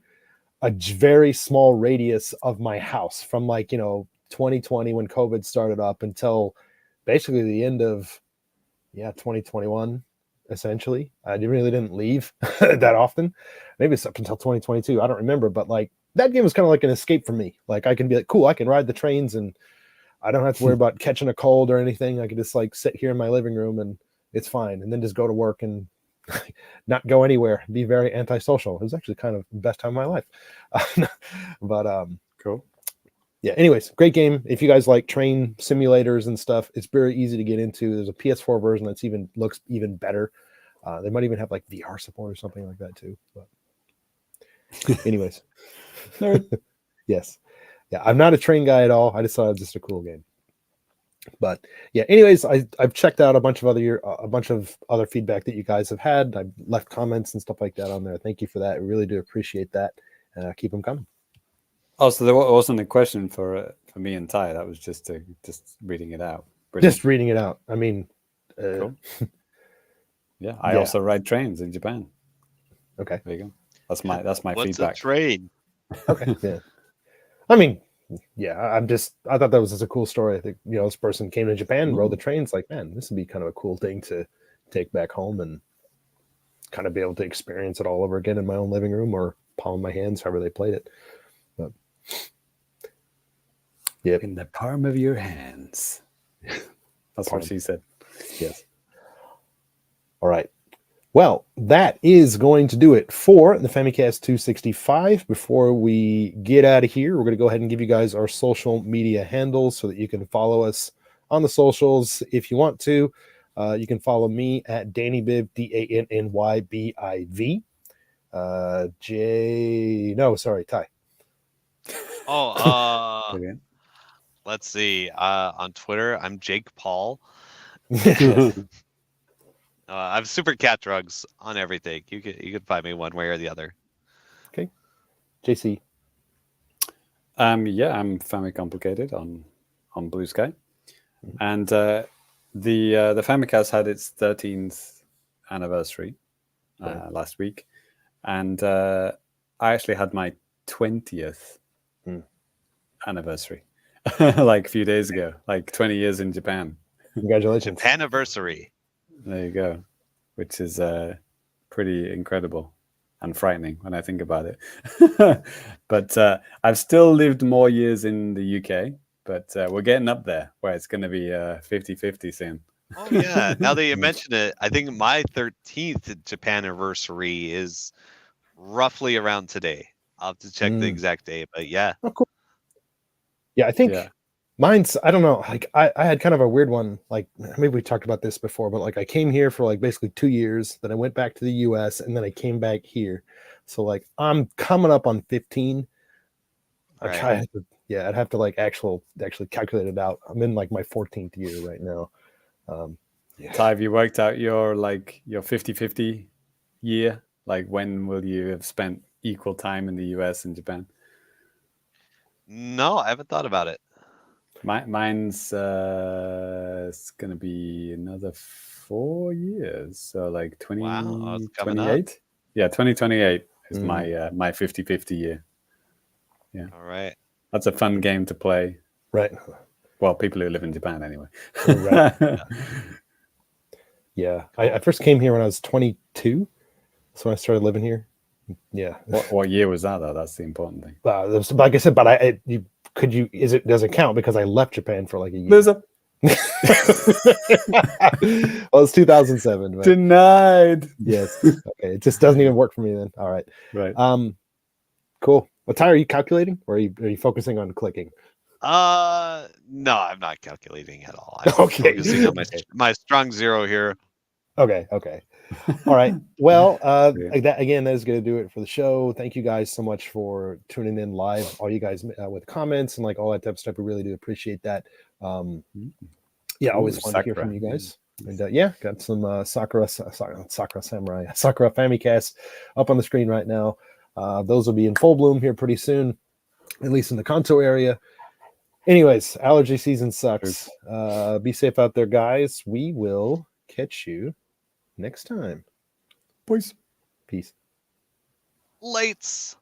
Speaker 2: a very small radius of my house from 2020 when COVID started up until basically the end of 2021. Essentially, I really didn't leave that often. Maybe it's up until 2022. I don't remember, but that game was kind of like an escape for me. Like I can be like, cool, I can ride the trains and I don't have to worry about catching a cold or anything. I can just sit here in my living room and it's fine, and then just go to work and not go anywhere. Be very antisocial. It was actually kind of the best time of my life. But
Speaker 4: cool.
Speaker 2: Yeah. Anyways, great game. If you guys like train simulators and stuff, it's very easy to get into. There's a PS4 version that's looks even better. They might even have VR support or something like that too. But anyways, yes, yeah. I'm not a train guy at all. I just thought it was just a cool game. But yeah. Anyways, I've checked out a bunch of other feedback that you guys have had. I've left comments and stuff like that on there. Thank you for that. I really do appreciate that. Keep them coming.
Speaker 4: Oh, so there wasn't a question for me and Ty. That was just reading it out. Brilliant.
Speaker 2: Just reading it out. I mean,
Speaker 4: cool. Yeah, I also ride trains in Japan.
Speaker 2: Okay,
Speaker 4: there you go. That's my
Speaker 3: What's
Speaker 4: feedback.
Speaker 3: A train?
Speaker 2: Okay, yeah. I mean, yeah. I thought that was just a cool story. I think this person came to Japan, rode the trains. Like, man, this would be kind of a cool thing to take back home and kind of be able to experience it all over again in my own living room or palm of my hands, however they played it. But yeah,
Speaker 4: in the palm of your hands. That's what she said.
Speaker 2: Yes. All right. Well, that is going to do it for the Famicast 265. Before we get out of here, we're going to go ahead and give you guys our social media handles so that you can follow us on the socials if you want to. You can follow me at DannyBiv, DANNYBIV. Ty.
Speaker 3: Oh, let's see. On Twitter, I'm Jake Paul. I'm Super Cat Drugs on everything. You can find me one way or the other.
Speaker 2: Okay, JC.
Speaker 4: Yeah, I'm Famicomplicated on Blue Sky, and the Famicast had its 13th anniversary last week, and I actually had my 20th anniversary like a few days ago, like 20 years in Japan.
Speaker 2: Congratulations.
Speaker 3: Anniversary.
Speaker 4: There you go, which is pretty incredible and frightening when I think about it. But I've still lived more years in the UK, but we're getting up there where it's going to be 50-50 soon.
Speaker 3: Oh, yeah. Now that you mention it, I think my 13th Japan anniversary is roughly around today. I'll have to check the exact date, but yeah.
Speaker 2: Oh, cool. Yeah, I think mine's, I don't know, like I had kind of a weird one, like maybe we talked about this before, but like I came here for like basically 2 years, then I went back to the US and then I came back here. So like I'm coming up on 15. I'd have to like actually calculate it out. I'm in like my 14th year right now.
Speaker 4: Ty, have you worked out your 50-50 year? Like when will you have spent equal time in the US and Japan?
Speaker 3: No, I haven't thought about it.
Speaker 4: Mine's it's going to be another 4 years. So like 2028. Yeah, 2028 is my 50-50 year. Yeah.
Speaker 3: All right.
Speaker 4: That's a fun game to play.
Speaker 2: Right.
Speaker 4: Well, people who live in Japan anyway.
Speaker 2: Right. Yeah. I first came here when I was 22. So when I started living here. Yeah.
Speaker 4: What year was that though? That's the important thing.
Speaker 2: Like I said, but does it count because I left Japan for like a year?
Speaker 4: Loser.
Speaker 2: Well, it's 2007. But
Speaker 4: denied.
Speaker 2: Yes. Okay. It just doesn't even work for me then. All right.
Speaker 4: Right.
Speaker 2: Cool. Well, Ty, are you calculating or are you focusing on clicking?
Speaker 3: No, I'm not calculating at all. I'm
Speaker 2: okay.
Speaker 3: focusing on my strong zero here.
Speaker 2: Okay. All right. Well,
Speaker 4: Yeah.
Speaker 2: that again, that is going to do it for the show. Thank you guys so much for tuning in live. All you guys with comments and like all that type of stuff. We really do appreciate that. Yeah, always
Speaker 4: Ooh,
Speaker 2: fun to hear
Speaker 4: Sakura.
Speaker 2: from you guys. And yeah, got some Sakura Samurai, Sakura Famicast up on the screen right now. Those will be in full bloom here pretty soon, at least in the Kanto area. Anyways, allergy season sucks. Be safe out there, guys. We will catch you next time.
Speaker 4: Boys.
Speaker 2: Peace.
Speaker 3: Lights.